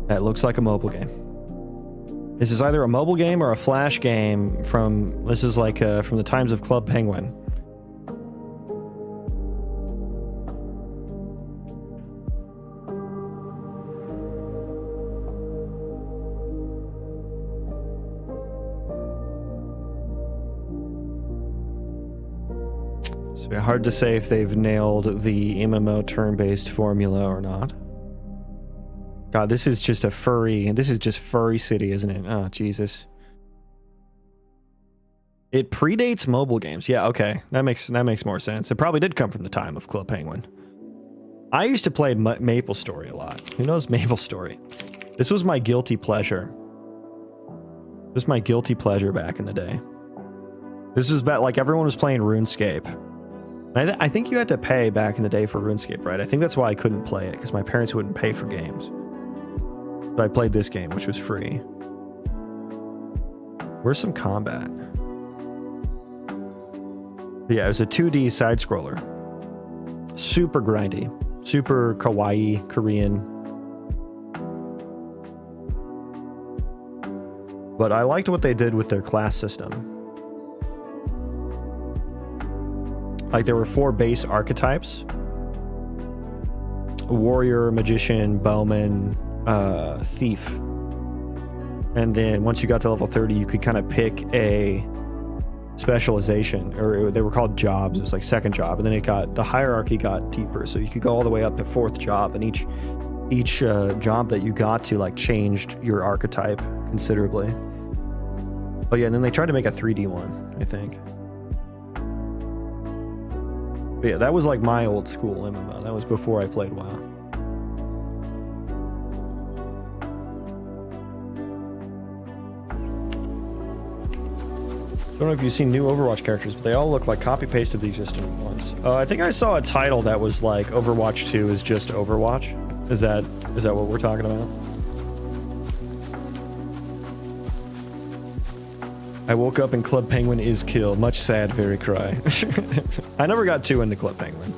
That looks like a mobile game. This is either a mobile game or a Flash game from, this is like from the times of Club Penguin. Hard to say if they've nailed the MMO turn-based formula or not. God, this is just furry city, isn't it? Oh, Jesus. It predates mobile games. Yeah, okay. That makes more sense. It probably did come from the time of Club Penguin. I used to play Maple Story a lot. Who knows Maple Story? This was my guilty pleasure. This was my guilty pleasure back in the day. This was about like everyone was playing RuneScape. I think you had to pay back in the day for RuneScape, right? I think that's why I couldn't play it, because my parents wouldn't pay for games. So I played this game, which was free. Where's some combat? Yeah, it was a 2D side-scroller. Super grindy. Super kawaii, Korean. But I liked what they did with their class system. Like, there were 4 base archetypes. Warrior, magician, bowman, thief. And then once you got to level 30, you could kind of pick a specialization, or they were called jobs. It was like second job, and then the hierarchy got deeper, so you could go all the way up to 4th job, and each job that you got to like changed your archetype considerably. Oh yeah, and then they tried to make a 3D one, I think. But yeah, that was like my old school MMO. That was before I played WoW. I don't know if you've seen new Overwatch characters, but they all look like copy-paste of the existing ones. I think I saw a title that was like Overwatch 2 is just Overwatch. Is that what we're talking about? I woke up and Club Penguin is killed. Much sad, very cry. I never got too into Club Penguin.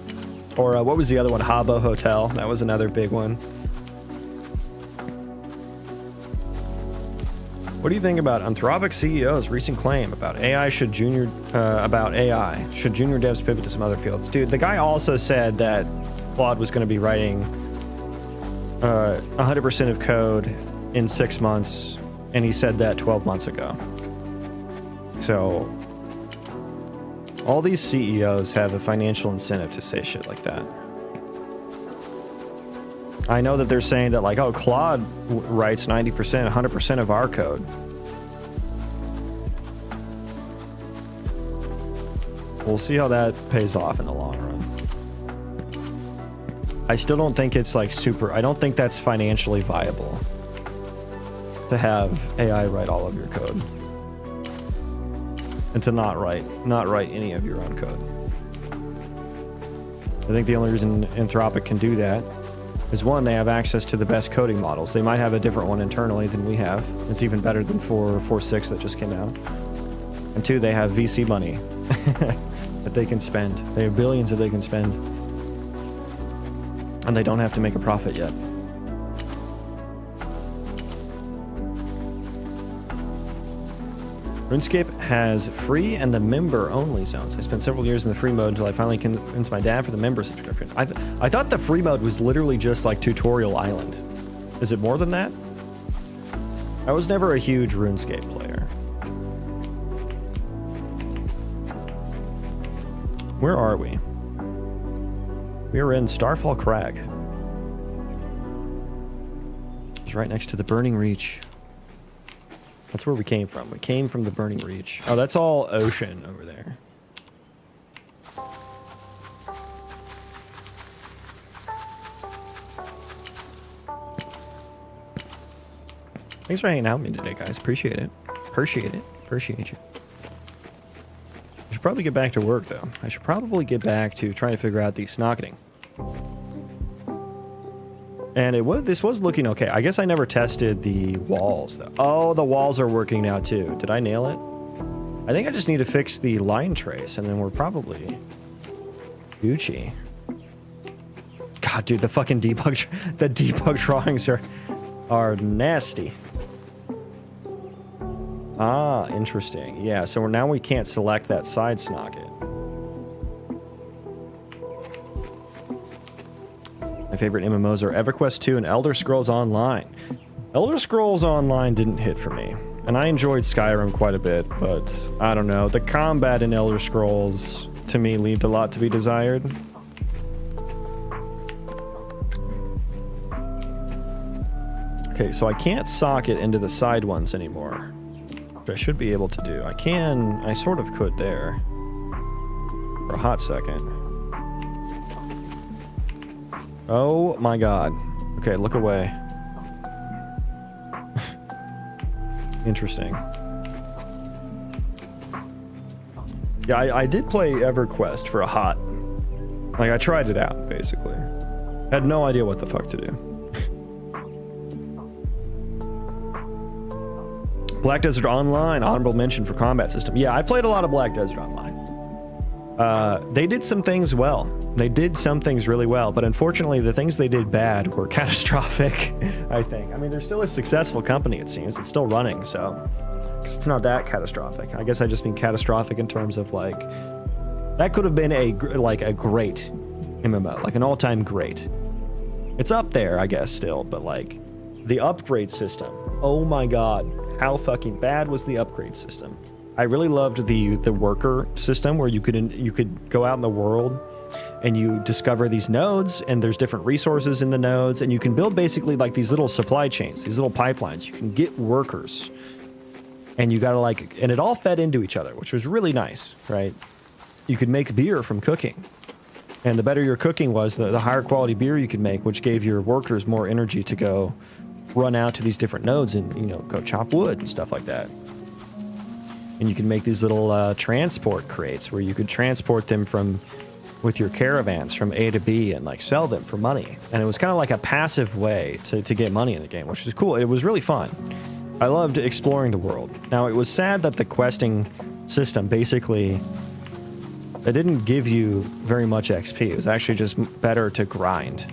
Or what was the other one? Habbo Hotel. That was another big one. What do you think about Anthropic CEO's recent claim about AI? Should junior devs pivot to some other fields? Dude, the guy also said that Claude was going to be writing 100% of code in 6 months, and he said that 12 months ago. So all these CEOs have a financial incentive to say shit like that. I know that they're saying that like, oh, Claude writes 90%, 100% of our code. We'll see how that pays off in the long run. I still don't think it's like I don't think that's financially viable to have AI write all of your code. And to not write any of your own code. I think the only reason Anthropic can do that is, one, they have access to the best coding models. They might have a different one internally than we have. It's even better than 4.6 that just came out. And 2, they have VC money that they can spend. They have billions that they can spend. And they don't have to make a profit yet. RuneScape has free and the member-only zones. I spent several years in the free mode until I finally convinced my dad for the member subscription. I thought the free mode was literally just like Tutorial Island. Is it more than that? I was never a huge RuneScape player. Where are we? We are in Starfall Crag. It's right next to the Burning Reach. That's where we came from. We came from the Burning Reach. Oh, that's all ocean over there. Thanks for hanging out with me today, guys. Appreciate it. Appreciate it. Appreciate you. I should probably get back to work, though. I should probably get back to trying to figure out the snocketing. And this was looking okay. I guess I never tested the walls, though. Oh, the walls are working now, too. Did I nail it? I think I just need to fix the line trace, and then we're probably Gucci. God, dude, the fucking debug drawings are nasty. Ah, interesting. Yeah, so now we can't select that side snocket. My favorite MMOs are EverQuest 2 and Elder Scrolls Online. Elder Scrolls Online didn't hit for me, and I enjoyed Skyrim quite a bit, but I don't know. The combat in Elder Scrolls, to me, left a lot to be desired. Okay, so I can't socket into the side ones anymore. which I should be able to do. I sort of could there for a hot second. Oh my god. Okay, look away. Interesting. Yeah, I did play EverQuest for a hot. Like, I tried it out, basically. Had no idea what the fuck to do. Black Desert Online, honorable mention for combat system. Yeah, I played a lot of Black Desert Online. They did some things well. They did some things really well, but unfortunately the things they did bad were catastrophic, I think. I mean, they're still a successful company, it seems. It's still running, so it's not that catastrophic. I guess I just mean catastrophic in terms of, like, that could have been a great MMO, like an all-time great. It's up there, I guess, still, but, like, the upgrade system, oh my god, how fucking bad was the upgrade system? I really loved the worker system where you could go out in the world and you discover these nodes, and there's different resources in the nodes, and you can build basically like these little supply chains, these little pipelines. You can get workers, and you gotta like, and it all fed into each other, which was really nice, right? You could make beer from cooking, and the better your cooking was, the higher quality beer you could make, which gave your workers more energy to go run out to these different nodes and, you know, go chop wood and stuff like that. And you can make these little transport crates where you could transport them with your caravans from A to B and like sell them for money. And it was kind of like a passive way to get money in the game, which was cool. It was really fun. I loved exploring the world. Now, it was sad that the questing system basically, it didn't give you very much XP. It was actually just better to grind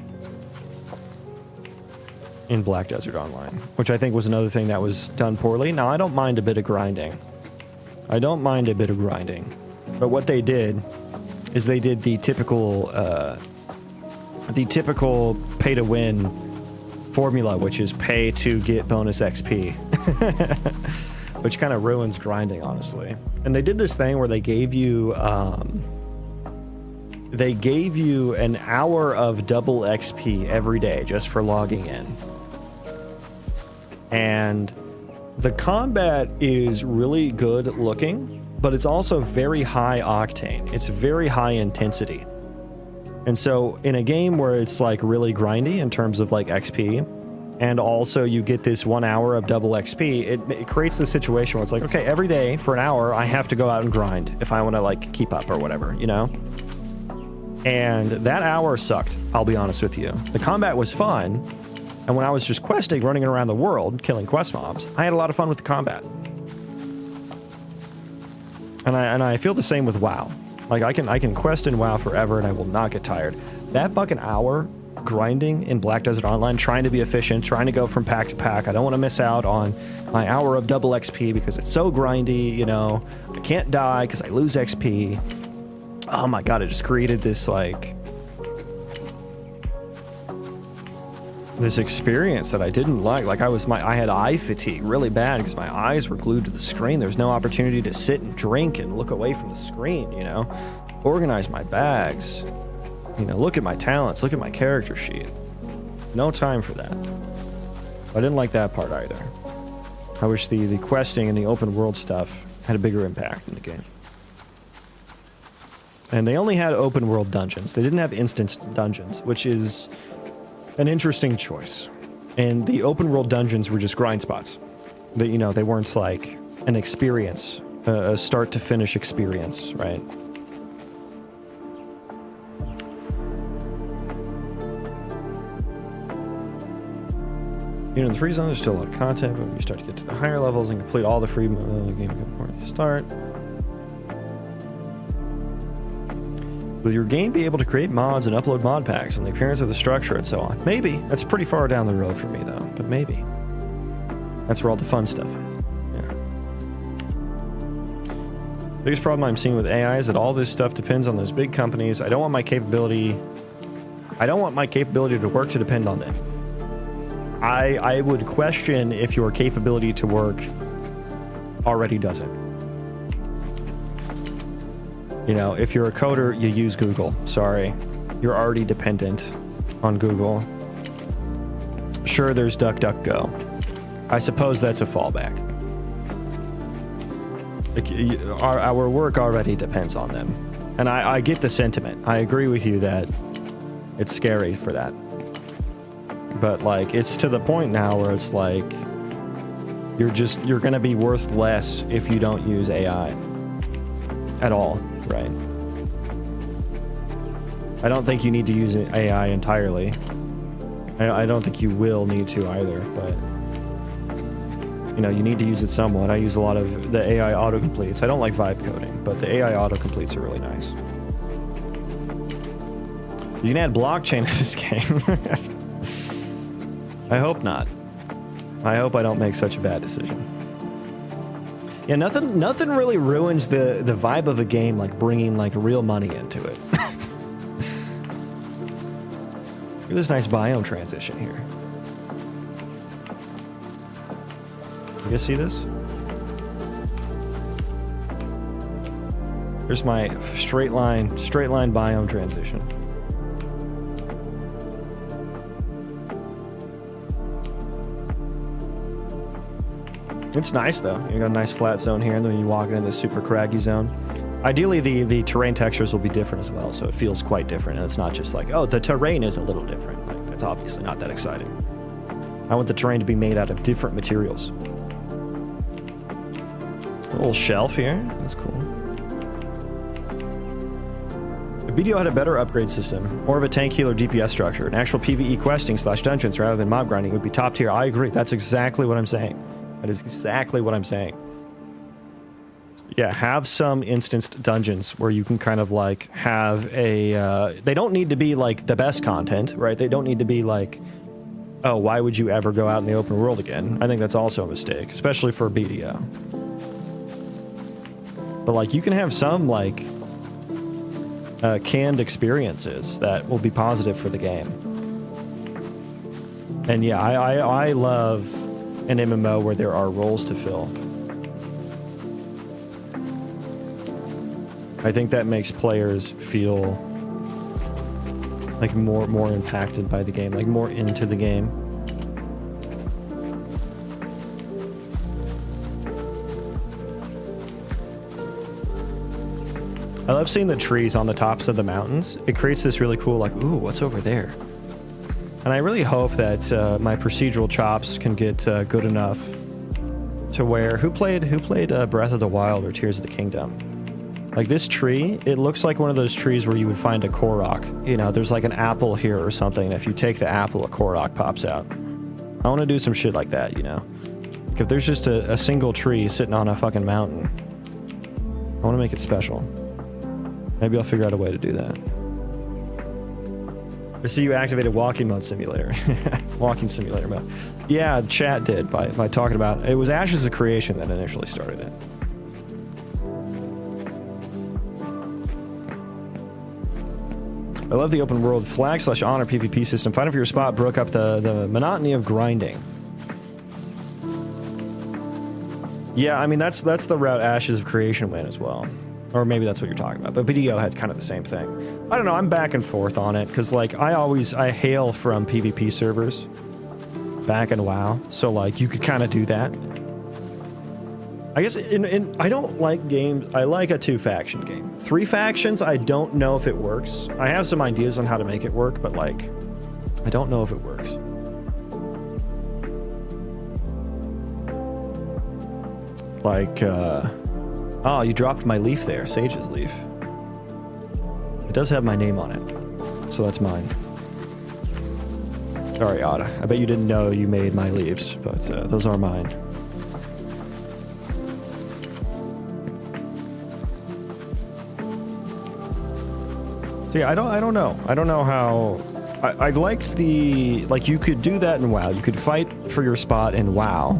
in Black Desert Online, which I think was another thing that was done poorly. Now, I don't mind a bit of grinding. But what they did is they did the typical pay-to-win formula, which is pay to get bonus XP, which kind of ruins grinding, honestly. And they did this thing where they gave you an hour of double XP every day just for logging in. And the combat is really good looking, but it's also very high octane. It's very high intensity. And so in a game where it's like really grindy in terms of like XP, and also you get this 1 hour of double XP, it creates the situation where it's like, okay, every day for an hour, I have to go out and grind if I want to like keep up or whatever, you know? And that hour sucked, I'll be honest with you. The combat was fun, and when I was just questing, running around the world, killing quest mobs, I had a lot of fun with the combat. And I feel the same with WoW. Like, I can quest in WoW forever, and I will not get tired. That fucking hour grinding in Black Desert Online, trying to be efficient, trying to go from pack to pack. I don't want to miss out on my hour of double XP because it's so grindy, you know. I can't die because I lose XP. Oh my god, it just created this, like, this experience that I didn't like. Like, I had eye fatigue really bad because my eyes were glued to the screen. There's no opportunity to sit and drink and look away from the screen, you know? Organize my bags. You know, look at my talents, look at my character sheet. No time for that. I didn't like that part either. I wish the questing and the open world stuff had a bigger impact in the game. And they only had open world dungeons. They didn't have instance dungeons, which is an interesting choice. And the open world dungeons were just grind spots. But, you know, they weren't like an experience, a start to finish experience, right? You know, in the free zone, there's still a lot of content, but when you start to get to the higher levels and complete all the free game before you start. Will your game be able to create mods and upload mod packs and the appearance of the structure and so on? Maybe. That's pretty far down the road for me, though. But maybe. That's where all the fun stuff is. Yeah. Biggest problem I'm seeing with AI is that all this stuff depends on those big companies. I don't want my capability to work to depend on them. I would question if your capability to work already doesn't. You know, if you're a coder, you use Google. Sorry. You're already dependent on Google. Sure, there's DuckDuckGo. I suppose that's a fallback. Like, our work already depends on them. And I get the sentiment. I agree with you that it's scary for that. But like, it's to the point now where it's like, you're gonna be worth less if you don't use AI at all, right? I don't think you need to use AI entirely. I don't think you will need to either, but you know, you need to use it somewhat. I use a lot of the AI autocompletes. I don't like vibe coding, but the AI autocompletes are really nice. You can add blockchain to this game. I hope not. I hope I don't make such a bad decision. Yeah, nothing really ruins the vibe of a game like bringing like real money into it. Look at this nice biome transition here. You guys see this? Here's my straight line biome transition. It's nice though. You got a nice flat zone here, and then you walk into this super craggy zone. Ideally, the terrain textures will be different as well, so it feels quite different, and it's not just like, oh, the terrain is a little different. Like, that's obviously not that exciting. I want the terrain to be made out of different materials. A little shelf here. That's cool. If BDO had a better upgrade system, more of a tank healer DPS structure, an actual PvE questing / dungeons rather than mob grinding would be top tier. I agree. That's exactly what I'm saying. That is exactly what I'm saying. Yeah, have some instanced dungeons where you can kind of like have a... they don't need to be like the best content, right? They don't need to be like, oh, why would you ever go out in the open world again? I think that's also a mistake, especially for BDO. But like, you can have some like canned experiences that will be positive for the game. And yeah, I love an MMO where there are roles to fill. I think that makes players feel like more impacted by the game, like more into the game. I love seeing the trees on the tops of the mountains. It creates this really cool, like, ooh, what's over there? And I really hope that my procedural chops can get good enough to where... Who played Breath of the Wild or Tears of the Kingdom? Like this tree, it looks like one of those trees where you would find a Korok. You know, there's like an apple here or something, and if you take the apple, a Korok pops out. I want to do some shit like that, you know? Like if there's just a single tree sitting on a fucking mountain, I want to make it special. Maybe I'll figure out a way to do that. I see you activated walking mode simulator. Walking simulator mode. Yeah, chat did by talking about... It was Ashes of Creation that initially started it. I love the open world flag / honor PvP system. Fighting for your spot broke up the monotony of grinding. Yeah, I mean, that's the route Ashes of Creation went as well. Or maybe that's what you're talking about. But BDO had kind of the same thing. I don't know, I'm back and forth on it. Because, like, I hail from PvP servers. Back in WoW. So, like, you could kind of do that. I guess I don't like games... I like a 2-faction game. 3 factions, I don't know if it works. I have some ideas on how to make it work, but, like, I don't know if it works. Like, oh, you dropped my leaf there. Sage's leaf. It does have my name on it. So that's mine. Sorry, Otta. I bet you didn't know you made my leaves, but those are mine. So yeah, I don't know. I don't know how... I liked the... Like, you could do that in WoW. You could fight for your spot in WoW.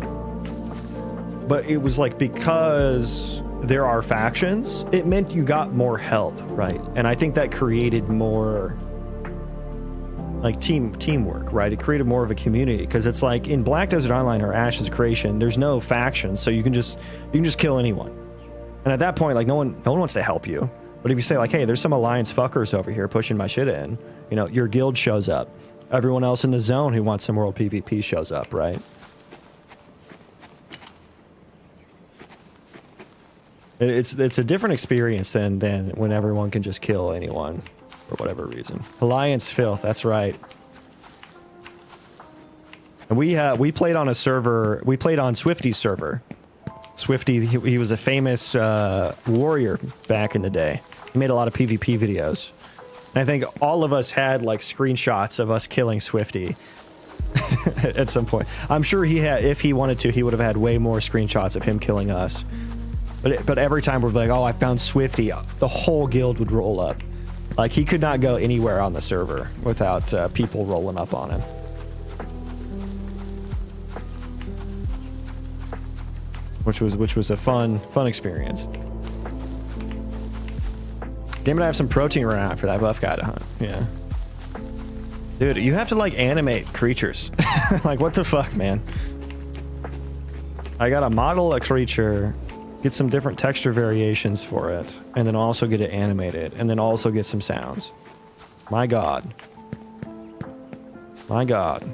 But it was like, because there are factions, it meant you got more help, right? And I think that created more... like teamwork, right? It created more of a community, because it's like in Black Desert Online or Ashes of Creation, there's no factions, so you can just kill anyone. And at that point, like no one wants to help you. But if you say like, hey, there's some alliance fuckers over here pushing my shit in, you know, your guild shows up. Everyone else in the zone who wants some world PvP shows up, right? It's a different experience than when everyone can just kill anyone for whatever reason. Alliance Filth, that's right. And we played on a server. We played on Swifty's server. Swifty, he was a famous warrior back in the day. He made a lot of PvP videos. And I think all of us had like screenshots of us killing Swifty at some point. I'm sure he had, if he wanted to, he would have had way more screenshots of him killing us. But every time we're like, oh, I found Swifty, the whole guild would roll up. Like, he could not go anywhere on the server without people rolling up on him. Which was a fun experience. Game would have some protein run out for that buff guy to hunt. Yeah. Dude, you have to like animate creatures. Like, what the fuck, man? I gotta model a creature, get some different texture variations for it, and then also get it animated, and then also get some sounds. My god. My god.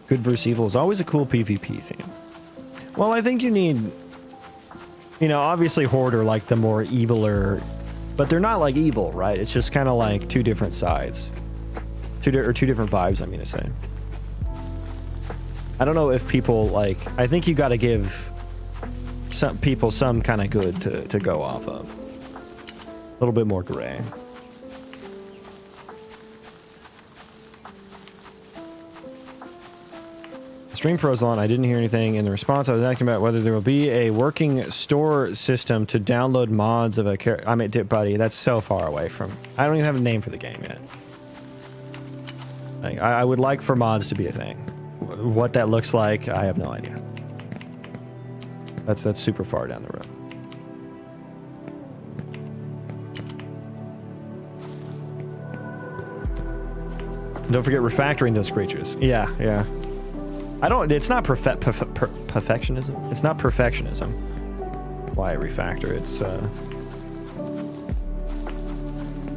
Good vs. evil is always a cool PvP theme. Well, I think you need, you know, obviously Horde are like the more eviler, but they're not like evil, right? It's just kind of like two different sides. Two different vibes, I mean to say. I don't know if people like, I think you got to give some people some kind of good to go off of. A little bit more gray. Stream froze on. I didn't hear anything in the response. I was asking about whether there will be a working store system to download mods of a character. I mean, buddy, that's so far away from. I don't even have a name for the game yet. Like, I would like for mods to be a thing. What that looks like, I have no idea. That's super far down the road. Don't forget refactoring those creatures. Yeah, yeah. It's not perfectionism. It's not perfectionism. Why I refactor?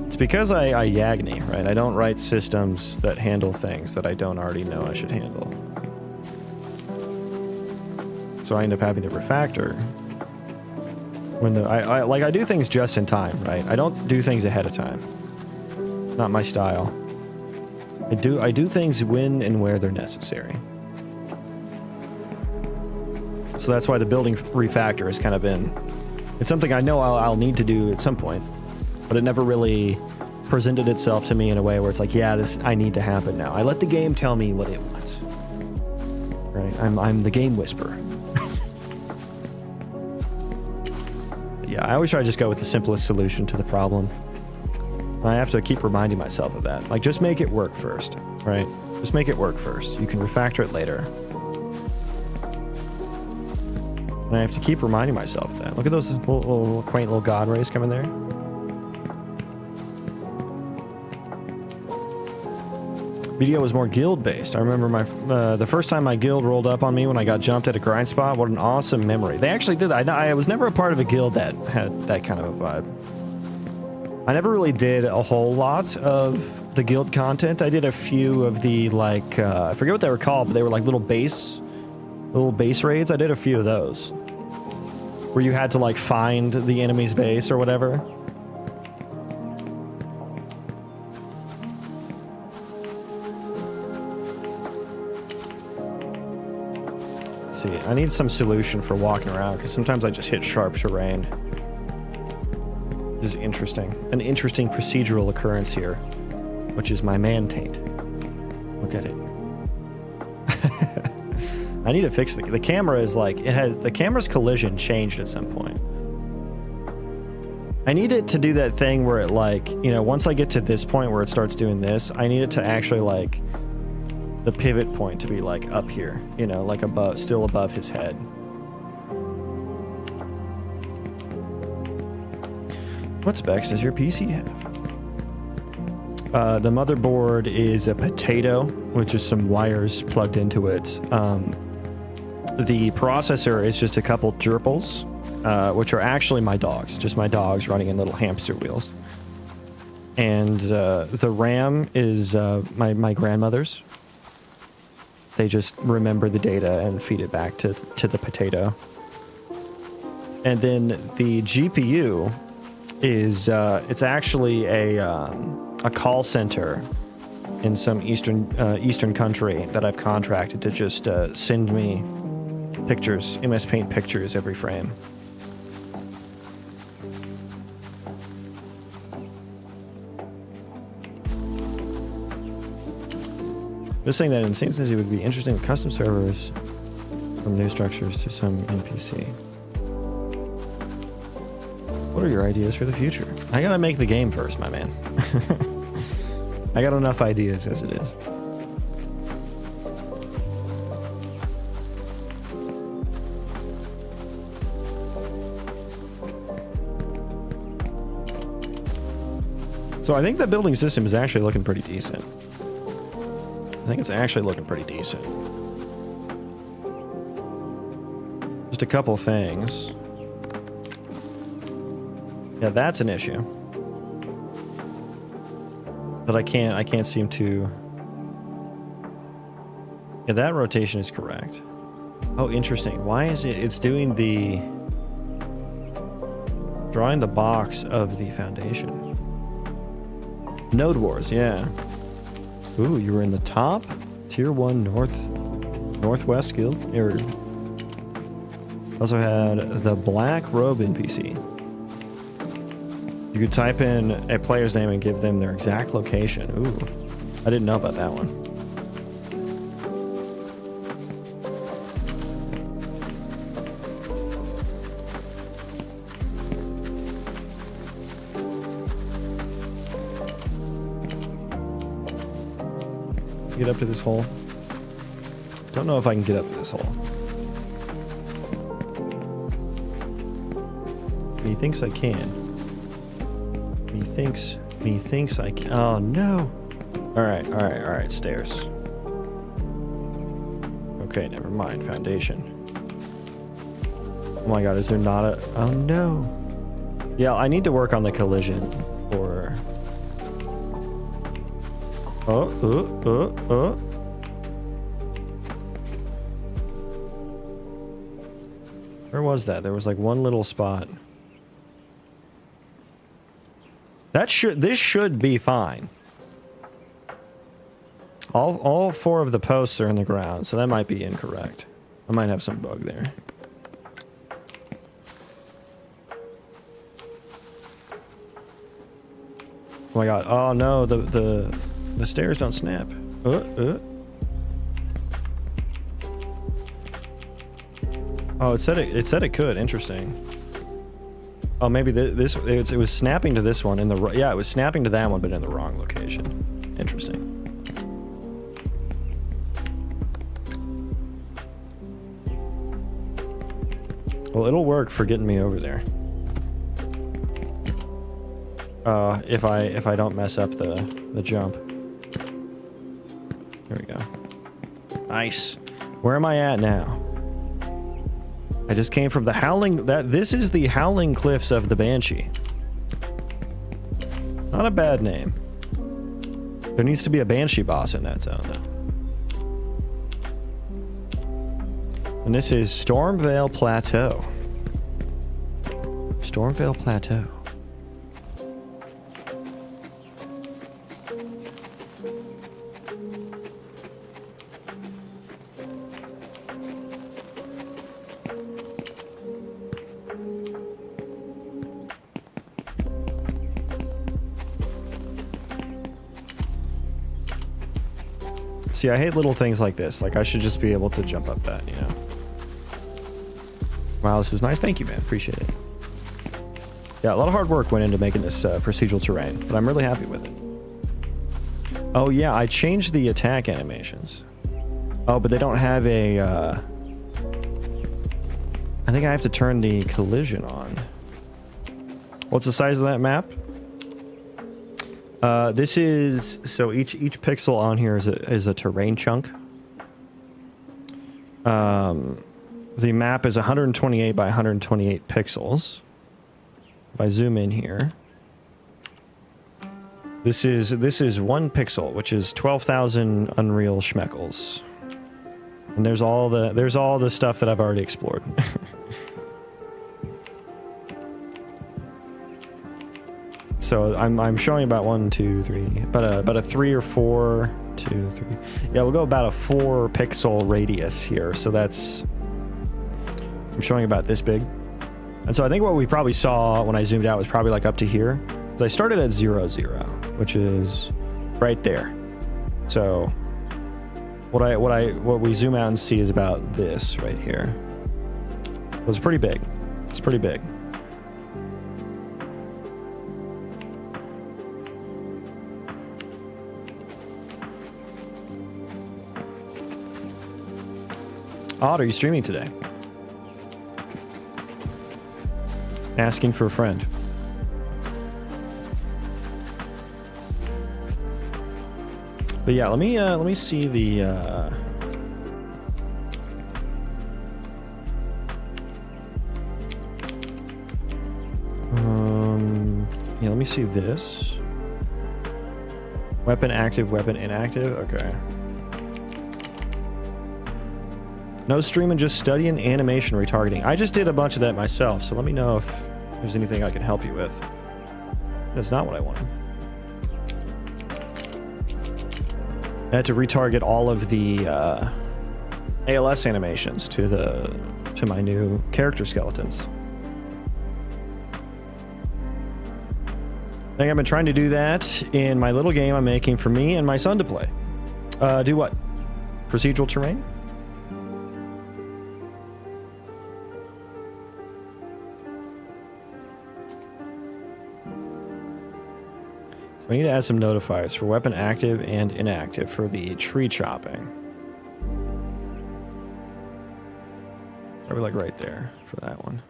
It's because I Yagni, right? I don't write systems that handle things that I don't already know I should handle. So I end up having to refactor. When I do things just in time, right? I don't do things ahead of time. Not my style. I do things when and where they're necessary. So that's why the building refactor has kind of been... It's something I know I'll need to do at some point, but it never really presented itself to me in a way where it's like, yeah, I need to happen now. I let the game tell me what it wants. Right? I'm the game whisperer. Yeah, I always try to just go with the simplest solution to the problem. I have to keep reminding myself of that. Like, just make it work first, right? Just make it work first. You can refactor it later. And I have to keep reminding myself of that. Look at those little quaint little god rays coming there. Video was more guild based. I remember the first time my guild rolled up on me when I got jumped at a grind spot. What an awesome memory. They actually did. I was never a part of a guild that had that kind of a vibe. I never really did a whole lot of the guild content. I did a few of the like I forget what they were called, but they were like little base raids. I did a few of those where you had to like find the enemy's base or whatever. Let's see, I need some solution for walking around because sometimes I just hit sharp terrain. This is interesting. An interesting procedural occurrence here, which is my man taint. Look at it. I need to fix the camera is like, the camera's collision changed at some point. I need it to do that thing where it like, you know, once I get to this point where it starts doing this, I need it to actually like, the pivot point to be like up here, you know, like above, still above his head. What specs does your PC have? The motherboard is a potato, which is some wires plugged into it. The processor is just a couple gerbils, which are actually my dogs, just my dogs running in little hamster wheels. And the RAM is my grandmother's. They just remember the data and feed it back to the potato. And then the GPU is it's actually a call center in some eastern country that I've contracted to just send me pictures, MS Paint pictures every frame. Just saying that in Saint Sensei would be interesting with custom servers from new structures to some NPC. What are your ideas for the future? I gotta make the game first, my man. I got enough ideas as it is. So I think the building system is actually looking pretty decent. I think it's actually looking pretty decent. Just a couple things. Yeah, that's an issue. But I can't seem to... Yeah, that rotation is correct. Oh, interesting. Why is it... It's doing the... Drawing the box of the foundation. Node Wars, yeah. Ooh, you were in the top tier 1 Northwest guild. Also had the Black Robe NPC. You could type in a player's name and give them their exact location. Ooh, I didn't know about that one. Get up to this hole. Don't know if I can get up to this hole. He thinks I can. He thinks I can. Oh no. Alright, stairs. Okay, never mind. Foundation. Oh my god, is there not a... Oh no. Yeah, I need to work on the collision for... Where was that? There was like one little spot. This should be fine. All 4 of the posts are in the ground, so that might be incorrect. I might have some bug there. Oh my god. Oh no, the stairs don't snap. Oh, it said it could. Interesting. Oh, maybe it was snapping to this one in the... Yeah, it was snapping to that one, but in the wrong location. Interesting. Well, it'll work for getting me over there. If I don't mess up the jump. Here we go. Nice. Where am I at now? I just came from the Howling... This is the Howling Cliffs of the Banshee. Not a bad name. There needs to be a Banshee boss in that zone, though. And this is Stormvale Plateau. Stormvale Plateau. See, I hate little things like this. Like, I should just be able to jump up that, you know? Wow, this is nice. Thank you, man. Appreciate it. Yeah, a lot of hard work went into making this procedural terrain, but I'm really happy with it. Oh, yeah, I changed the attack animations. Oh, but they don't have a... I think I have to turn the collision on. What's the size of that map? This is... So each pixel on here is a terrain chunk. The map is 128 by 128 pixels. If I zoom in here, this is 1 pixel, which is 12,000 Unreal Schmeckles. And there's all the stuff that I've already explored. So I'm showing about 1, 2, 3, about a 3 or 4, 2, 3. Yeah, we'll go about a 4 pixel radius here. So that's, I'm showing about this big. And so I think what we probably saw when I zoomed out was probably like up to here. So I started at 0, 0, which is right there. So what we zoom out and see is about this right here. So it's pretty big. It's pretty big. Odd, are you streaming today? Asking for a friend. But yeah, let me see the yeah, let me see this. Weapon active, weapon inactive. Okay. No streaming, just studying animation retargeting. I just did a bunch of that myself, so let me know if there's anything I can help you with. That's not what I wanted. I had to retarget all of the ALS animations to my new character skeletons. I think I've been trying to do that in my little game I'm making for me and my son to play. Do what? Procedural terrain? We need to add some notifiers for weapon active and inactive for the tree chopping. Probably like right there for that one.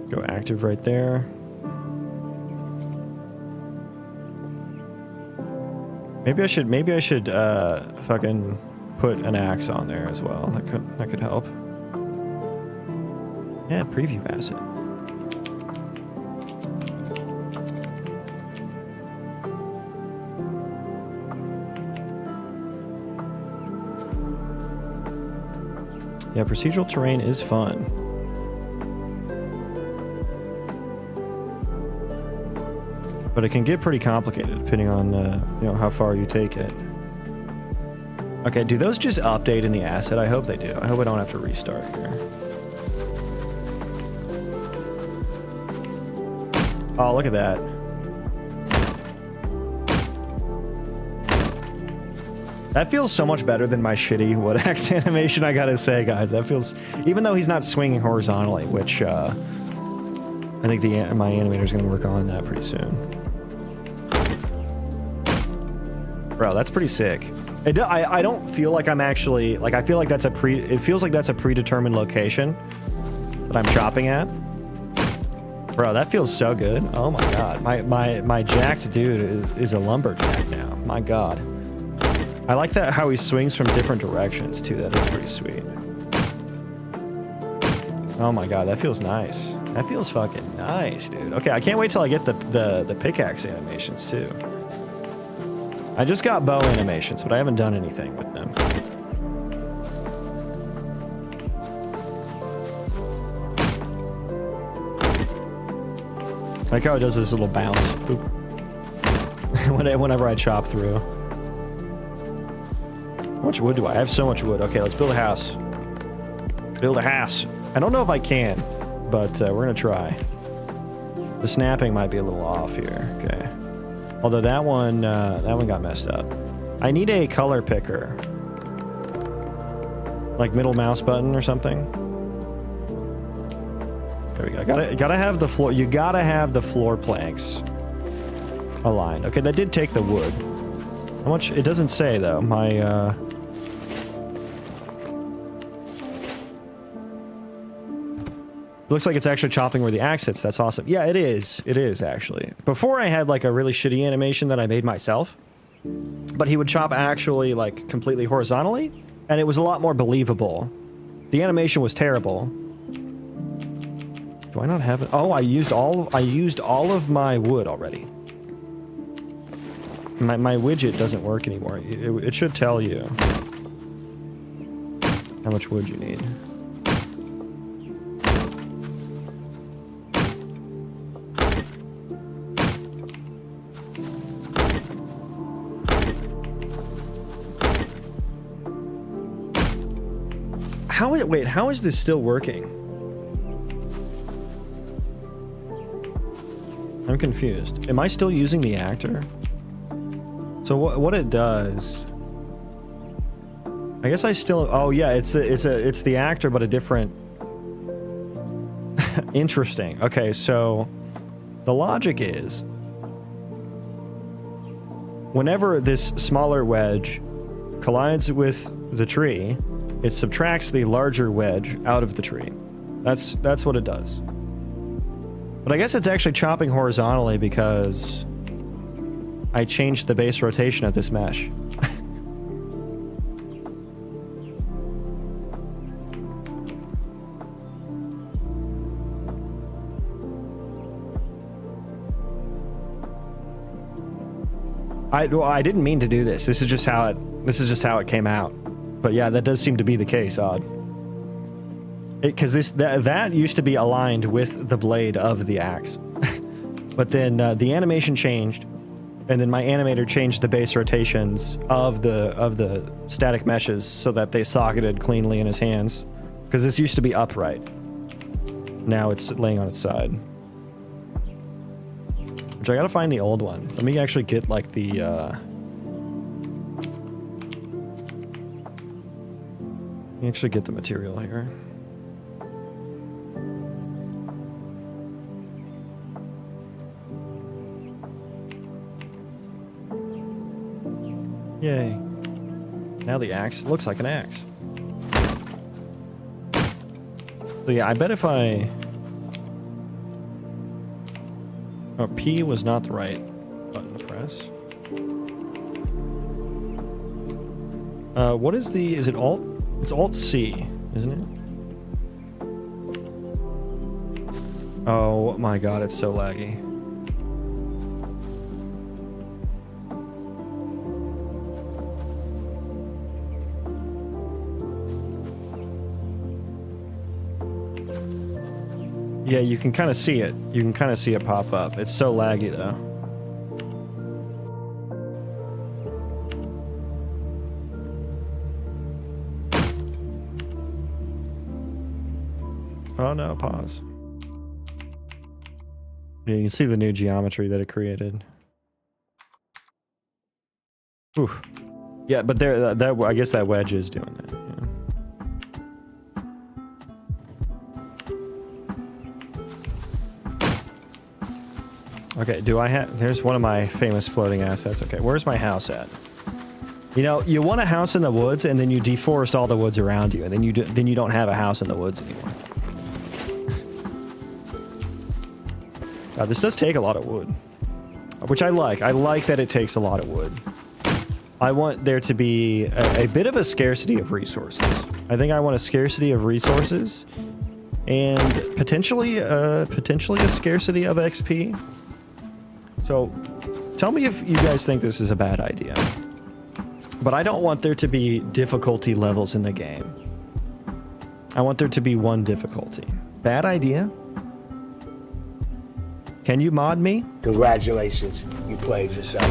Go active right there. Maybe I should fucking put an axe on there as well. That could help. Yeah, preview asset. Yeah, procedural terrain is fun. But it can get pretty complicated depending on you know, how far you take it. Okay, do those just update in the asset? I hope they do. I hope I don't have to restart here. Oh, look at that. That feels so much better than my shitty wood axe animation, I gotta say, guys. That feels... Even though he's not swinging horizontally, which I think my animator's gonna work on that pretty soon. Bro, that's pretty sick. I don't feel like I'm actually, like, I feel like that's it feels like that's a predetermined location that I'm chopping at. Bro, that feels so good. Oh my god. My jacked dude is a lumberjack now. My god. I like that how he swings from different directions too. That is pretty sweet. Oh my god, that feels nice. That feels fucking nice, dude. Okay, I can't wait till I get the pickaxe animations too. I just got bow animations, but I haven't done anything with them. I like how it does this little bounce. Oop. Whenever I chop through. How much wood do I have? So much wood. Okay, let's build a house. Build a house. I don't know if I can, but we're gonna try. The snapping might be a little off here. Okay. Although that one got messed up. I need a color picker. Like middle mouse button or something. There we go. Gotta have the floor. You gotta have the floor planks aligned. Okay, that did take the wood. How much? It doesn't say though. My looks like it's actually chopping where the axe hits. That's awesome. Yeah, it is. It is, actually. Before I had, like, a really shitty animation that I made myself. But he would chop actually, like, completely horizontally. And it was a lot more believable. The animation was terrible. Do I not have it? Oh, I used all of my wood already. My widget doesn't work anymore. It should tell you how much wood you need. Wait, how is this still working? I'm confused. Am I still using the actor? So what it does? I guess I still. Oh yeah, it's the actor, but a different. Interesting. Okay, so the logic is, whenever this smaller wedge collides with the tree, it subtracts the larger wedge out of the tree. That's what it does. But I guess it's actually chopping horizontally because I changed the base rotation of this mesh. I didn't mean to do this. This is just how it came out. But yeah, that does seem to be the case, odd. Because that used to be aligned with the blade of the axe. But then the animation changed, and then my animator changed the base rotations of the static meshes so that they socketed cleanly in his hands. Because this used to be upright. Now it's laying on its side. Which I gotta find the old one. Let me actually get like the let me actually get the material here. Yay. Now the axe looks like an axe. So yeah, I bet if I... Oh, P was not the right button to press. What is the... Is it Alt? It's Alt-C, isn't it? Oh my god, it's so laggy. Yeah, you can kind of see it. You can kind of see it pop up. It's so laggy, though. Oh no, pause. Yeah, you can see the new geometry that it created. Oof. Yeah, but there, that I guess that wedge is doing that. Yeah. Okay, do I have... Here's one of my famous floating assets. Okay, where's my house at? You know, you want a house in the woods, and then you deforest all the woods around you, and then you don't have a house in the woods anymore. This does take a lot of wood, which I like. I like that it takes a lot of wood. I want there to be a bit of a scarcity of resources. I think I want a scarcity of resources, and potentially a scarcity of XP. So, tell me if you guys think this is a bad idea. But I don't want there to be difficulty levels in the game. I want there to be one difficulty. Bad idea? Can you mod me? Congratulations, you played yourself.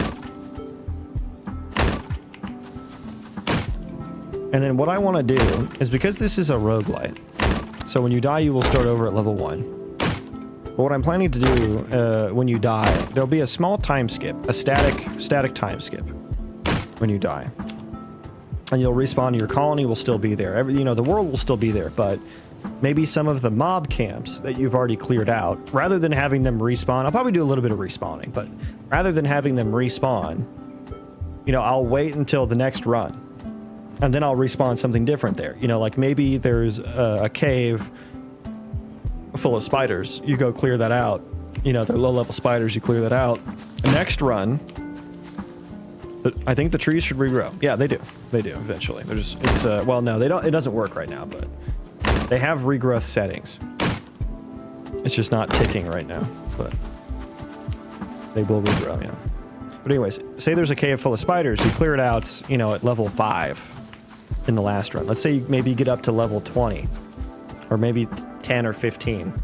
And then what I want to do is, because this is a roguelite, so when you die you will start over at level 1. But what I'm planning to do when you die, there'll be a small time skip, a static time skip when you die. And you'll respawn, your colony will still be there. The world will still be there, but maybe some of the mob camps that you've already cleared out, rather than having them respawn, I'll probably do a little bit of respawning, but rather than having them respawn, I'll wait until the next run. And then I'll respawn something different there. Like maybe there's a cave full of spiders. You go clear that out. They're low-level spiders, you clear that out. The next run, I think the trees should regrow. Yeah, they do. They do, eventually. Well, no, they don't. It doesn't work right now, but they have regrowth settings. It's just not ticking right now, but they will regrow, yeah. But anyways, say there's a cave full of spiders. You clear it out, you know, at level 5 in the last run. Let's say maybe you get up to level 20 or maybe 10 or 15.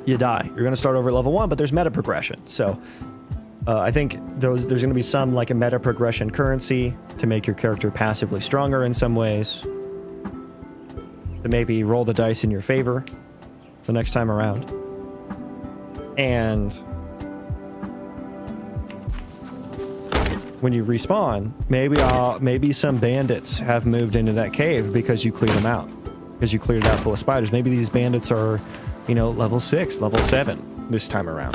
You die. You're going to start over at level 1, but there's meta progression. So I think there's going to be some like a meta progression currency to make your character passively stronger in some ways. To maybe roll the dice in your favor the next time around. And when you respawn, maybe some bandits have moved into that cave because you cleared them out. Because you cleared it out full of spiders. Maybe these bandits are, you know, level 6, level 7 this time around.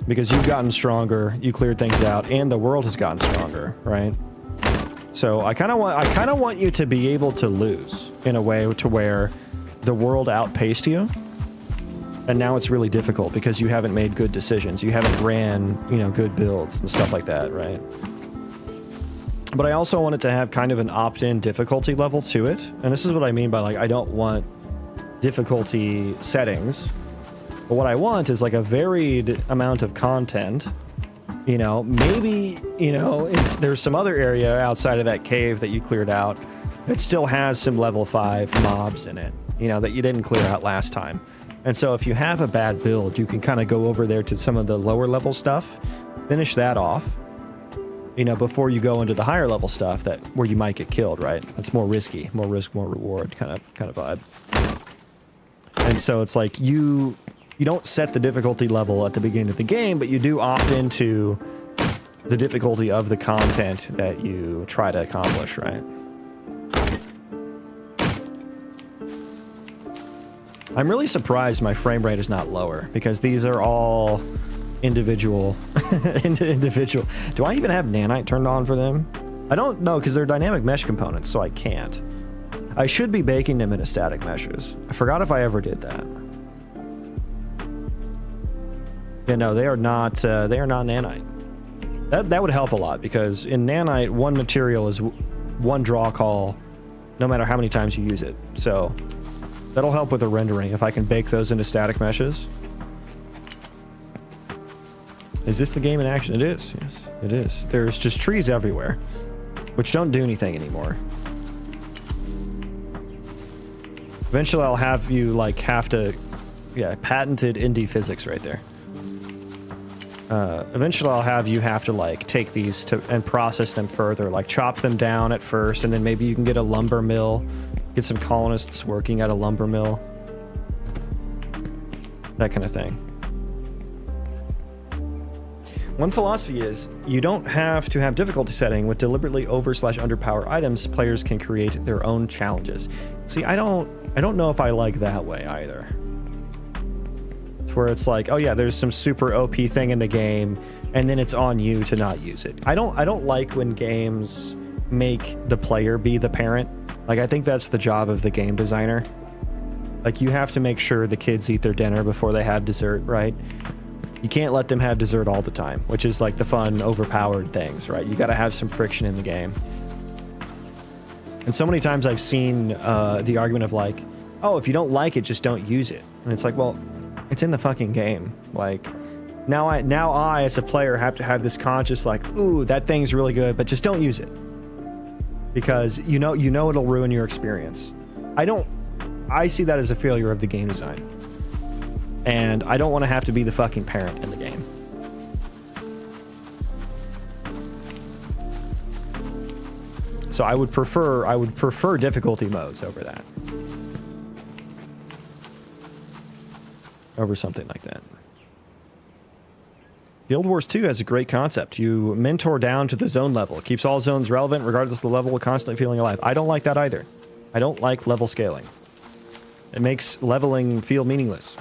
Because you've gotten stronger, you cleared things out, and the world has gotten stronger, right? So I kind of want you to be able to lose in a way to where the world outpaced you. And now it's really difficult because you haven't made good decisions. You haven't ran, you know, good builds and stuff like that, right? But I also want it to have kind of an opt-in difficulty level to it. And this is what I mean by, like, I don't want difficulty settings. But what I want is, like, a varied amount of content. You know, maybe, you know, there's some other area outside of that cave that you cleared out that still has some level 5 mobs in it, you know, that you didn't clear out last time. And so if you have a bad build, you can kind of go over there to some of the lower level stuff, finish that off, you know, before you go into the higher level stuff where you might get killed, right? It's more risky, more risk, more reward kind of vibe. And so it's like you don't set the difficulty level at the beginning of the game, but you do opt into the difficulty of the content that you try to accomplish, right? I'm really surprised my frame rate is not lower because these are all individual. individual. Do I even have nanite turned on for them? I don't know because they're dynamic mesh components, so I can't. I should be baking them into static meshes. I forgot if I ever did that. Yeah, no, they are not nanite. That would help a lot because in nanite, one material is one draw call, no matter how many times you use it. So that'll help with the rendering if I can bake those into static meshes. Is this the game in action? It is. Yes, it is. There's just trees everywhere, which don't do anything anymore. Eventually, I'll have you like have to, yeah, patented indie physics right there. Eventually, I'll have you have to like take these and process them further, like chop them down at first, and then maybe you can get a lumber mill. Get some colonists working at a lumber mill. That kind of thing. One philosophy is, you don't have to have difficulty setting. With deliberately over/underpower items, players can create their own challenges. See, I don't know if I like that way either. Where it's like, oh yeah, there's some super OP thing in the game, and then it's on you to not use it. I don't like when games make the player be the parent. Like, I think that's the job of the game designer. Like, you have to make sure the kids eat their dinner before they have dessert, right? You can't let them have dessert all the time, which is like the fun, overpowered things, right? You gotta have some friction in the game. And so many times I've seen the argument of like, oh, if you don't like it, just don't use it. And it's like, well, it's in the fucking game. Like, now I as a player have to have this conscious like, ooh, that thing's really good, but just don't use it. Because you know it'll ruin your experience. I see that as a failure of the game design. And I don't want to have to be the fucking parent in the game. So I would prefer difficulty modes over that. Over something like that. Guild Wars 2 has a great concept. You mentor down to the zone level. It keeps all zones relevant regardless of the level, constantly feeling alive. I don't like that either. I don't like level scaling. It makes leveling feel meaningless.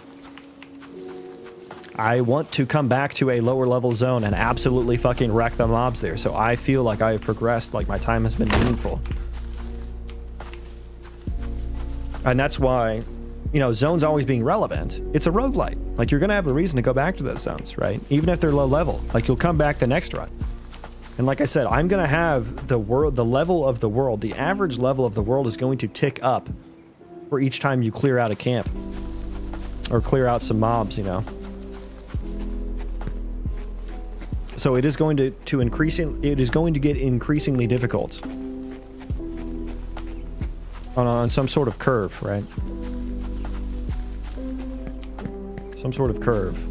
I want to come back to a lower level zone and absolutely fucking wreck the mobs there, so I feel like I have progressed, like my time has been meaningful. And that's why, you know, zones always being relevant. It's a roguelite. Like, you're gonna have a reason to go back to those zones, right? Even if they're low level. Like, you'll come back the next run. And like I said, I'm gonna have the level of the world, the average level of the world is going to tick up for each time you clear out a camp. or clear out some mobs, you know. So it is going to get increasingly difficult on some sort of curve, right? Some sort of curve.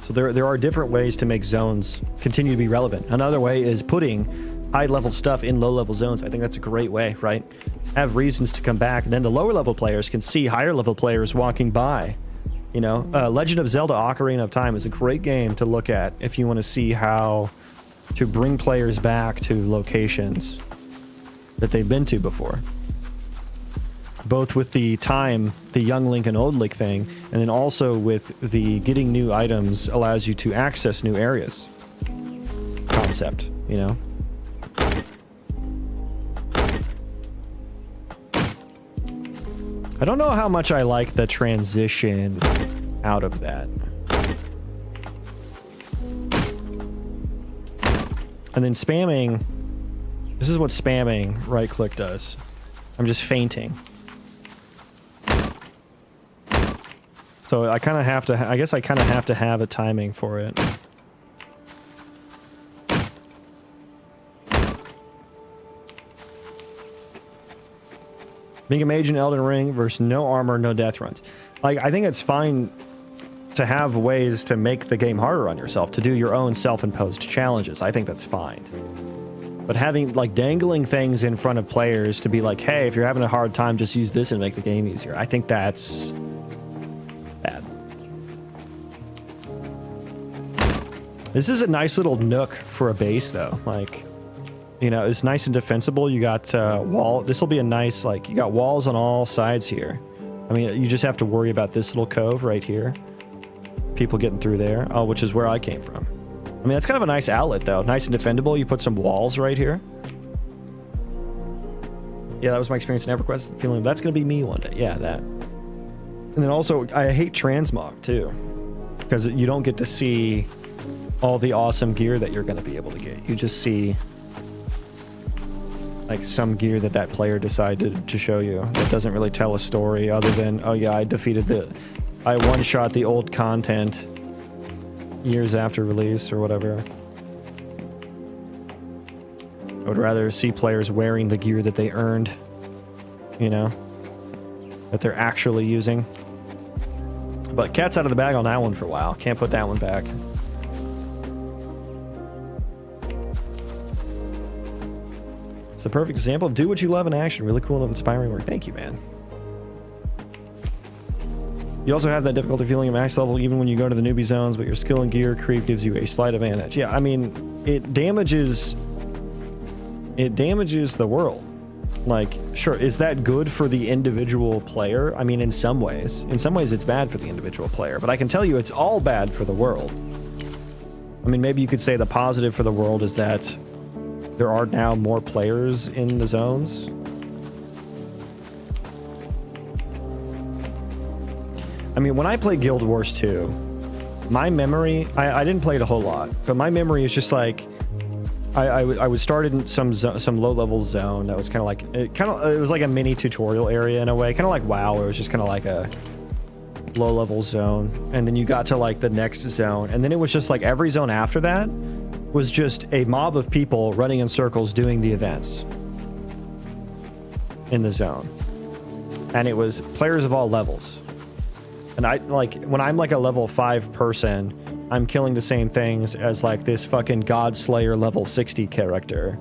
So there are different ways to make zones continue to be relevant. Another way is putting high-level stuff in low-level zones. I think that's a great way, right? Have reasons to come back, and then the lower-level players can see higher-level players walking by. You know, Legend of Zelda: Ocarina of Time is a great game to look at if you want to see how to bring players back to locations that they've been to before. Both with the young Link and old Link thing, and then also with the getting new items allows you to access new areas concept, you know? I don't know how much I like the transition out of that. And then spamming, this is what spamming right click does. I'm just fainting. So I kind of have to, I guess I kind of have to have a timing for it. Being a mage in Elden Ring versus no armor, no death runs. Like, I think it's fine to have ways to make the game harder on yourself, to do your own self-imposed challenges. I think that's fine. But having, like, dangling things in front of players to be like, hey, if you're having a hard time, just use this and make the game easier. I think that's bad. This is a nice little nook for a base, though. Like, you know, it's nice and defensible. You got wall. This will be a nice, like, you got walls on all sides here. I mean, you just have to worry about this little cove right here. People getting through there. Oh, which is where I came from. I mean, that's kind of a nice outlet, though. Nice and defendable. You put some walls right here. Yeah, that was my experience in EverQuest. Feeling that's going to be me one day. Yeah, that. And then also, I hate transmog, too. Because you don't get to see all the awesome gear that you're going to be able to get. You just see, like, some gear that player decided to show you that doesn't really tell a story other than, oh yeah, I one-shot the old content years after release or whatever. I would rather see players wearing the gear that they earned, you know, that they're actually using. But cat's out of the bag on that one for a while. Can't put that one back. It's the perfect example of do what you love in action. Really cool and inspiring work. Thank you, man. You also have that difficulty feeling at max level even when you go to the newbie zones, but your skill and gear creep gives you a slight advantage. Yeah, I mean, it damages the world. Like, sure, is that good for the individual player? I mean, in some ways. In some ways, it's bad for the individual player, but I can tell you it's all bad for the world. I mean, maybe you could say the positive for the world is that there are now more players in the zones. I mean, when I played Guild Wars 2, my memory, I didn't play it a whole lot, but my memory is just like, I was started in some low-level zone that was kind of like, it was like a mini tutorial area in a way, kind of like WoW, it was just kind of like a low-level zone, and then you got to like the next zone, and then it was just like every zone after that was just a mob of people running in circles doing the events in the zone. And it was players of all levels. And I, like, when I'm like a level 5 person, I'm killing the same things as like this fucking God Slayer level 60 character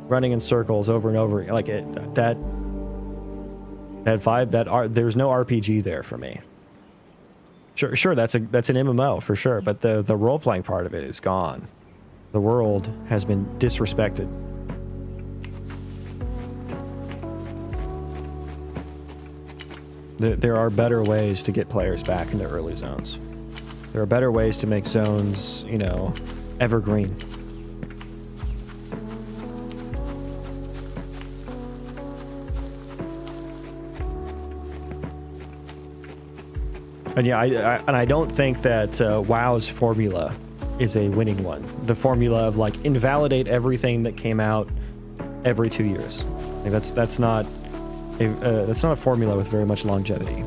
running in circles over and over. Like that vibe, there's no RPG there for me. Sure, that's an MMO for sure, but the role-playing part of it is gone. The world has been disrespected. There are better ways to get players back into early zones. There are better ways to make zones, you know, evergreen. And yeah, I don't think that WoW's formula is a winning one. The formula of like invalidate everything that came out every 2 years. Like that's not a formula with very much longevity.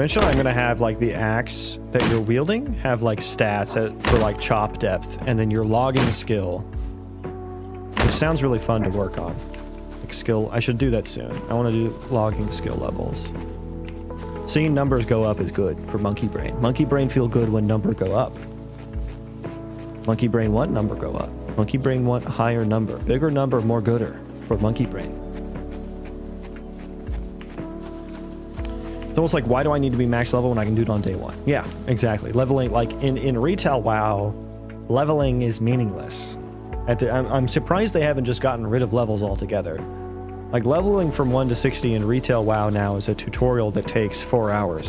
Eventually I'm gonna have like the axe that you're wielding have like stats for like chop depth, and then your logging skill, which sounds really fun to work on. Like skill, I should do that soon. I want to do logging skill levels. Seeing numbers go up is good for monkey brain. Monkey brain feel good when number go up. Monkey brain want number go up. Monkey brain want higher number. Bigger number, more gooder for monkey brain. It's almost like, why do I need to be max level when I can do it on day one? Yeah, exactly. Leveling, like in retail WoW, leveling is meaningless. I'm surprised they haven't just gotten rid of levels altogether. Like leveling from 1 to 60 in retail WoW now is a tutorial that takes 4 hours.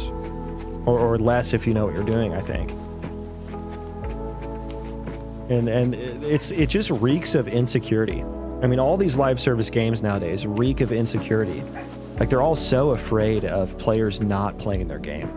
Or less if you know what you're doing, I think. And it just reeks of insecurity. I mean, all these live service games nowadays reek of insecurity. Like, they're all so afraid of players not playing their game.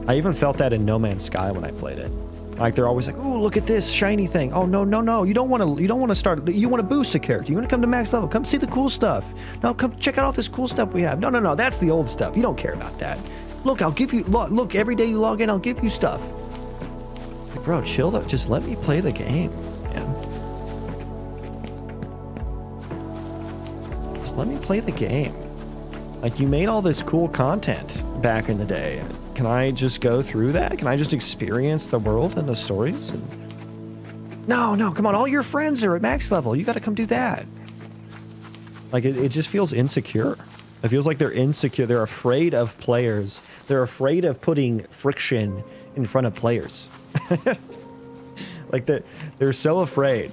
I even felt that in No Man's Sky when I played it. Like, they're always like, "Ooh, look at this shiny thing. Oh, no, no, no. You don't want to start. You want to boost a character. You want to come to max level. Come see the cool stuff. No, come check out all this cool stuff we have. No, no, no. That's the old stuff. You don't care about that. Look, I'll give you, look, every day you log in, I'll give you stuff." Like, bro, chill though. Just let me play the game, man. Just let me play the game. Like, you made all this cool content back in the day. Can I just go through that? Can I just experience the world and the stories? No, no, come on. All your friends are at max level. You got to come do that. Like, it just feels insecure. It feels like they're insecure. They're afraid of players. They're afraid of putting friction in front of players. Like, they're so afraid.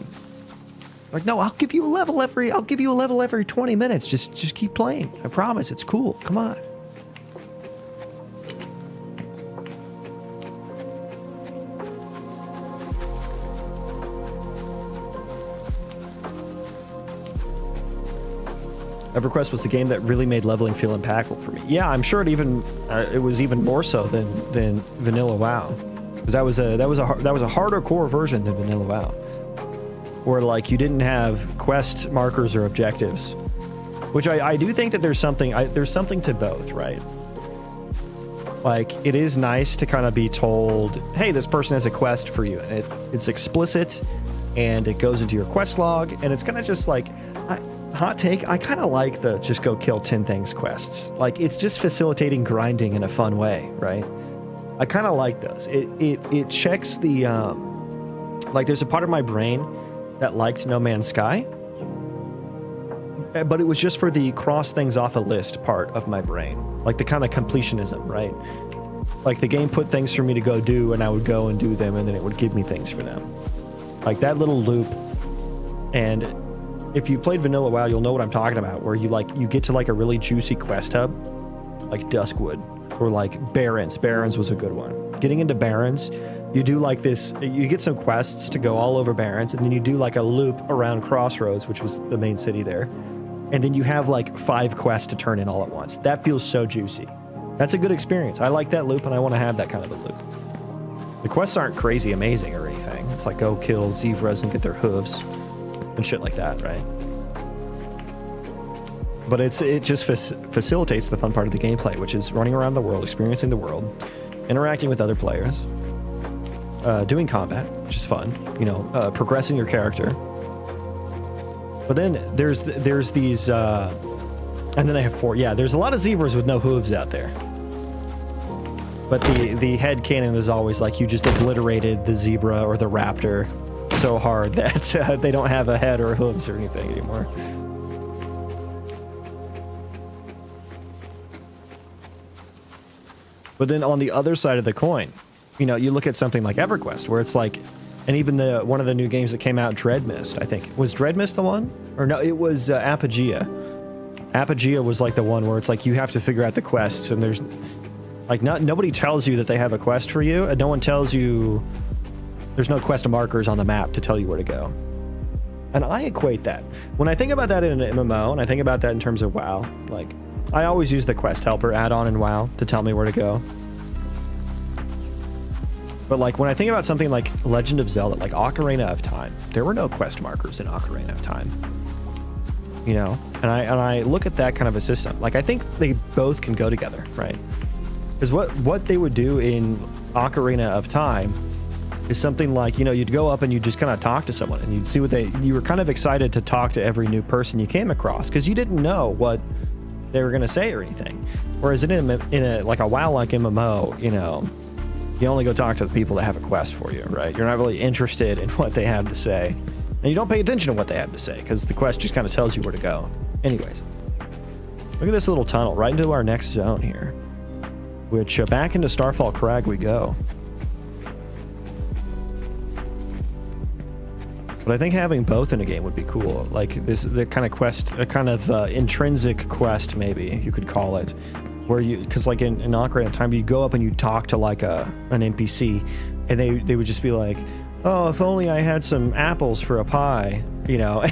Like, no, I'll give you a level every 20 minutes. Just keep playing. I promise. It's cool. Come on. EverQuest was the game that really made leveling feel impactful for me. Yeah, I'm sure it was even more so than Vanilla WoW, because that was a harder core version than Vanilla WoW, where like you didn't have quest markers or objectives, which I do think that there's something to both, right? Like, it is nice to kind of be told, hey, this person has a quest for you, and it's explicit, and it goes into your quest log, and it's kind of just like. Hot take, I kind of like the just go kill 10 things quests. Like, it's just facilitating grinding in a fun way, right? I kind of like those. It checks the, like, there's a part of my brain that liked No Man's Sky, but it was just for the cross things off a list part of my brain. Like the kind of completionism, right? Like, the game put things for me to go do, and I would go and do them, and then it would give me things for them. Like that little loop. And if you played Vanilla WoW, you'll know what I'm talking about, where you get to like a really juicy quest hub, like Duskwood, or like Barrens. Barrens was a good one. Getting into Barrens, you do like this, you get some quests to go all over Barrens, and then you do like a loop around Crossroads, which was the main city there. And then you have like 5 quests to turn in all at once. That feels so juicy. That's a good experience. I like that loop, and I want to have that kind of a loop. The quests aren't crazy amazing or anything. It's like go kill zebras and get their hooves and shit like that, right? But it just facilitates the fun part of the gameplay, which is running around the world, experiencing the world, interacting with other players, doing combat, which is fun, you know, progressing your character. But then there's these, and then I have 4. Yeah, there's a lot of zebras with no hooves out there. But the head canon is always like you just obliterated the zebra or the raptor so hard that they don't have a head or hooves or anything anymore. But then on the other side of the coin, you know, you look at something like EverQuest, where it's like, and even one of the new games that came out, Dreadmist, I think. Was Dreadmist the one? Or no, it was Apogea. Apogea was like the one where it's like you have to figure out the quests, and there's like nobody tells you that they have a quest for you, and no one tells you. There's no quest markers on the map to tell you where to go. And I equate that. When I think about that in an MMO, and I think about that in terms of WoW, like, I always use the quest helper add-on in WoW to tell me where to go. But like, when I think about something like Legend of Zelda, like Ocarina of Time, there were no quest markers in Ocarina of Time. You know? And I look at that kind of a system. Like, I think they both can go together, right? Because what they would do in Ocarina of Time is something like, you know, you'd go up and you'd just kind of talk to someone and you'd see what you were kind of excited to talk to every new person you came across because you didn't know what they were going to say or anything. Whereas in a like a WoW-like MMO, you know, you only go talk to the people that have a quest for you, right? You're not really interested in what they have to say. And you don't pay attention to what they have to say because the quest just kind of tells you where to go. Anyways, look at this little tunnel right into our next zone here. Which, back into Starfall Crag we go. But I think having both in a game would be cool. Like the kind of quest, a kind of intrinsic quest, maybe you could call it. Where you, because like in Ocarina of Time, you go up and you talk to like an NPC, and they would just be like, oh, if only I had some apples for a pie. You know,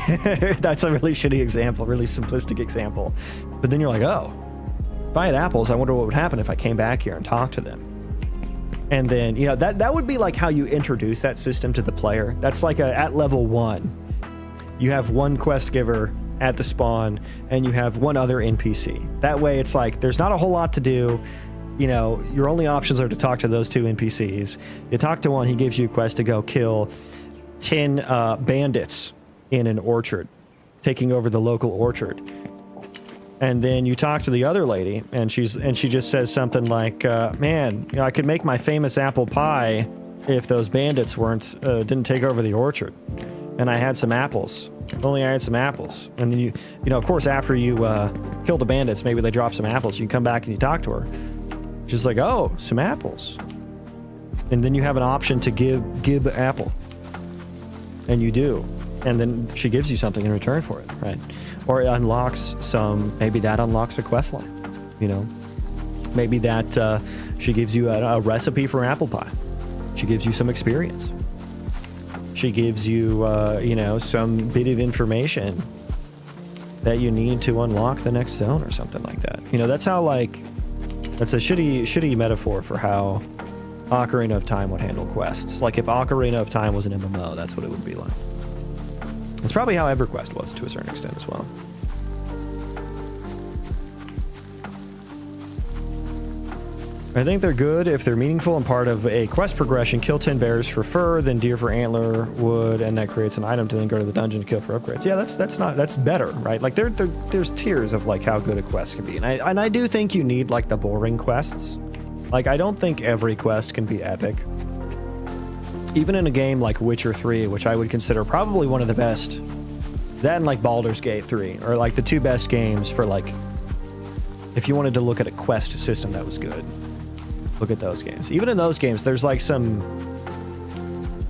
that's a really shitty example, really simplistic example. But then you're like, oh, if I had apples, I wonder what would happen if I came back here and talked to them. And then, you know, that would be like how you introduce that system to the player. That's like at level 1, you have one quest giver at the spawn and you have one other NPC. That way it's like there's not a whole lot to do. You know, your only options are to talk to those 2 NPCs. You talk to one, he gives you a quest to go kill 10 bandits in an orchard, taking over the local orchard. And then you talk to the other lady, and she just says something like, "Man, you know, I could make my famous apple pie if those bandits didn't take over the orchard, and I had some apples. If only I had some apples." And then you know, of course, after you kill the bandits, maybe they drop some apples. You come back and you talk to her. She's like, "Oh, some apples," and then you have an option to give apple, and you do, and then she gives you something in return for it, right? Or it unlocks maybe that unlocks a quest line, you know? Maybe that she gives you a recipe for apple pie. She gives you some experience. She gives you, you know, some bit of information that you need to unlock the next zone or something like that. You know, that's how, like, that's a shitty metaphor for how Ocarina of Time would handle quests. Like, if Ocarina of Time was an MMO, that's what it would be like. It's probably how EverQuest was to a certain extent as well. I think they're good if they're meaningful and part of a quest progression. Kill 10 bears for fur, then deer for antler, wood, and that creates an item to then go to the dungeon to kill for upgrades. Yeah, that's better, right? Like there's tiers of like how good a quest can be, and I do think you need like the boring quests. Like I don't think every quest can be epic. Even in a game like Witcher 3, which I would consider probably one of the best, that and like Baldur's Gate 3, or like the 2 best games for like, if you wanted to look at a quest system that was good, look at those games. Even in those games, there's like some,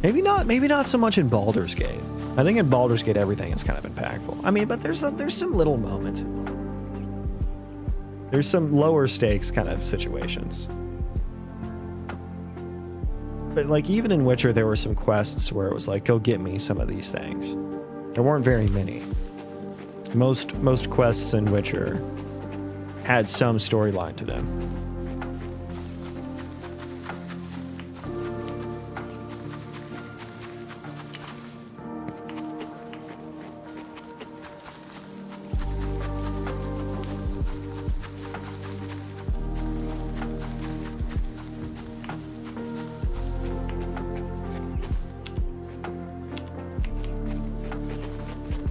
maybe not so much in Baldur's Gate. I think in Baldur's Gate everything is kind of impactful. I mean, but there's some little moments. There's some lower stakes kind of situations. But like even in Witcher, there were some quests where it was like, go get me some of these things. There weren't very many. Most quests in Witcher had some storyline to them.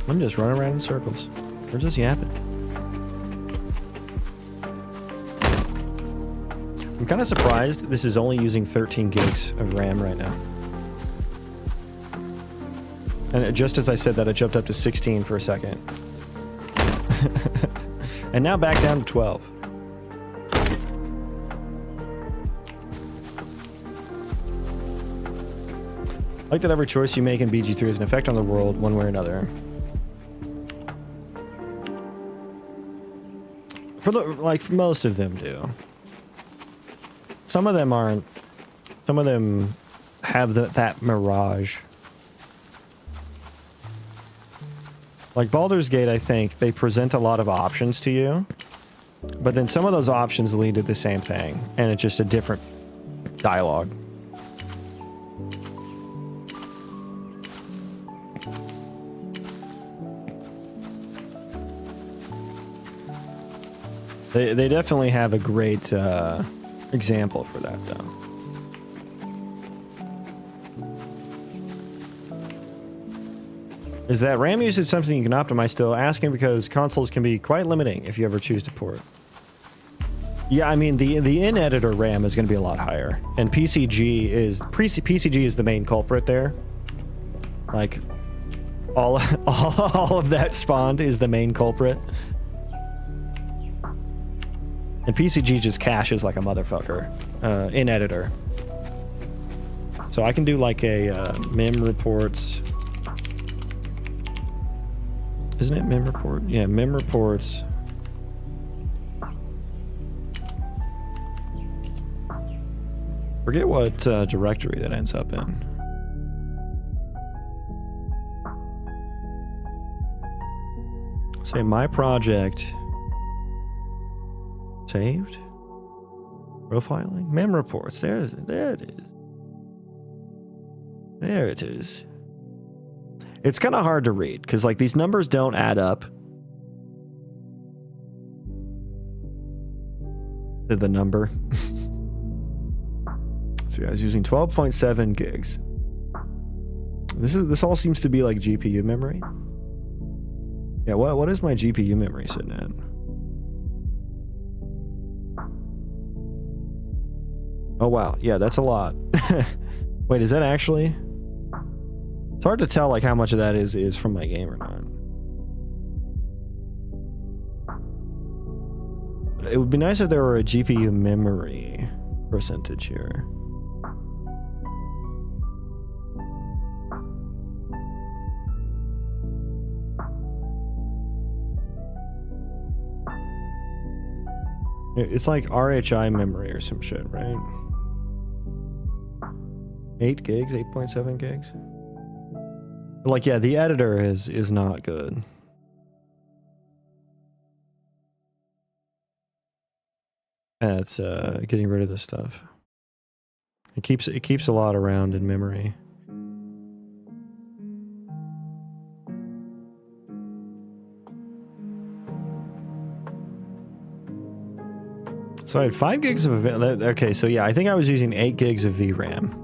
I'm just running around in circles. We're just yapping. I'm kind of surprised this is only using 13 gigs of RAM right now. And just as I said that, it jumped up to 16 for a second. And now back down to 12. I like that every choice you make in BG3 has an effect on the world one way or another. Like most of them do. Some of them aren't. Some of them have that mirage. Like Baldur's Gate, I think they present a lot of options to you, but then some of those options lead to the same thing, and it's just a different dialogue. They definitely have a great example for that, though. Is that RAM usage something you can optimize still? Asking because consoles can be quite limiting if you ever choose to port. Yeah, I mean, the in-editor RAM is going to be a lot higher. And PCG is the main culprit there. Like, all of that spawned is the main culprit. And PCG just caches like a motherfucker in editor. So I can do like a mem reports. Isn't it mem report? Yeah, mem reports. Forget what directory that ends up in. Say my project. Saved. Profiling. Mem reports. There it is. There it is. It's kind of hard to read because like these numbers don't add up to the number. So yeah, I was using 12.7 gigs. This all seems to be like GPU memory. Yeah, what is my GPU memory sitting at? Oh wow, yeah, that's a lot. Wait, is that actually? It's hard to tell like how much of that is from my game or not. It would be nice if there were a GPU memory percentage here. It's like RHI memory or some shit, right? 8 gigs, 8.7 gigs. Like, yeah, the editor is not good. At getting rid of this stuff. It keeps a lot around in memory. So I had 5 gigs of okay, so yeah, I think I was using 8 gigs of VRAM.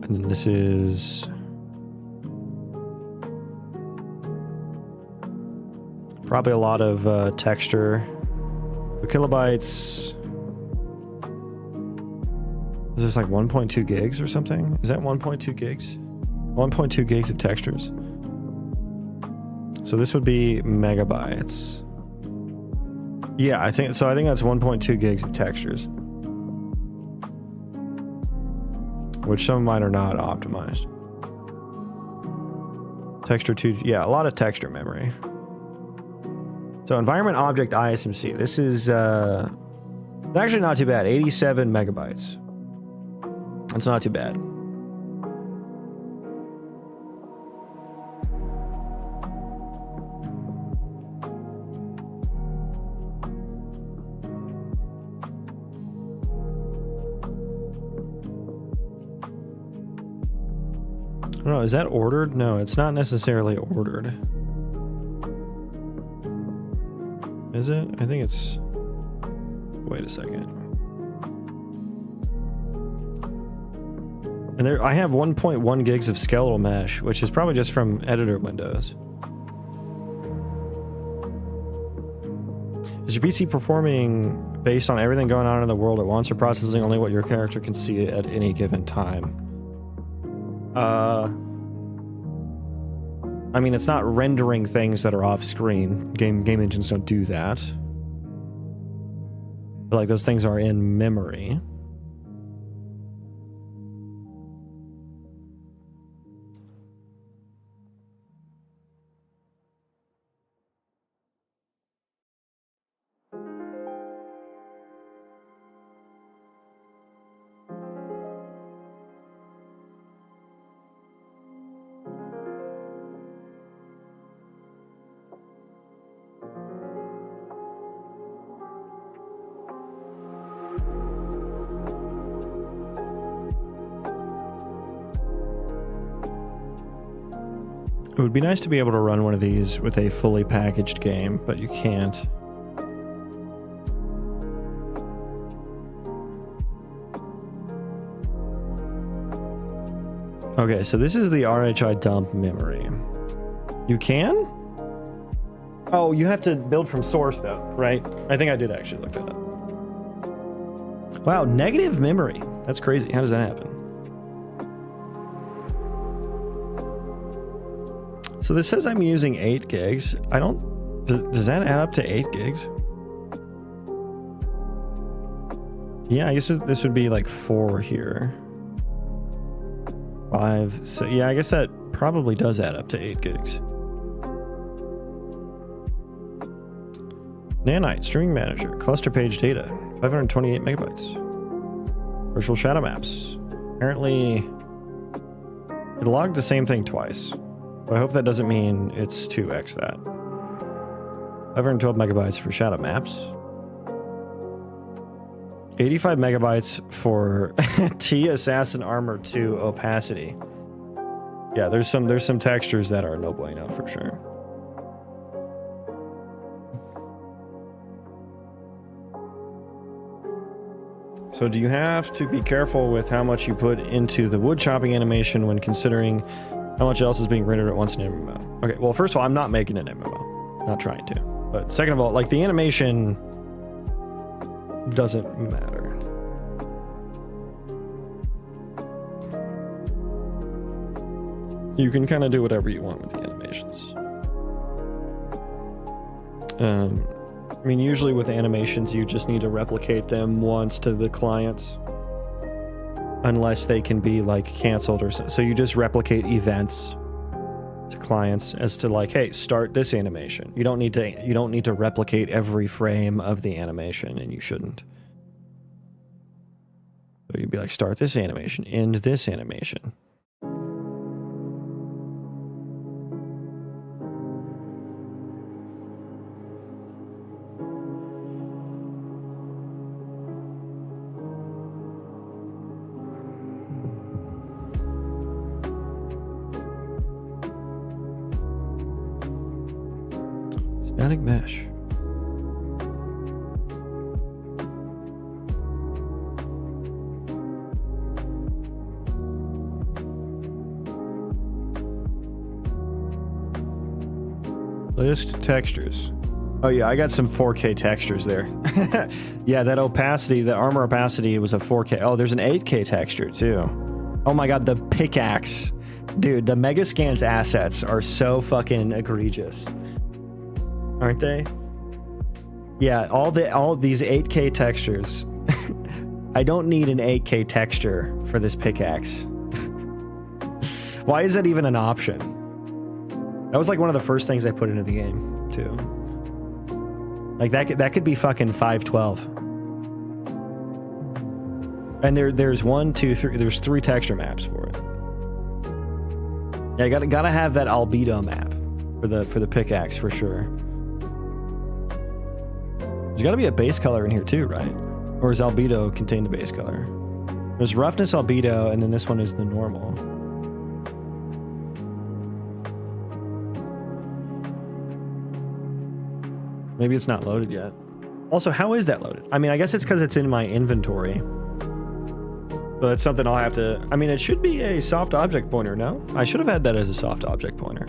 And then this is probably a lot of texture. The kilobytes. Is this like 1.2 gigs or something? Is that 1.2 gigs? 1.2 gigs of textures. So this would be megabytes. Yeah, I think so. I think that's 1.2 gigs of textures, which some of mine are not optimized. Texture 2, yeah, a lot of texture memory. So environment object ISMC. This is actually not too bad. 87 megabytes. That's not too bad. I don't know, is that ordered? No, it's not necessarily ordered. Is it? I think it's... Wait a second. And there, I have 1.1 gigs of skeletal mesh, which is probably just from editor windows. Is your PC performing based on everything going on in the world at once, or processing only what your character can see at any given time? I mean, it's not rendering things that are off screen. Game engines don't do that. But like those things are in memory. It would be nice to be able to run one of these with a fully packaged game, but you can't. Okay, so this is the RHI dump memory. You can? Oh, you have to build from source though, right? I think I did actually look that up. Wow, negative memory. That's crazy. How does that happen? So this says I'm using 8 gigs. I don't... Does that add up to 8 gigs? Yeah, I guess this would be like 4 here. 5. So yeah, I guess that probably does add up to 8 gigs. Nanite, streaming manager, cluster page data, 528 megabytes. Virtual shadow maps. Apparently, it logged the same thing twice. So I hope that doesn't mean it's 2x that. 512 megabytes for shadow maps. 85 megabytes for T Assassin Armor 2 opacity. Yeah, there's some textures that are no bueno for sure. So do you have to be careful with how much you put into the wood chopping animation when considering how much else is being rendered at once in an MMO? Okay, well, first of all, I'm not making an MMO. Not trying to. But second of all, like, the animation doesn't matter. You can kind of do whatever you want with the animations. I mean, usually with animations, you just need to replicate them once to the clients. Unless they can be, like, canceled or so. So you just replicate events to clients as to, like, hey, start this animation. You don't need to replicate every frame of the animation, and you shouldn't. So you'd be like, start this animation, end this animation. Static mesh. List textures. Oh yeah, I got some 4K textures there. Yeah, that opacity, the armor opacity was a 4K. Oh, there's an 8K texture too. Oh my god, the pickaxe. Dude, the Megascans assets are so fucking egregious. Aren't they? Yeah, all these 8K textures. I don't need an 8K texture for this pickaxe. Why is that even an option? That was like one of the first things I put into the game, too. Like that could be fucking 512. And there's 1, 2, 3. There's 3 texture maps for it. Yeah, gotta have that albedo map for the pickaxe for sure. There's got to be a base color in here too, right? Or does albedo contain the base color? There's roughness albedo, and then this one is the normal. Maybe it's not loaded yet. Also, how is that loaded? I mean, I guess it's because it's in my inventory. But it's something I'll have to... I mean, it should be a soft object pointer, no? I should have had that as a soft object pointer.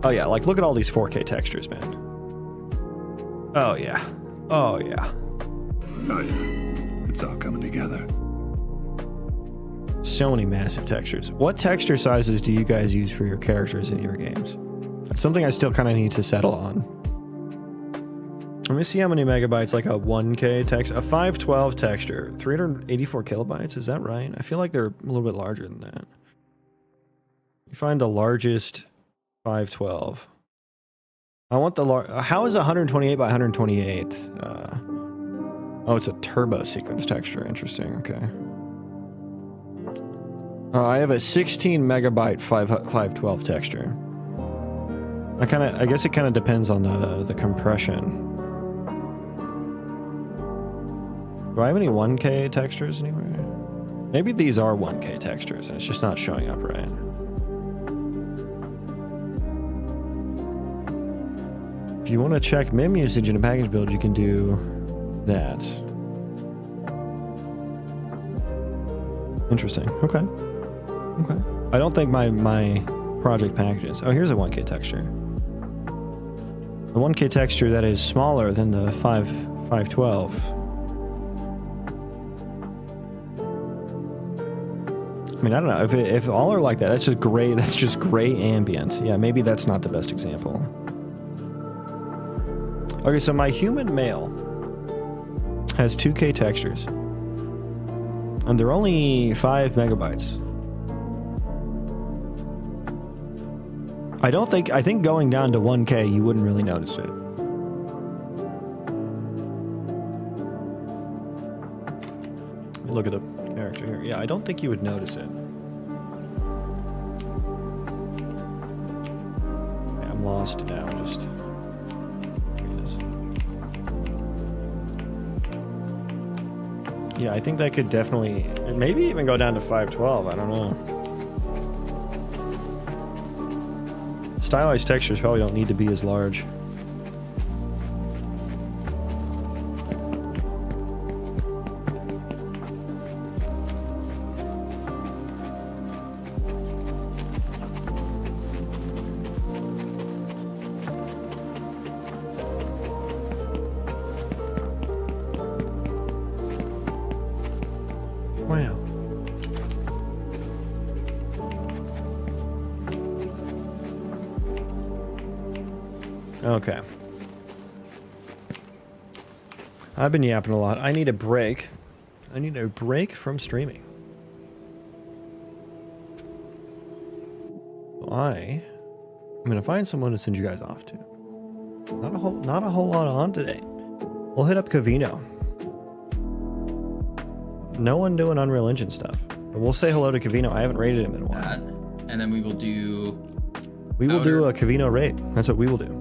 Oh yeah, like look at all these 4K textures, man. Oh yeah. Oh yeah. Oh yeah. It's all coming together. So many massive textures. What texture sizes do you guys use for your characters in your games? That's something I still kind of need to settle on. Let me see how many megabytes like a 1K texture, a 512 texture, 384 kilobytes. Is that right? I feel like they're a little bit larger than that. You find the largest 512. I want the how is 128 by 128? Oh, it's a turbo sequence texture. Interesting. Okay. I have a 16 megabyte 512 texture. I guess it kind of depends on the compression. Do I have any 1K textures anywhere? Maybe these are 1K textures and it's just not showing up right. If you want to check mem usage in a package build, you can do that. Interesting. Okay. Okay. I don't think my project packages. Oh, here's a 1K texture. The 1K texture that is smaller than the 512. I mean, I don't know if all are like that. That's just gray. That's just gray ambient. Yeah, maybe that's not the best example. Okay, so my human male has 2K textures, and they're only 5 megabytes. I think going down to 1K, you wouldn't really notice it. Let me look at the character here. Yeah, I don't think you would notice it. Yeah, I'm lost now. Just. Yeah, I think that could definitely, maybe even go down to 512. I don't know. Stylized textures probably don't need to be as large. Wow. Okay. I've been yapping a lot. I need a break. I need a break from streaming. I'm gonna find someone to send you guys off to. Not a whole lot on today. We'll hit up Cavino. No one doing Unreal Engine stuff. But we'll say hello to Cavino. I haven't raided him in a while. And then we will do... We will do a Cavino raid. That's what we will do.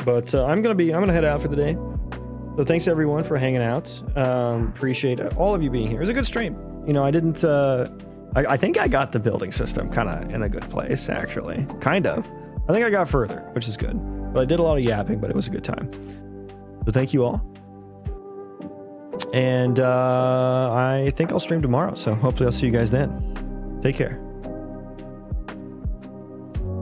But I'm gonna head out for the day. So thanks everyone for hanging out. Appreciate all of you being here. It was a good stream. You know, I didn't... I think I got the building system kind of in a good place, actually. Kind of. I think I got further, which is good. But I did a lot of yapping, but it was a good time. So thank you all. And I think I'll stream tomorrow, so hopefully I'll see you guys then. Take care.